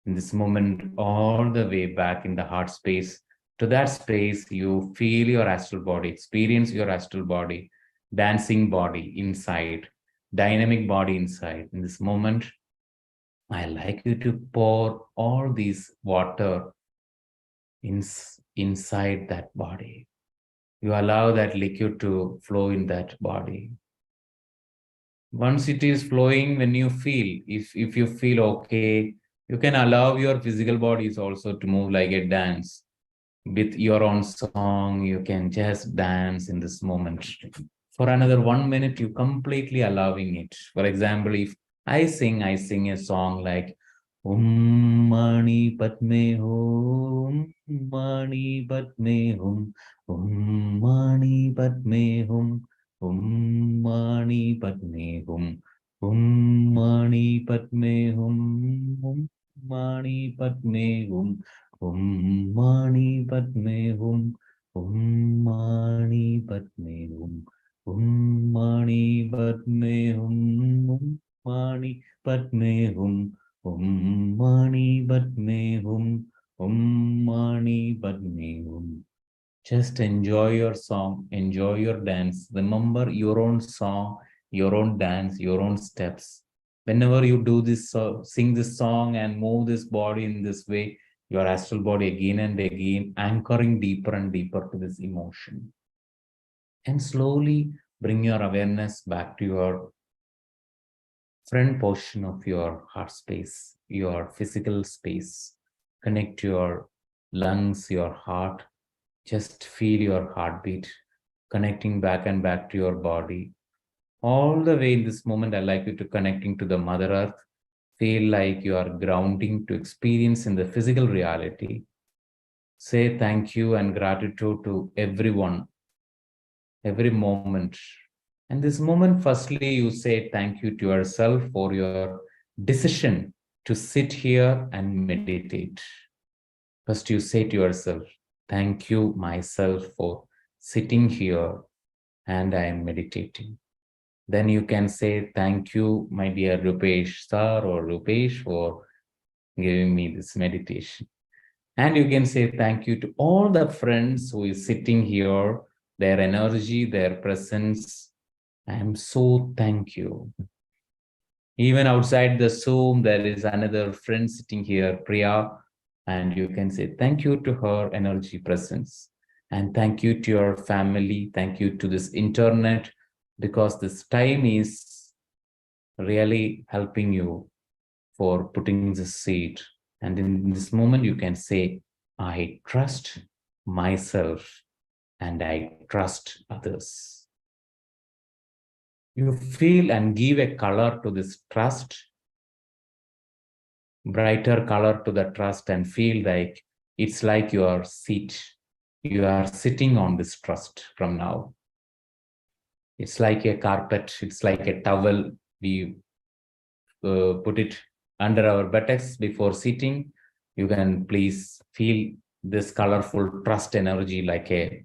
In this moment, all the way back in the heart space, to that space, you feel your astral body, experience your astral body, dancing body inside, dynamic body inside. In this moment, I like you to pour all these water inside that body. You allow that liquid to flow in that body. Once it is flowing, when you feel, if you feel okay, you can allow your physical bodies also to move like a dance. With your own song, you can just dance in this moment. For another 1 minute, you completely allowing it. For example, if I sing a song like Mani Padme Hum, Mani Padme Hum, Mani Padme Hum, Mani Padme Hum, Mani Padme Hum, Mani Padme Hum, Mani Padme Hum, Mani Padme Hum, Mani Padme Hum, Mani Padme Hum, Mani Padme Hum, Mani Padme Hum. Just enjoy your song, enjoy your dance. Remember your own song, your own dance, your own steps. Whenever you do this, sing this song and move this body in this way, your astral body again and again, anchoring deeper and deeper to this emotion. And slowly bring your awareness back to your front portion of your heart space, your physical space. Connect your lungs, your heart. Just feel your heartbeat connecting back and back to your body. All the way in this moment, I like you to connecting to the Mother Earth. Feel like you are grounding to experience in the physical reality. Say thank you and gratitude to everyone, every moment. And this moment, firstly, you say thank you to yourself for your decision to sit here and meditate. First, you say to yourself, thank you, myself, for sitting here and I am meditating. Then you can say, thank you, my dear Roopesh sir or Roopesh, for giving me this meditation. And you can say thank you to all the friends who is sitting here, their energy, their presence. I am so thank you. Even outside the Zoom, there is another friend sitting here, Priya, and you can say thank you to her energy presence. And thank you to your family. Thank you to this internet, because this time is really helping you for putting this seed. And in this moment, you can say, I trust myself and I trust others. You feel and give a color to this trust, brighter color to the trust, and feel like it's like your seat. You are sitting on this trust from now. It's like a carpet, it's like a towel. We put it under our buttocks before sitting. You can please feel this colorful trust energy like a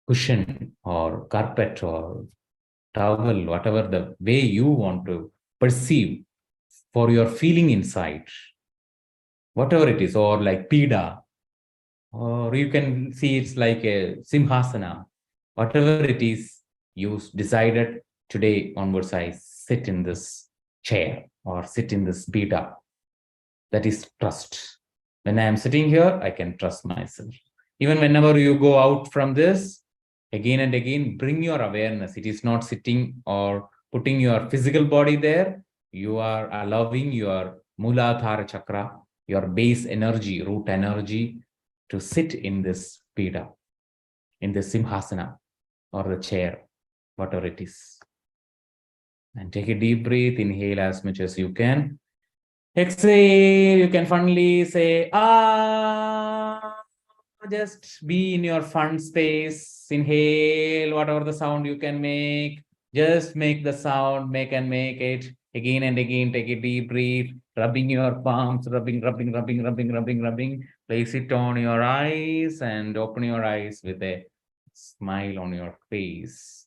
cushion or carpet or towel, whatever the way you want to perceive for your feeling inside, whatever it is, or like pida, or you can see it's like a simhasana, whatever it is, you decided today onwards, I sit in this chair or sit in this pida. That is trust. When I am sitting here, I can trust myself. Even whenever you go out from this, again and again, bring your awareness. It is not sitting or putting your physical body there. You are allowing your Muladhara chakra, your base energy, root energy, to sit in this pida, in the simhasana or the chair, whatever it is. And take a deep breath, inhale as much as you can. Exhale, you can funnily say, ah, just be in your fun space. Inhale, whatever the sound you can make, just make the sound, make it again and again. Take a deep breath, rubbing your palms, rubbing. Place it on your eyes and open your eyes with a smile on your face.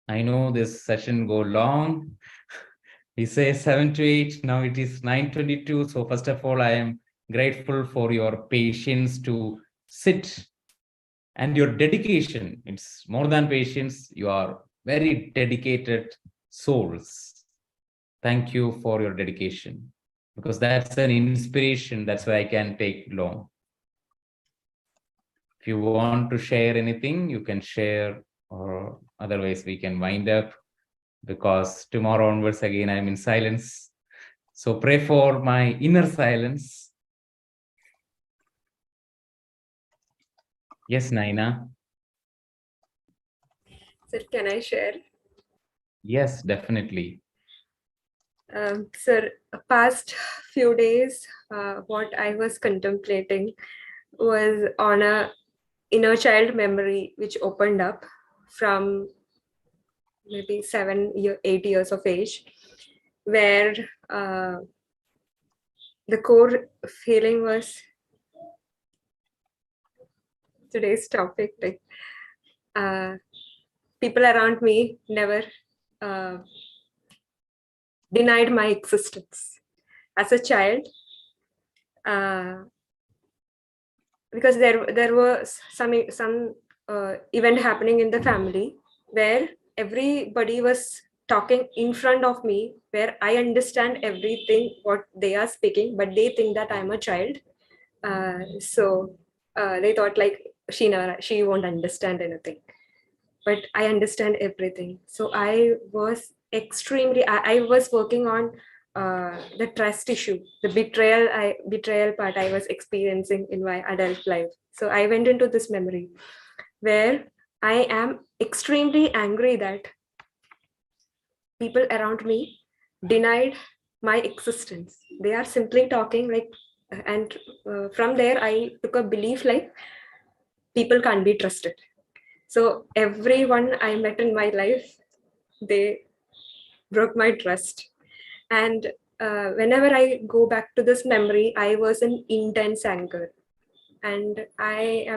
I know this session go long. We say 7 to 8. Now it is 9:22. So first of all, I am grateful for your patience to sit and your dedication. It's more than patience. You are very dedicated souls. Thank you for your dedication, because that's an inspiration. That's why I can take long. If you want to share anything, you can share, or otherwise we can wind up, because tomorrow onwards again I'm in silence. So pray for my inner silence. Yes, Naina. Sir, can I share? Yes, definitely. Sir, past few days, what I was contemplating was on a inner child memory which opened up from maybe 8 years of age, where the core feeling was today's topic, like people around me never denied my existence as a child. Because there was some event happening in the family where everybody was talking in front of me, where I understand everything what they are speaking, but they think that I'm a child. So they thought like she won't understand anything, but I understand everything. So I was I was working on the trust issue, the betrayal part I was experiencing in my adult life. So I went into this memory where I am extremely angry that people around me denied my existence. They are simply talking like, and from there I took a belief like people can't be trusted. So everyone I met in my life, they broke my trust. And whenever I go back to this memory, I was in intense anger. And I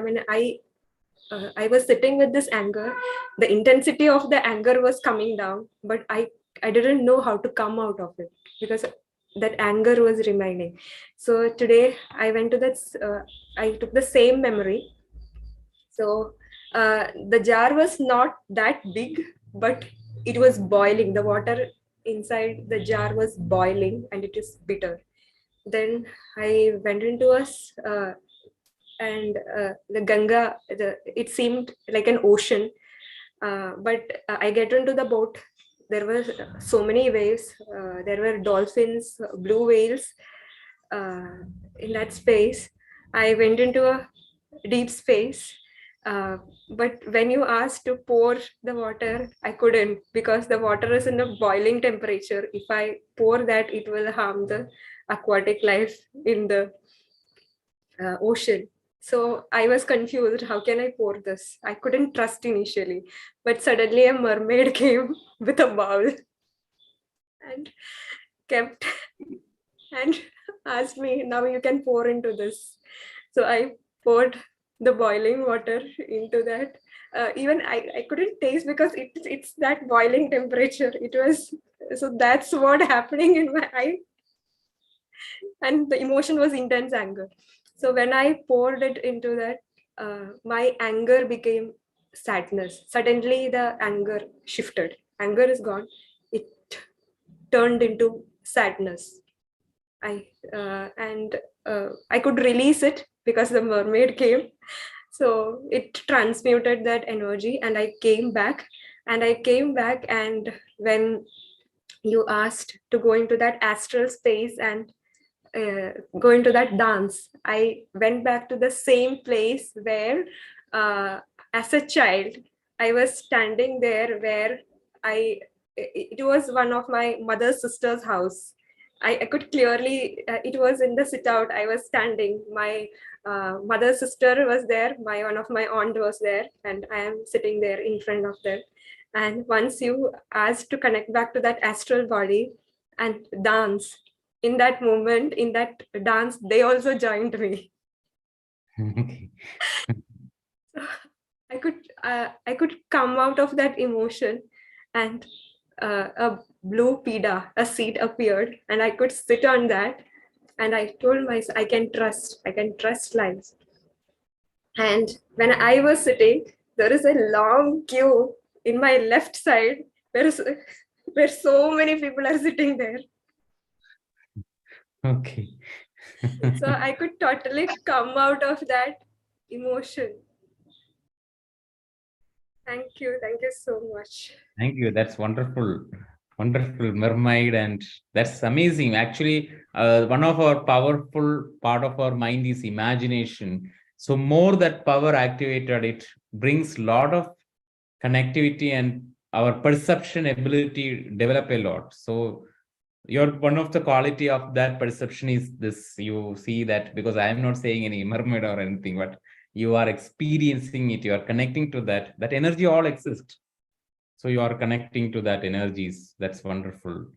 was sitting with this anger. The intensity of the anger was coming down, but I didn't know how to come out of it because that anger was remaining. So today I went to this, I took the same memory. So the jar was not that big, but it was boiling. The water inside the jar was boiling and it is bitter. Then I went into us and the Ganga, it seemed like an ocean. But I get into the boat. There were so many waves. There were dolphins, blue whales in that space. I went into a deep space. But when you asked to pour the water, I couldn't because the water is in a boiling temperature. If I pour that, it will harm the aquatic life in the ocean. So I was confused. How can I pour this? I couldn't trust initially, but suddenly a mermaid came with a bowl and kept and asked me, now you can pour into this. So I poured the boiling water into that. Even I couldn't taste because it's that boiling temperature. It was, so that's what happening in my eye. And the emotion was intense anger. So when I poured it into that, my anger became sadness. Suddenly the anger shifted. Anger is gone. It turned into sadness. I could release it because the mermaid came. So it transmuted that energy and I came back. And when you asked to go into that astral space and go into that dance, I went back to the same place where as a child I was standing there, where it was one of my mother's sister's house. I could clearly, it was in the sit out. I was standing. My mother's sister was there. One of my aunt was there, and I am sitting there in front of them. And once you asked to connect back to that astral body and dance, in that moment, in that dance, they also joined me. Okay. I could come out of that emotion, and a blue pida, a seat appeared, and I could sit on that. And I told myself, I can trust life. And when I was sitting, there is a long queue in my left side, where so many people are sitting there. Okay. So I could totally come out of that emotion. Thank you so much. Thank you. That's wonderful. Wonderful mermaid, and that's amazing. Actually, one of our powerful part of our mind is imagination. So more that power activated, it brings a lot of connectivity and our perception ability develop a lot. So your one of the quality of that perception is this. You see that, because I am not saying any mermaid or anything, but you are experiencing it. You are connecting to that. That energy all exists. So you are connecting to that energies. That's wonderful.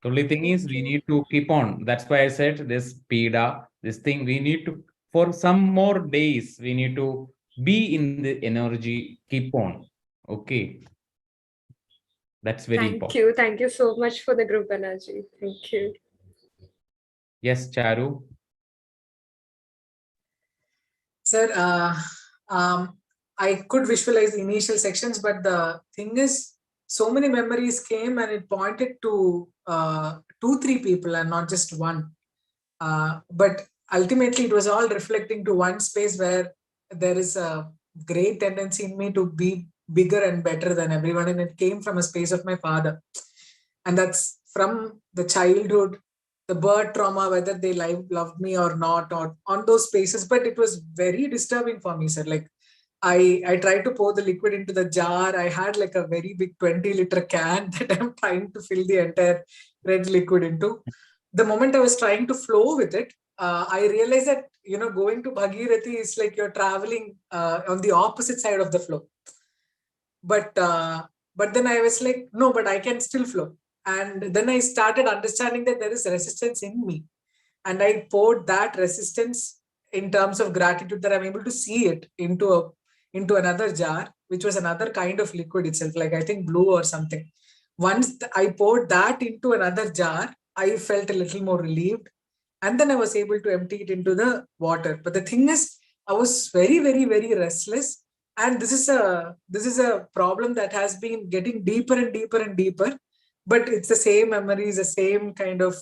The only thing is we need to keep on. That's why I said this PIDA, this thing, we need to, for some more days, we need to be in the energy, keep on. Okay. That's very Thank important. you. Thank you so much for the group energy. Thank you. Yes, Charu. Sir, I could visualize the initial sections, but the thing is, so many memories came and it pointed to 2-3 people and not just one. But ultimately, it was all reflecting to one space where there is a great tendency in me to be bigger and better than everyone. And it came from a space of my father. And that's from the childhood, the birth trauma, whether they loved me or not, or on those spaces. But it was very disturbing for me, sir. Like I tried to pour the liquid into the jar. I had like a very big 20-liter can that I'm trying to fill the entire red liquid into. The moment I was trying to flow with it, I realized that, going to Bhagirathi is like you're traveling on the opposite side of the flow. But then I was like, no, but I can still flow. And then I started understanding that there is resistance in me. And I poured that resistance in terms of gratitude that I'm able to see it into another jar, which was another kind of liquid itself, like I think blue or something. Once I poured that into another jar, I felt a little more relieved. And then I was able to empty it into the water. But the thing is, I was very, very, very restless. And this is a problem that has been getting deeper and deeper and deeper. But it's the same memories, the same kind of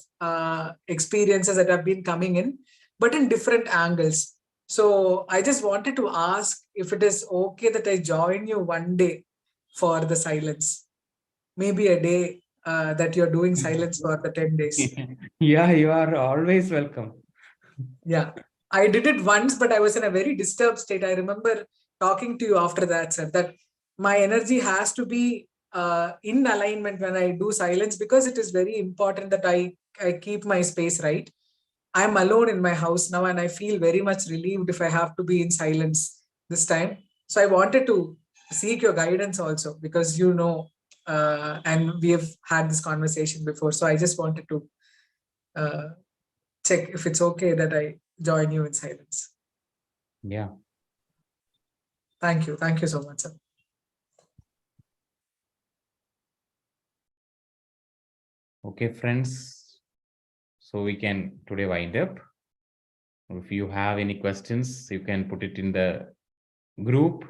experiences that have been coming in, but in different angles. So I just wanted to ask if it is okay that I join you one day for the silence. Maybe a day that you're doing silence for the 10 days. Yeah, you are always welcome. Yeah, I did it once, but I was in a very disturbed state. I remember talking to you after that, sir, that my energy has to be in alignment when I do silence, because it is very important that I keep my space right. I'm alone in my house now, and I feel very much relieved if I have to be in silence this time. So I wanted to seek your guidance also, because and we have had this conversation before. So I just wanted to check if it's okay that I join you in silence. Yeah. Thank you. Thank you so much, sir. Okay, friends. So we can today wind up. If you have any questions, you can put it in the group.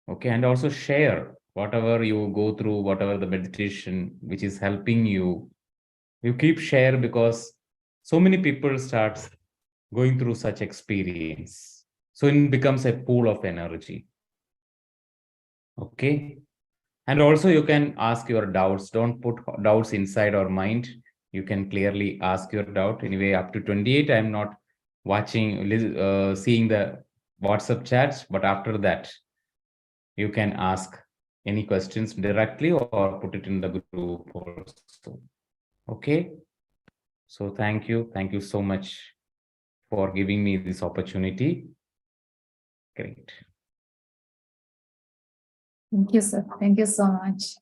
Okay, and also share whatever you go through, whatever the meditation which is helping you. You keep share, because so many people start going through such experience. So it becomes a pool of energy. Okay. And also you can ask your doubts. Don't put doubts inside our mind. You can clearly ask your doubt. Anyway, up to 28, I'm not watching, seeing the WhatsApp chats, but after that, you can ask any questions directly or put it in the group also. Okay. So thank you. Thank you so much for giving me this opportunity. Great. Thank you, sir. Thank you so much.